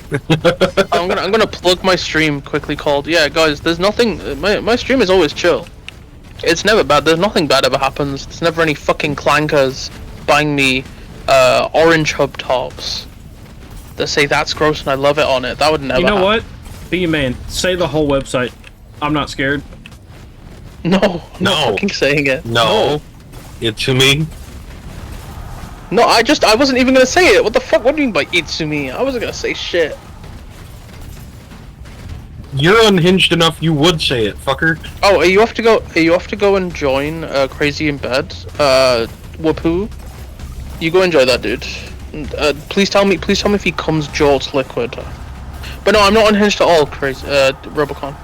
I'm gonna plug my stream quickly called, yeah guys, there's nothing, my stream is always chill. It's never bad, there's nothing bad ever happens, there's never any fucking clankers buying me orange hub tops that say that's gross and I love it on it. That would never You know happen. what? Be a man. Say the whole website. I'm not scared. No, I'm not fucking saying it. No. Itsumi. No, I wasn't even gonna say it. What the fuck? What do you mean by Itsumi? I wasn't gonna say shit. You're unhinged enough you would say it, fucker. Oh, you have to go and join Crazy in Bed. Wapoo. You go enjoy that, dude. Please tell me if he comes Jolt's liquid. But no, I'm not unhinged at all, Crazy Robocon.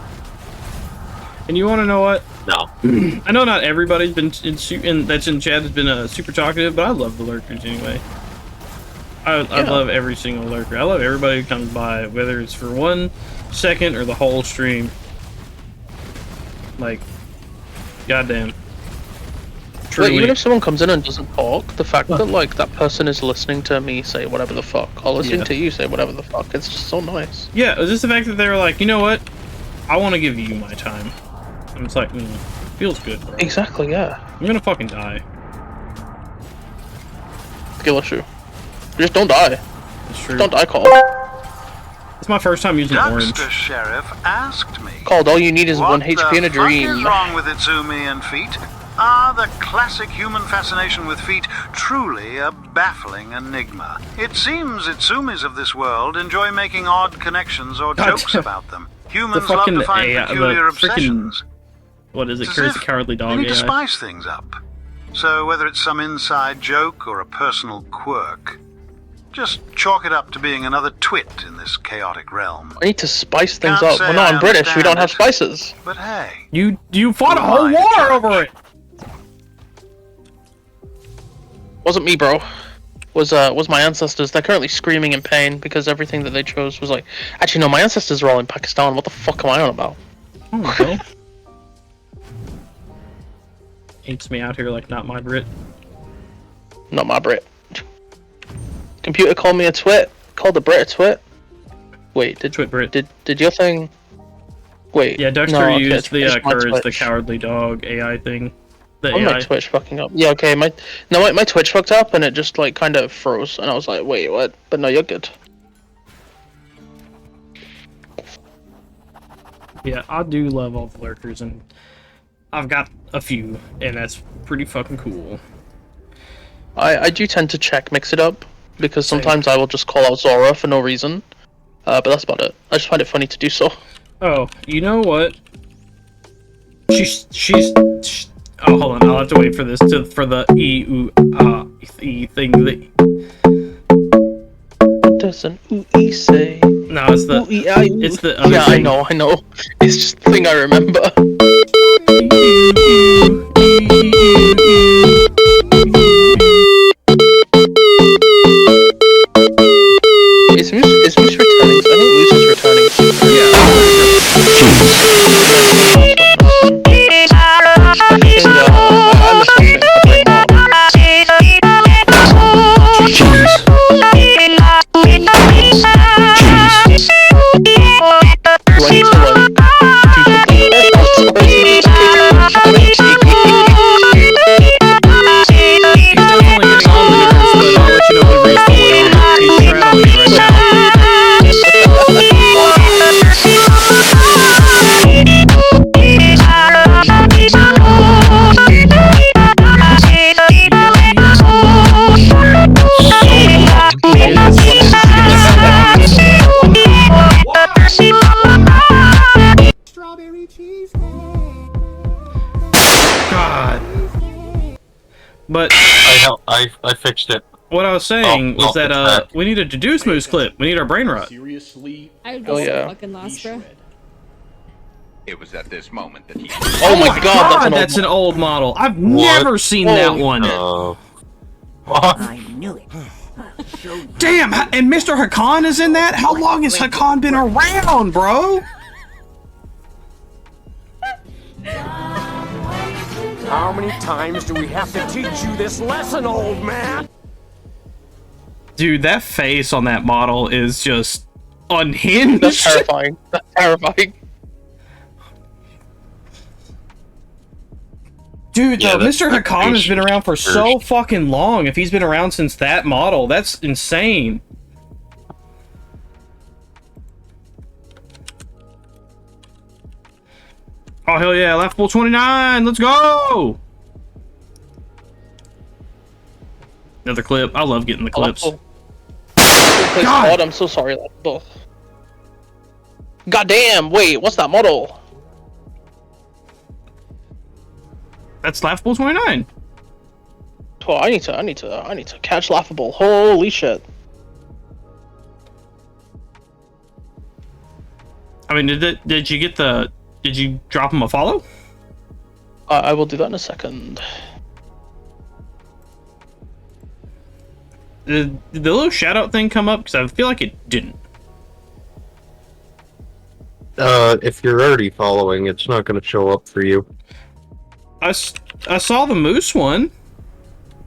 And you want to know what? No. I know not everybody's been that's in chat has been super talkative, but I love the lurkers anyway. I love every single lurker. I love everybody who comes by, whether it's for 1 second or the whole stream. Like, goddamn. Like, even if someone comes in and doesn't talk, the fact that like that person is listening to me say whatever the fuck, or listening to you say whatever the fuck, it's just so nice. Yeah, it was just the fact that they were like, you know what? I want to give you my time. And it's like, feels good, bro. Exactly, yeah. I'm gonna fucking die. Skill issue. Just don't die. It's true. Just don't die, Call. It's my first time using orange. Duckster Sheriff asked me. Called, all you need is what 1 HP and a the fuck dream. is wrong with Itsumi and feet? Are the classic human fascination with feet truly a baffling enigma? It seems Itsumis of this world enjoy making odd connections or jokes about them. Humans love to find peculiar obsessions. What is it? It's as Crazy if Cowardly they Dog need to AI? spice things up. So whether it's some inside joke or a personal quirk, just chalk it up to being another twit in this chaotic realm. I need to spice things Can't up. say Well, no, I I'm British. We don't understand have it. spices. But hey, You fought a whole war over it. Wasn't me, bro. was my ancestors. They're currently screaming in pain because everything that they chose was like. Actually, no, my ancestors are all in Pakistan. What the fuck am I on about? Oh, well. Hates me out here like not my Brit. Not my Brit. Computer called me a twit. Called the Brit a twit. Wait, Twit Brit. Did your thing? Wait. Yeah, Dexter no, okay, used the it's my Courage the Twitch. Cowardly Dog AI thing. The Oh, my AI. Twitch fucking up. Yeah, okay, my Twitch fucked up and it just like kind of froze and I was like, wait, what? But no, you're good. Yeah, I do love all the lurkers, and I've got a few, and that's pretty fucking cool. I do tend to mix it up because Same. sometimes I will just call out Zora for no reason. But that's about it. I just find it funny to do so. Oh, you know what? Oh, hold on. I'll have to wait for this for the E thing. What does an ooh say? No, it's the it's the other yeah, thing. I know. It's just the thing I remember. Is Moose returning? I think Moose is returning. Strawberry cheesecake. God. But I fixed it. what I was saying was that it's back. we need a deduce Moose clip. We need our brain rot. Seriously? I would Oh, be yeah. fucking lost, bro. It was at this moment that he. Oh my god, That's an old model. I've never seen that one. I knew it. Damn, and Mr. Hakan is in that? How long has Hakan been around, bro? How many times do we have to teach you this lesson, old man? Dude, that face on that model is just unhinged. That's terrifying. That's terrifying. Dude, Yeah, though, Mr. that's Hakan has been around for so first. fucking long. If he's been around since that model, that's insane. Oh, hell yeah, laughable 29, let's go! Another clip. I love getting the clips. God, I'm so sorry. God damn, wait, what's that model? That's laughable 29. Oh, I need to catch Laughable. Holy shit. I mean, did you drop him a follow? I will do that in a second. Did the little shout out thing come up? Because I feel like it didn't. If you're already following, it's not going to show up for you. I saw the moose one.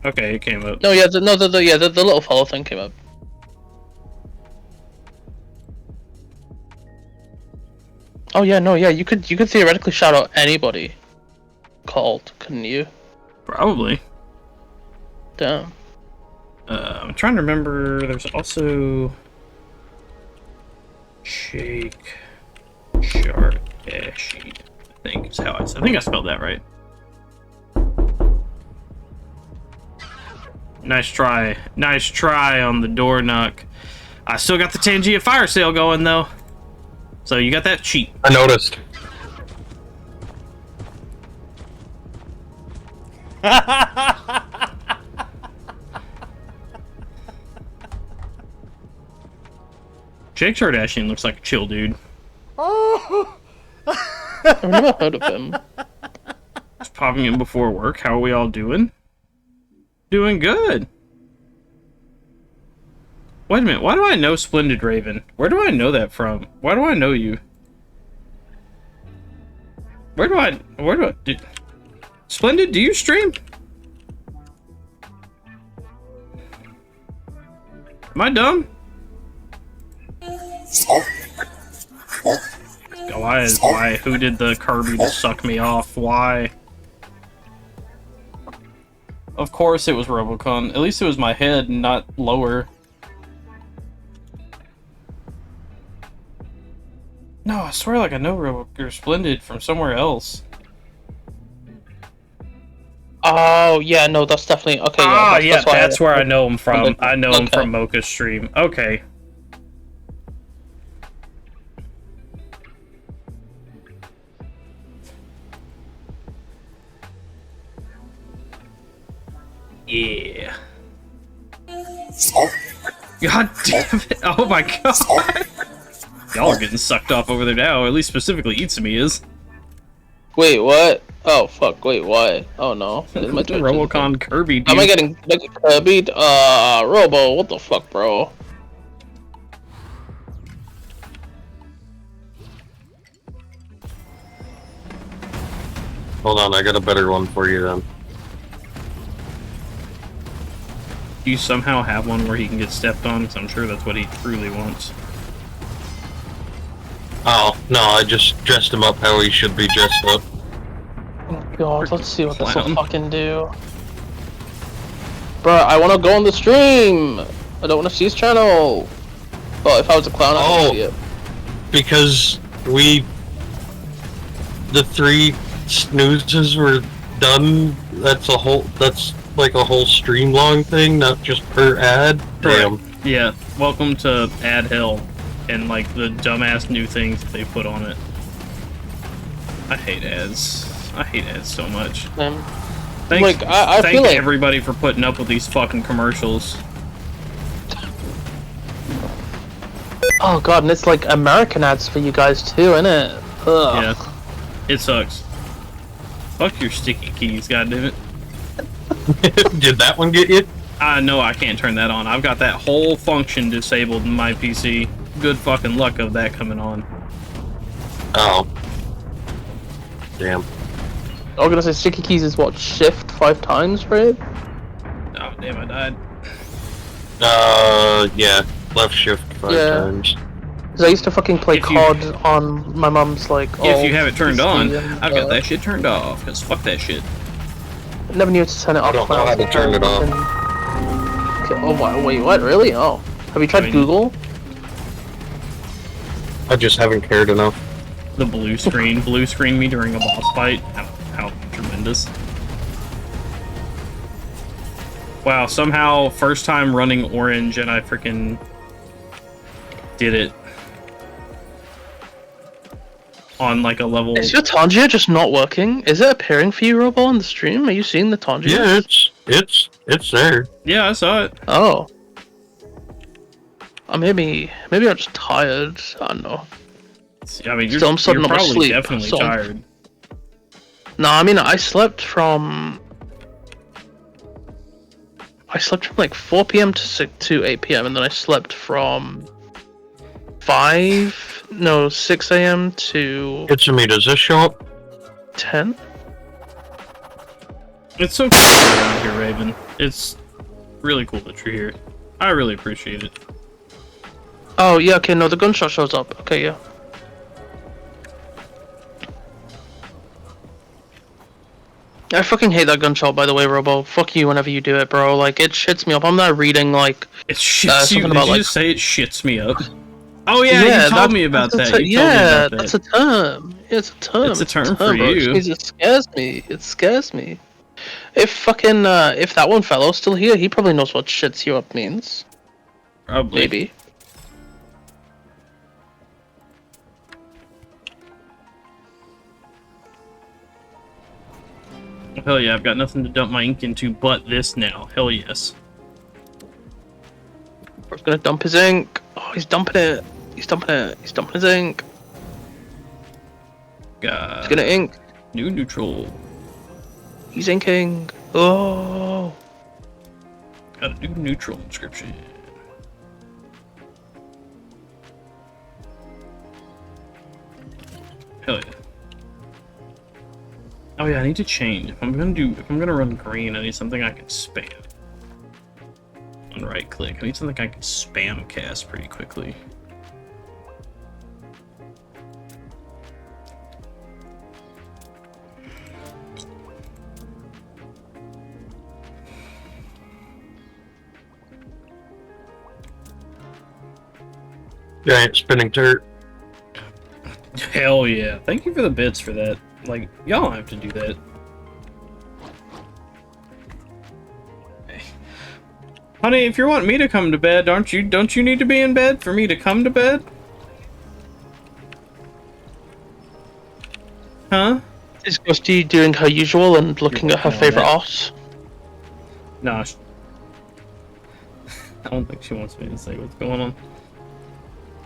Okay, it came up. No, yeah, the little follow thing came up. Oh yeah, no, yeah, you could theoretically shout out anybody called, couldn't you? Probably. Damn. I'm trying to remember. There's also Shake Shardashi. I think is how I think I spelled that right. Nice try. Nice try on the door knock. I still got the Tangia fire sale going though. So you got that cheap. I noticed. Jake Kardashian looks like a chill dude. Oh. I've never heard of him. Just popping in before work. How are we all doing? Doing good. Wait a minute, why do I know Splendid Raven? Where do I know that from? Why do I know you? Splendid, do you stream? Am I dumb? Why? Who did the Kirby to suck me off? Why? Of course it was Robocon. At least it was my head, not lower. No, I swear like I know or Splendid from somewhere else. Oh, yeah, no, that's definitely... Okay, yeah, that's where I know him from. I know him from Mocha's stream. Okay. Yeah. God damn it. Oh my god. Y'all are getting sucked off over there now. At least specifically Itsumi is. Wait, what? Oh, fuck, wait, what? Oh, no. My Robocon Kirby, dude. Am I getting Kirby? Robo, what the fuck, bro? Hold on, I got a better one for you then. Do you somehow have one where he can get stepped on? Because I'm sure that's what he truly wants. Oh, no, I just dressed him up how he should be dressed up. Oh god, let's see what this will fucking do. Bruh, I wanna go on the stream! I don't wanna see his channel! Well, if I was a clown, I'd see it. Because the 3 snoozes were done, that's like a whole stream long thing, not just per ad? Damn. Yeah, welcome to ad hell. And like the dumbass new things that they put on it. I hate ads. I hate ads so much. Thank everybody for putting up with these fucking commercials. Oh god, and it's like American ads for you guys too, innit? Ugh. Yeah. It sucks. Fuck your sticky keys, goddammit. Did that one get you? No, I can't turn that on. I've got that whole function disabled in my PC. Good fucking luck of that coming on. Oh. Damn. I was gonna say sticky keys is what, shift 5 times, right? Oh damn, I died. Yeah. Left shift 5 times. Cause I used to fucking play COD on my mom's like. If you have it turned on, I've got that shit turned off. Cause fuck that shit. I never knew to turn it off. I don't know how to turn it off. Okay, oh wait, what? Really? Oh, have you tried Google? I just haven't cared enough. The blue screen me during a boss fight. How tremendous. Wow, somehow first time running orange and I freaking did it. On like a level. Is your Tangia just not working? Is it appearing for you, Robo, on the stream? Are you seeing the Tangia? Yeah, it's there. Yeah, I saw it. Oh. Maybe I'm just tired. I don't know. I mean, you're probably definitely tired. No, I mean, I slept from like 4 p.m. to 8 p.m. and then I slept from 6 a.m. to... Itsumi, does this show up? 10? It's so cool around here, Raven. It's really cool that you're here. I really appreciate it. Oh, yeah, okay, no, the gunshot shows up. Okay, yeah. I fucking hate that gunshot, by the way, Robo. Fuck you whenever you do it, bro. Like, it shits me up. I'm not reading, like... It shits you? Did you just say it shits me up? Oh, yeah, you told me about that. Yeah, that's a term. Yeah, it's a term. It's a term for you. It scares me. It scares me. If fucking, if that one fellow's still here, he probably knows what shits you up means. Probably. Maybe. Hell yeah, I've got nothing to dump my ink into but this now. Hell yes. He's gonna dump his ink. Oh, he's dumping it. He's dumping it. He's dumping his ink. God. He's gonna ink. New neutral. He's inking. Oh. Got a new neutral inscription. Hell yeah. Oh yeah, I need to change. If I'm gonna run green, I need something I can spam. On right click. I need something I can spam cast pretty quickly. Giant spinning turret. Hell yeah. Thank you for the bits for that. Like, y'all don't have to do that. Honey, if you want me to come to bed, don't you need to be in bed for me to come to bed? Huh? Is Ghosty doing her usual and looking at her favorite art? Nah. I don't think she wants me to say what's going on.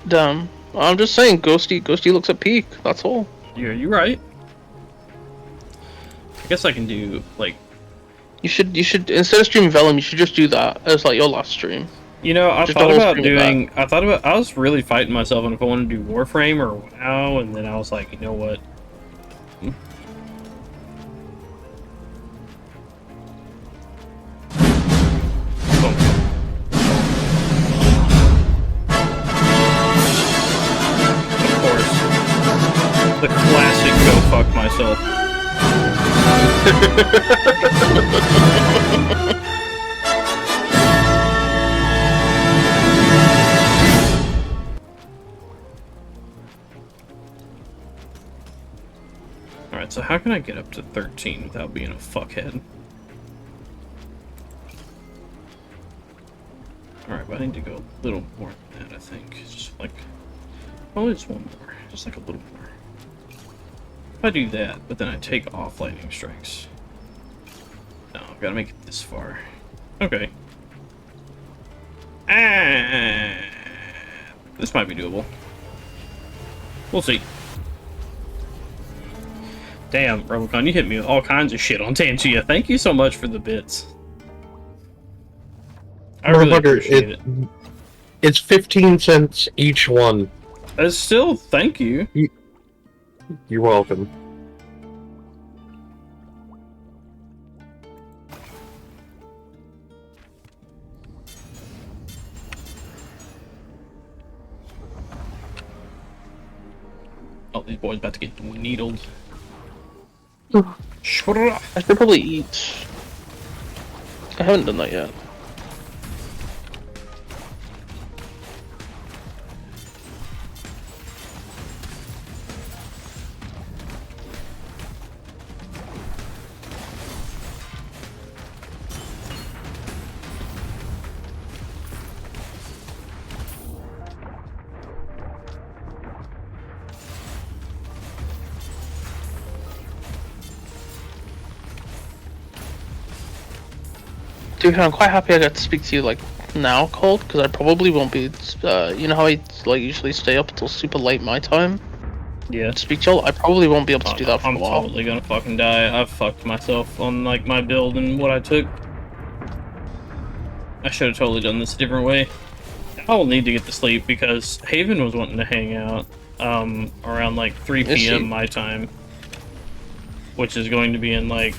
Damn. I'm just saying, Ghosty looks at peak, that's all. Yeah, you're right. I guess I can do, like... You should, instead of streaming Vellum, you should just do that as, like, your last stream. You know, I Just thought the whole about stream of doing... I was really fighting myself on if I wanted to do Warframe or WoW, and then I was like, you know what? The classic go fuck myself. Alright, so how can I get up to 13 without being a fuckhead? Alright, but I need to go a little more than that, I think. Just like... Probably just one more. Just like a little more. If I do that, but then I take off lightning strikes. No, I've got to make it this far. Okay. This might be doable. We'll see. Damn, Robocon, you hit me with all kinds of shit on Tangia. Thank you so much for the bits. I really appreciate it. It's 15 cents each one. That's still, thank you. You're welcome. Oh, these boys about to get needled. I should probably eat. I haven't done that yet. Dude, I'm quite happy I got to speak to you, like, now, Cold, because I probably won't be, you know how I, like, usually stay up until super late my time? Yeah. To speak to y'all? I probably won't be able to do that for a while. I'm totally gonna fucking die. I've fucked myself on, like, my build and what I took. I should have totally done this a different way. I will need to get to sleep because Haven was wanting to hang out, around, like, 3 p.m. my time. Which is going to be in, like...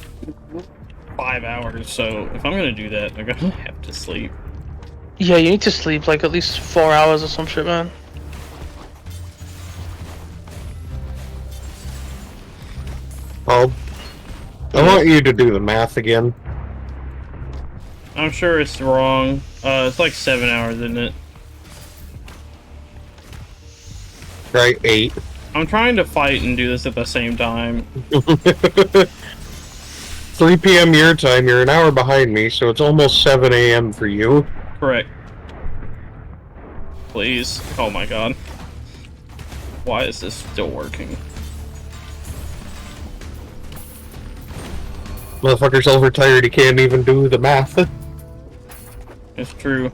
5 hours, so if I'm gonna do that, I'm gonna have to sleep. Yeah, you need to sleep like at least 4 hours or some shit, man. Oh, I want you to do the math again. I'm sure it's wrong. It's like 7 hours, isn't it? Right, 8. I'm trying to fight and do this at the same time. 3 p.m. your time, you're an hour behind me, so it's almost 7 a.m. for you. Correct. Please. Oh my god. Why is this still working? Motherfucker's overtired, he can't even do the math. It's true.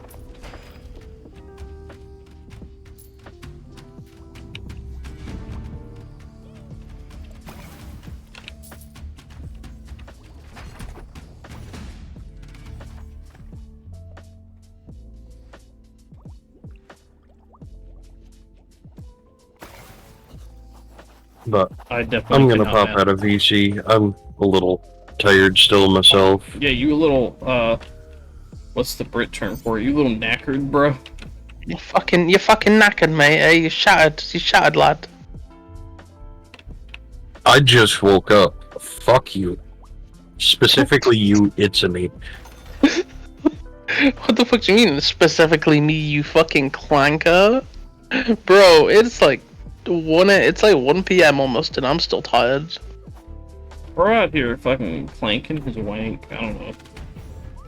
but I definitely I'm gonna cannot pop math. out of VC. I'm a little tired still myself. Yeah, you a little, what's the Brit term for it? You a little knackered, bro? You fucking knackered, mate. Eh? You shattered, lad. I just woke up. Fuck you. Specifically you, it's a me. What the fuck do you mean? Specifically me, you fucking clanker? Bro, it's like 1 PM almost, and I'm still tired. We're out here fucking clanking his wank. I don't know.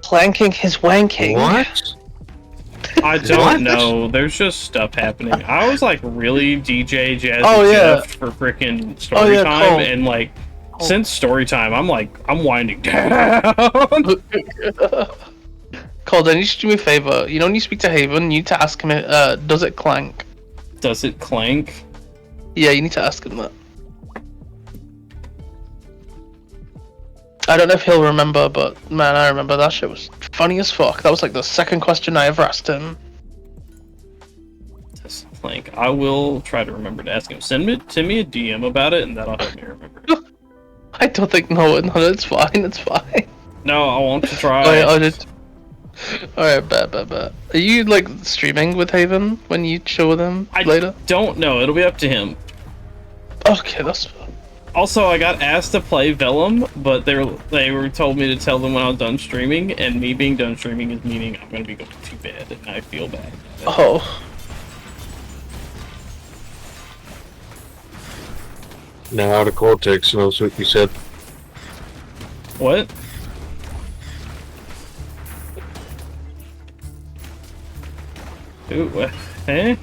Clanking his wanking? What? I don't know. There's just stuff happening. I was like really DJ Jazzy yeah. Jeff for freaking story time, Cole. and like since story time, I'm winding down. Cole, then you should do me a favor. You know when you speak to Haven, you need to ask him, does it clank? Does it clank? Yeah, you need to ask him that. I don't know if he'll remember, but man, I remember that shit was funny as fuck. That was like the second question I ever asked him. Does it clank? I will try to remember to ask him. Send me a DM about it, and that'll help me remember. I don't think no, it's fine. It's fine. No, I want to try. Alright, bet. Are you like streaming with Haven when you chill with him later? Don't know. It'll be up to him. Okay, that's fine. Also, I got asked to play Vellum, but they were told me to tell them when I was done streaming, and me being done streaming is meaning I'm gonna be going to bed, and I feel bad. Oh. Now out of Cortex knows what you said. What? Ooh, eh?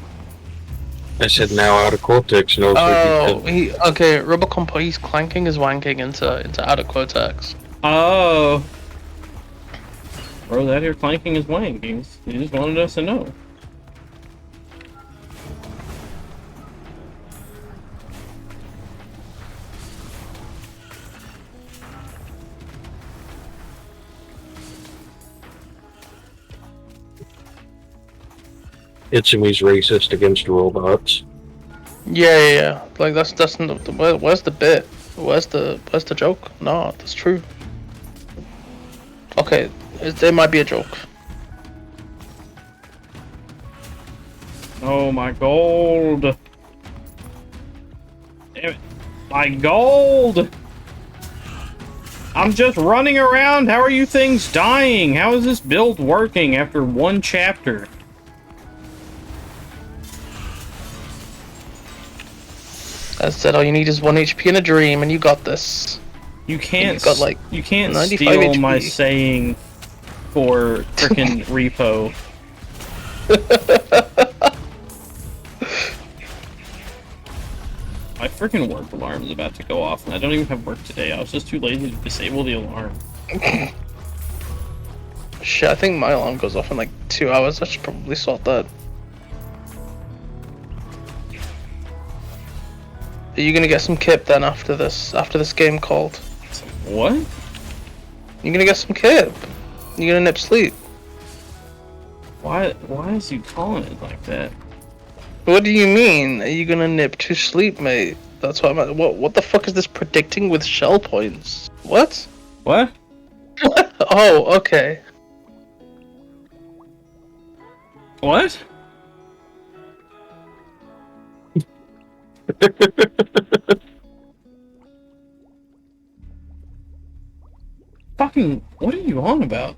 I said now out of Cortex knows what you said. Okay, Robocompo, he's clanking his wanking into out of Cortex. Oh. Bro's out here clanking his wank. He just wanted us to know. Itsumi's racist against robots. Yeah. Like that's not, where's the bit? Where's the joke? No, that's true. Okay, there might be a joke. Oh, my gold. Damn it. My gold! I'm just running around. How are you things dying? How is this build working after one chapter? I said all you need is 1 HP in a dream, and you got this. You can't. Got, like, you can't 95 steal HP. my saying for frickin' repo. My frickin' work alarm is about to go off, and I don't even have work today. I was just too lazy to disable the alarm. Shit, I think my alarm goes off in like 2 hours. I should probably sort that. Are you gonna get some kip then after this game called? What? You're gonna get some kip. You're gonna nip sleep. Why is he calling it like that? What do you mean? Are you gonna nip to sleep, mate? That's what I'm. What the fuck is this predicting with shell points? What? What? Oh, okay. What? Fucking, what are you on about?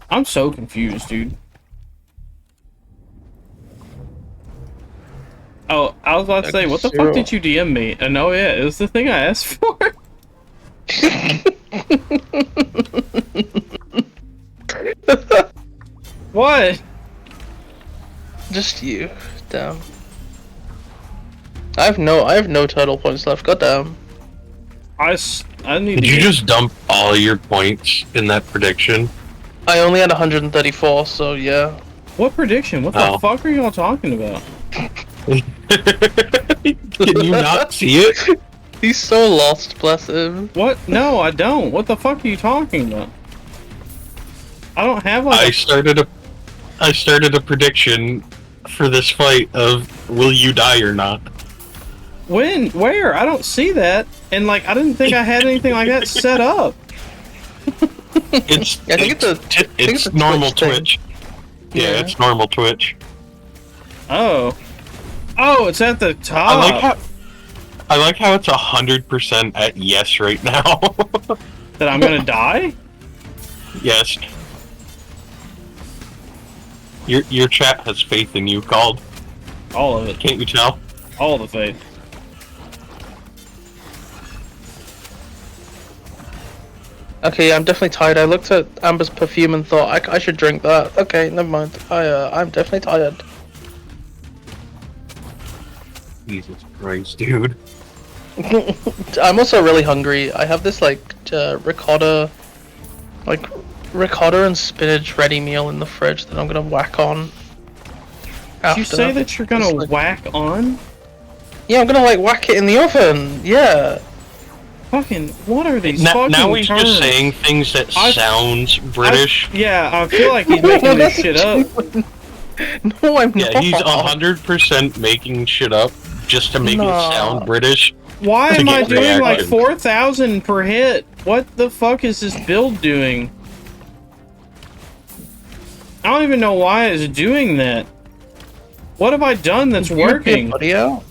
I'm so confused, dude. Oh, I was about to say, what the fuck did you DM me? And oh yeah, it was the thing I asked for. What? Just you. Damn. I have no turtle points left. Goddamn. I need. Did you just dump all your points in that prediction? I only had 134, so yeah. What prediction? What the fuck are you all talking about? Can you not see it? He's so lost, bless him. What? No, I don't. What the fuck are you talking about? I don't have like. I started a prediction for this fight of will you die or not. When? Where? I don't see that. And like, I didn't think I had anything like that set up. It's normal Twitch. Yeah, it's normal Twitch. Oh. Oh, it's at the top. I like how it's 100% at yes right now. That I'm gonna die? Yes. Your chat has faith in you, called. All of it. Can't you tell? All the faith. Okay, I'm definitely tired. I looked at Amber's perfume and thought I should drink that. Okay, never mind. I'm definitely tired. Jesus Christ, dude. I'm also really hungry. I have this like ricotta and spinach ready meal in the fridge that I'm gonna whack on. Did you say that you're gonna whack on? Yeah, I'm gonna like whack it in the oven. Yeah. Fucking, what are these Now he's terms? just saying things that sounds British. Yeah, I feel like he's making this shit up. No, I'm not. Yeah, he's 100% making shit up just to make it sound British. Why am I doing like reaction. 4,000 per hit? What the fuck is this build doing? I don't even know why it's doing that. What have I done that's working? Audio?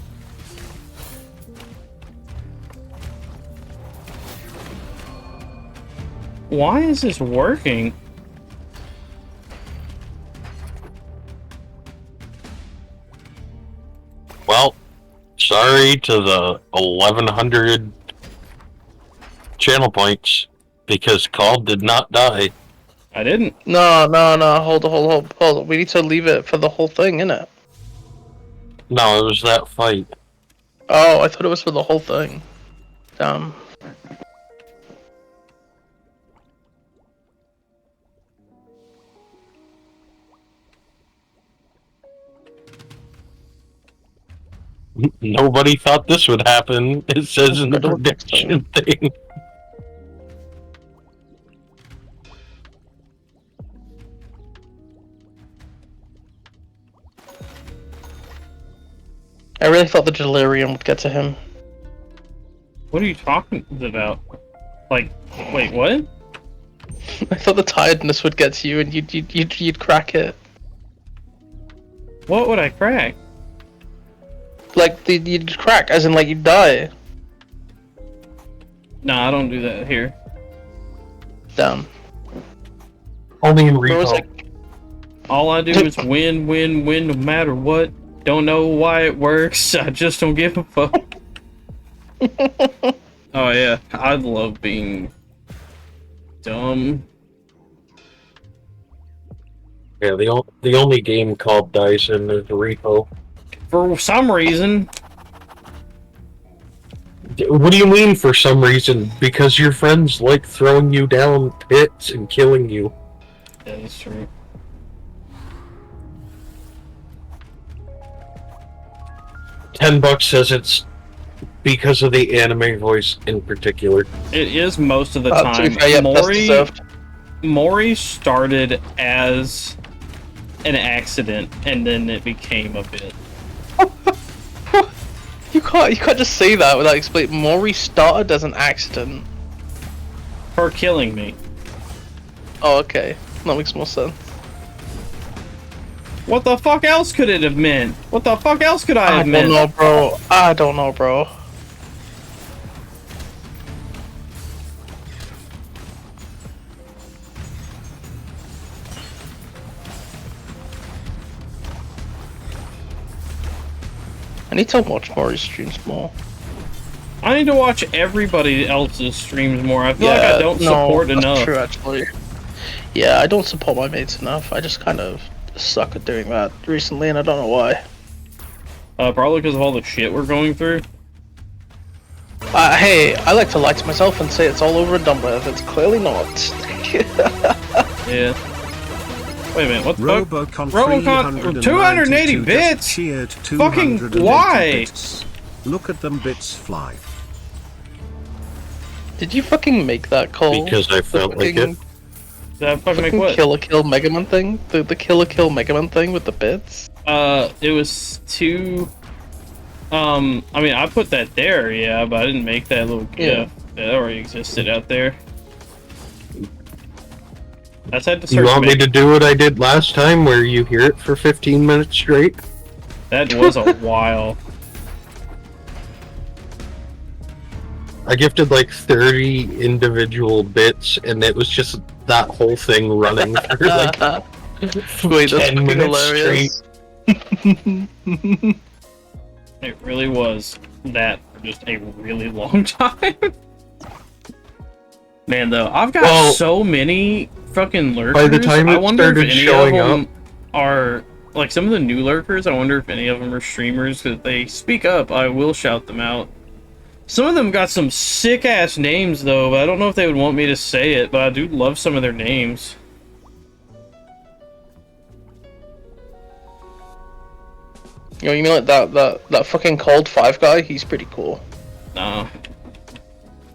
Why is this working? Well, sorry to the 1,100 channel points, because Call did not die. I didn't. No. Hold on. We need to leave it for the whole thing, innit? No, it was that fight. Oh, I thought it was for the whole thing. Damn. Nobody thought this would happen. It says in the prediction thing. I really thought the delirium would get to him. What are you talking about? Like, wait, what? I thought the tiredness would get to you, and you'd crack it. What would I crack? Like you'd crack, as in like you'd die. Nah, I don't do that here. Damn. Only in repo. All I do is win, no matter what. Don't know why it works. I just don't give a fuck. Oh yeah, I love being dumb. Yeah, the only game called Dyson is repo. For some reason. What do you mean for some reason? Because your friends like throwing you down pits and killing you. Yeah, that's true. $10 says it's because of the anime voice in particular. It is most of the time. Yeah, Mori started as an accident, and then it became a bit. You can't just say that without explaining. Mori started as an accident. For killing me. Oh, okay. That makes more sense. What the fuck else could it have meant? What the fuck else could I have meant? I don't know, bro. I need to watch Mori's streams more. I need to watch everybody else's streams more. I feel like I don't support enough. That's true, actually. Yeah, I don't support my mates enough. I just kind of suck at doing that recently, and I don't know why. Probably because of all the shit we're going through. Hey, I like to lie to myself and say it's all over and done with. It's clearly not. Yeah. Wait a minute, what the fuck? Robocon 280 bits? Cheered Fucking 280 why? bits. Look at them bits fly. Did you fucking make that call? Because I felt like it. Did I fucking make what? Kill Mega Man thing? The Kill Mega Man thing with the bits? It was two. I mean, I put that there, yeah, but I didn't make that little GIF. That already existed out there. I just had to You search. want me to do what I did last time, where you hear it for 15 minutes straight? That was a while. I gifted like 30 individual bits, and it was just that whole thing running for like Wait, that's 10 minutes hilarious. straight. It really was that for just a really long time. Man, though, I've got so many fucking lurkers. By the time I it wonder if started any showing of them up, are like some of the new lurkers. I wonder if any of them are streamers. Because if they speak up, I will shout them out. Some of them got some sick ass names though, but I don't know if they would want me to say it. But I do love some of their names. Yo, you know like that fucking cold 5 guy? He's pretty cool. Nah.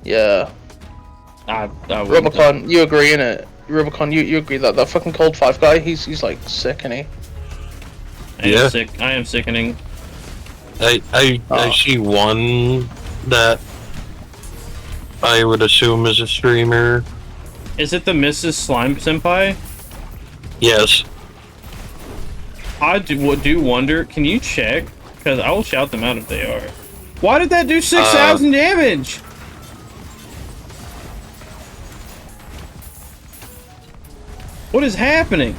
Yeah. I Rubicon, you agree, innit? Rubicon, you agree that that fucking cold 5 guy? He's like sick, innit? I am sickening. I see one that I would assume is a streamer. Is it the Mrs. Slime Senpai? Yes. I do wonder. Can you check? Because I will shout them out if they are. Why did that do 6,000 damage? What is happening?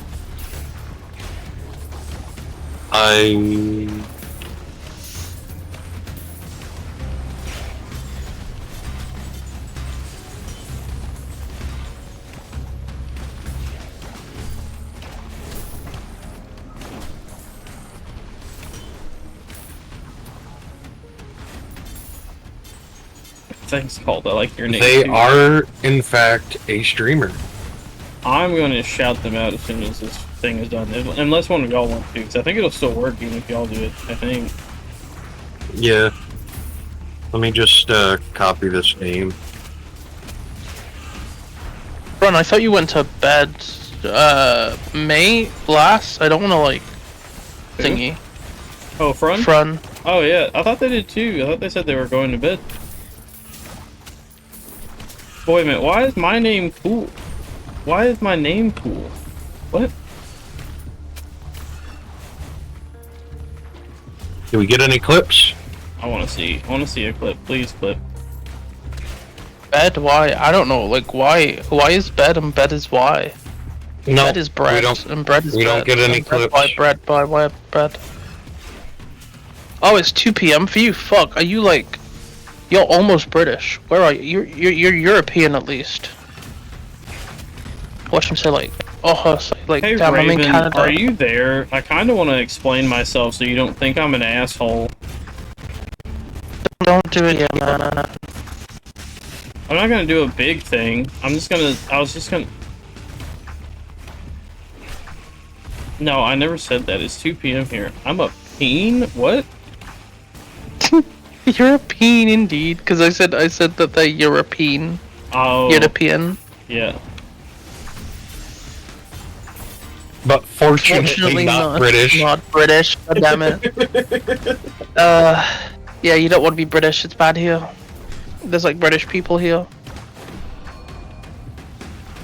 Thanks, Called. I like your name. They too. are, in fact, a streamer. I'm going to shout them out as soon as this thing is done. Unless one of y'all want to, because I think it'll still work even if y'all do it, I think. Yeah. Let me just copy this name. Ron, I thought you went to bed, May last? I don't want to, like, thingy. Oh, Frun? Frun. Oh, yeah. I thought they did too. I thought they said they were going to bed. Wait a minute. Why is my name cool? Why is my name cool? What? Do we get any clips? I want to see. I want to see a clip. Please, clip. Bed? Why? I don't know. Like, why? Why is bed and bed is why? No, bed is bread we don't, and bread is we bed. don't get any And bread clips. Why bread? Why bread? Oh, it's 2 p.m. for you? Fuck. Are you like? You're almost British. Where are you? You're European at least. Watch him say like, oh, like, Hey, damn, I'm in Raven, Canada. are you there? I kind of want to explain myself so you don't think I'm an asshole. Don't do it, yeah, man. I'm not gonna do a big thing. I was just gonna... No, I never said that. It's 2 p.m. here. I'm a peen? What? European indeed, because I said that they're European. Oh. European. Yeah. But fortunately not British. Not British, god damn it. Yeah, you don't want to be British, it's bad here. There's like British people here.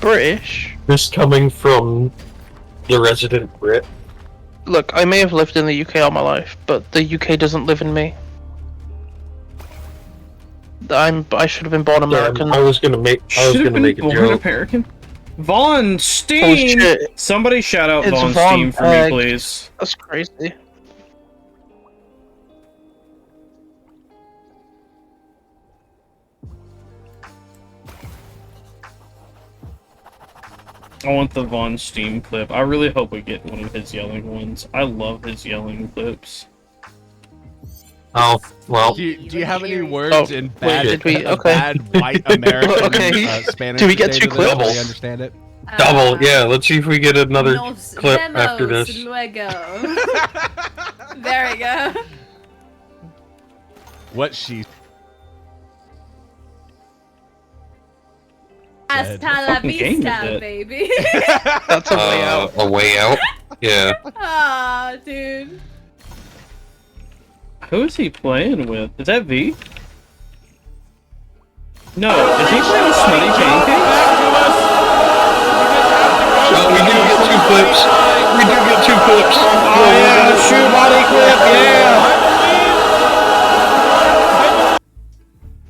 British? This coming from the resident Brit. Look, I may have lived in the UK all my life, but the UK doesn't live in me. I should have been born American. I was gonna make a joke. American? Von Steam! Oh, shit. Somebody shout out It's Von Von Steam for me, please. That's crazy. I want the Von Steam clip. I really hope we get one of his yelling ones. I love his yelling clips. Oh, well. Do you have any words in bad, okay. bad white American Okay. Spanish? Do we get to say 2 to clips? them? Do they understand it? Double, yeah. Let's see if we get another Nos clip vemos after this. Luego. There we go. What she Hasta la fucking game is vista, it? baby. That's a way out. A way out. Yeah. Ah, dude. Who is he playing with? Is that V? No, is he playing Smutty Pancakes? Oh, we do get 2 clips. We do get 2 clips. Oh yeah, shoe body clip,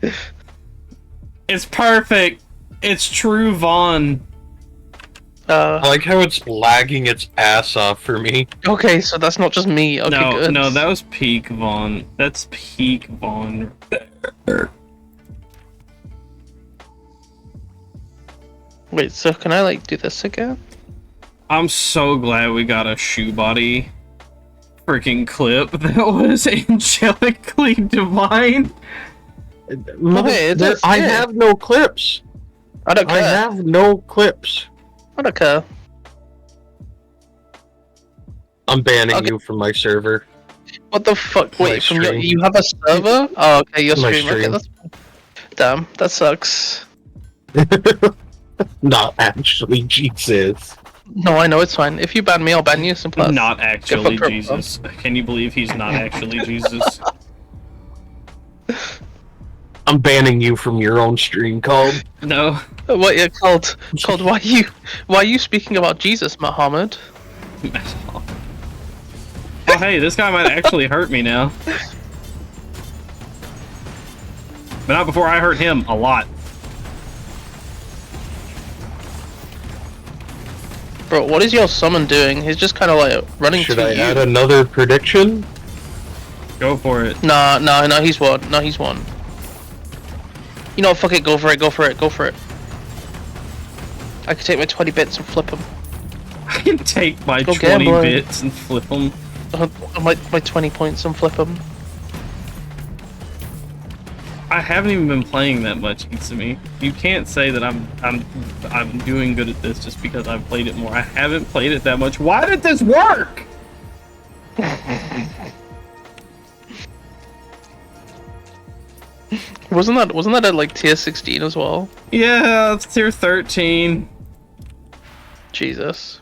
yeah! It's perfect. It's true Vaughn. I like how it's lagging its ass off for me. Okay, so that's not just me. Okay, No, good. no, that was peak Vaughn. That's peak Vaughn. Wait, so can I like do this again? I'm so glad we got a shoe body freaking clip that was angelically divine. I have no clips. I don't care. I have no clips. I don't care. I'm banning you from my server. What the fuck? My Wait, from your, stream. you have a server? Oh, okay, your My stream. Okay, stream. that's damn. That sucks. Not actually, Jesus. No, I know it's fine. If you ban me, I'll ban you. Simple as. Not actually Get fucked, Jesus. Can you believe he's not actually Jesus? I'm banning you from your own stream, called. No. What? Yeah, called. Why are you speaking about Jesus, Muhammad? Oh hey, this guy might actually hurt me now. But not before I hurt him a lot. Bro, what is your summon doing? He's just kind of like running Should to I you. add another prediction? Go for it. Nah, he's won. No, he's won. You know what, fuck it, go for it. I could take my 20 bits and flip him. I can take my Go 20 gambling. bits and flip them. My 20 points and flip him. I haven't even been playing that much, Itsumi. You can't say that I'm doing good at this just because I've played it more. I haven't played it that much. Why did this work? Wasn't that at like tier 16 as well? Yeah, it's tier 13. Jesus.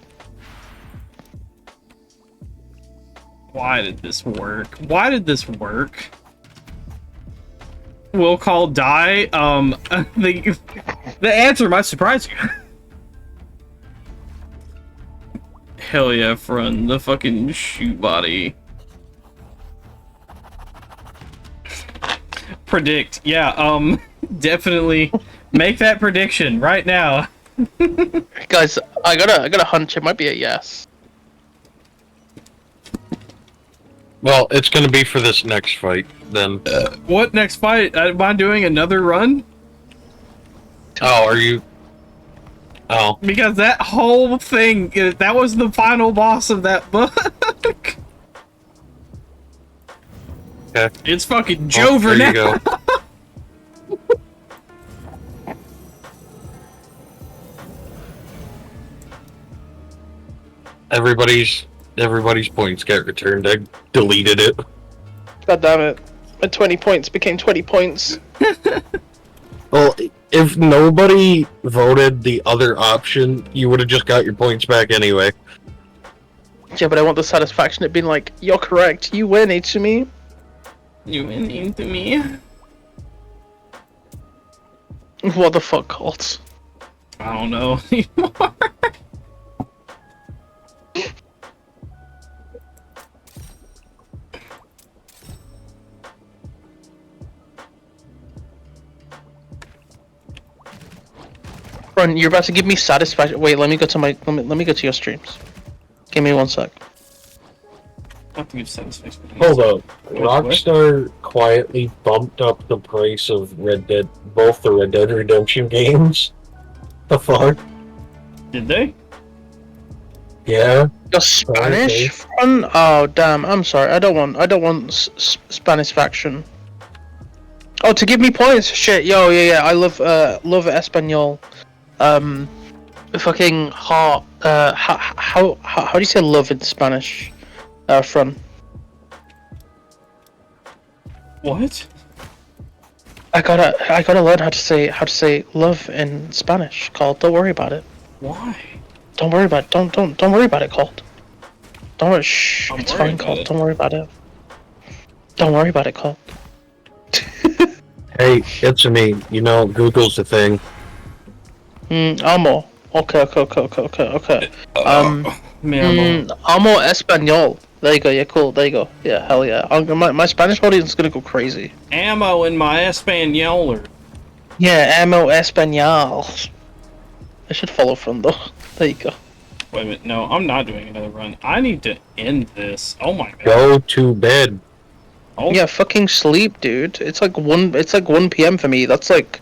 Why did this work? Why did this work? Will call die. The answer might surprise you. Hell yeah, friend. The fucking shoot body. Predict. Yeah, definitely make that prediction right now. Guys, I got a hunch. It might be a yes. Well, it's gonna be for this next fight, then. What next fight? Am I doing another run? Oh, are you? Oh. Because that whole thing, that was the final boss of that book. Okay. It's fucking Oh, Jover there now. you go. Everybody's points get returned. I deleted it. God damn it. My 20 points became 20 points. Well, if nobody voted the other option, you would have just got your points back anyway. Yeah, but I want the satisfaction of being like, you're correct, you win, Itsumi. You win into me. What the fuck, Colt? I don't know anymore. Ron, you're about to give me satisfaction. Wait, let me go to my let me go to your streams. Give me 1 sec. I have to give satisfaction. Hold up. Rockstar quietly bumped up the price of both the Red Dead Redemption games. The fuck? Did they? Yeah. Your Spanish front? Oh damn! I'm sorry. I don't want Spanish faction. Oh, to give me points? Shit, yo, yeah. I love Espanol. Fucking heart. How do you say love in Spanish? Front. What? I gotta learn how to say love in Spanish. Colt, don't worry about it. Why? Don't worry about it. Don't worry about it, Colt. Don't worry. Shh. I'm It's worried fine, about Colt. it. Don't worry about it. Don't worry about it, Colt. Hey, it's me. You know, Google's the thing. Amo. Okay. Amo Espanol. There you go. Yeah, cool. There you go. Yeah, hell yeah. My Spanish audience is gonna go crazy. Ammo in my Espanoler. Yeah, Amo Espanol. I should follow from though. There you go. Wait a minute. No, I'm not doing another run. I need to end this. Oh my god. Go to bed. Oh. Yeah, fucking sleep, dude. It's like 1 p.m. for me. That's like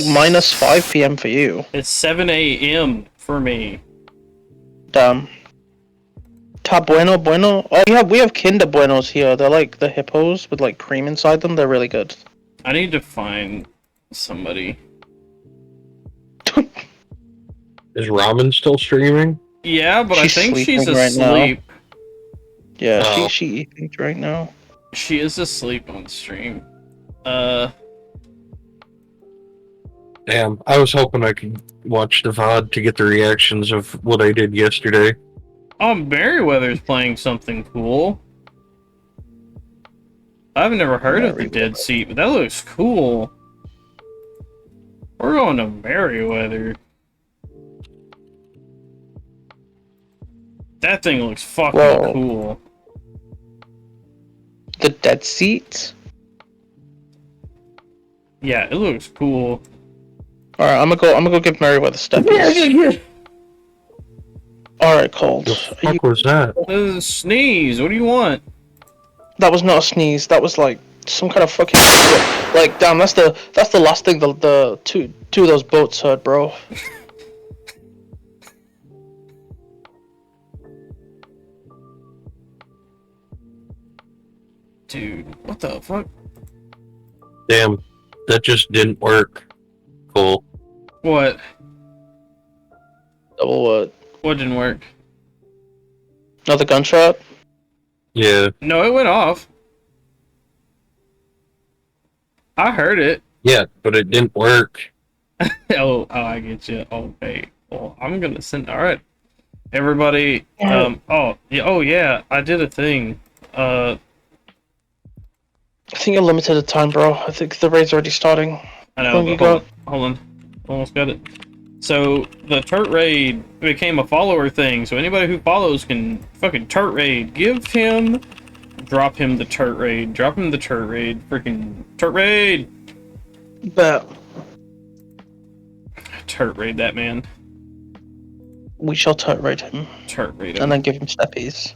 minus 5 p.m. for you. It's 7 a.m. for me. Damn. Ta bueno. Oh, we have Kinder Buenos here. They're like the hippos with like cream inside them. They're really good. I need to find somebody. Is Ramen still streaming? Yeah, but She's I think she's sleeping right asleep. Yeah, Oh. she eating right now. She is asleep on stream. Damn, I was hoping I could watch the VOD to get the reactions of what I did yesterday. Oh, Merryweather's playing something cool. I've never heard of the Dead Seat, but that looks cool. We're going to Merryweather. That thing looks fucking Whoa. cool. The Dead Seat? Yeah, it looks cool. Alright, I'm gonna go give Merryweather steppies. Alright, Cold. What was that? This is a sneeze. What do you want? That was not a sneeze. That was like some kind of fucking like damn. That's the last thing the two of those boats heard, bro. Dude, what the fuck? Damn, that just didn't work. Cool. What? Double what? What didn't work? Another gunshot? Yeah. No, it went off. I heard it. Yeah, but it didn't work. Oh, I get you. Okay. Well, I'm gonna send. All right, everybody. Oh yeah. I did a thing. I think you're limited to time, bro. I think the raid's already starting. I How know. long But you got? hold on. Almost got it. So the Turt Raid became a follower thing. So anybody who follows can fucking Turt Raid. Give him, drop him the Turt Raid. Drop him the Turt Raid. Freaking Turt Raid. Bet. Turt Raid that man. We shall turret raid him. Turt Raid him. And then give him steppies.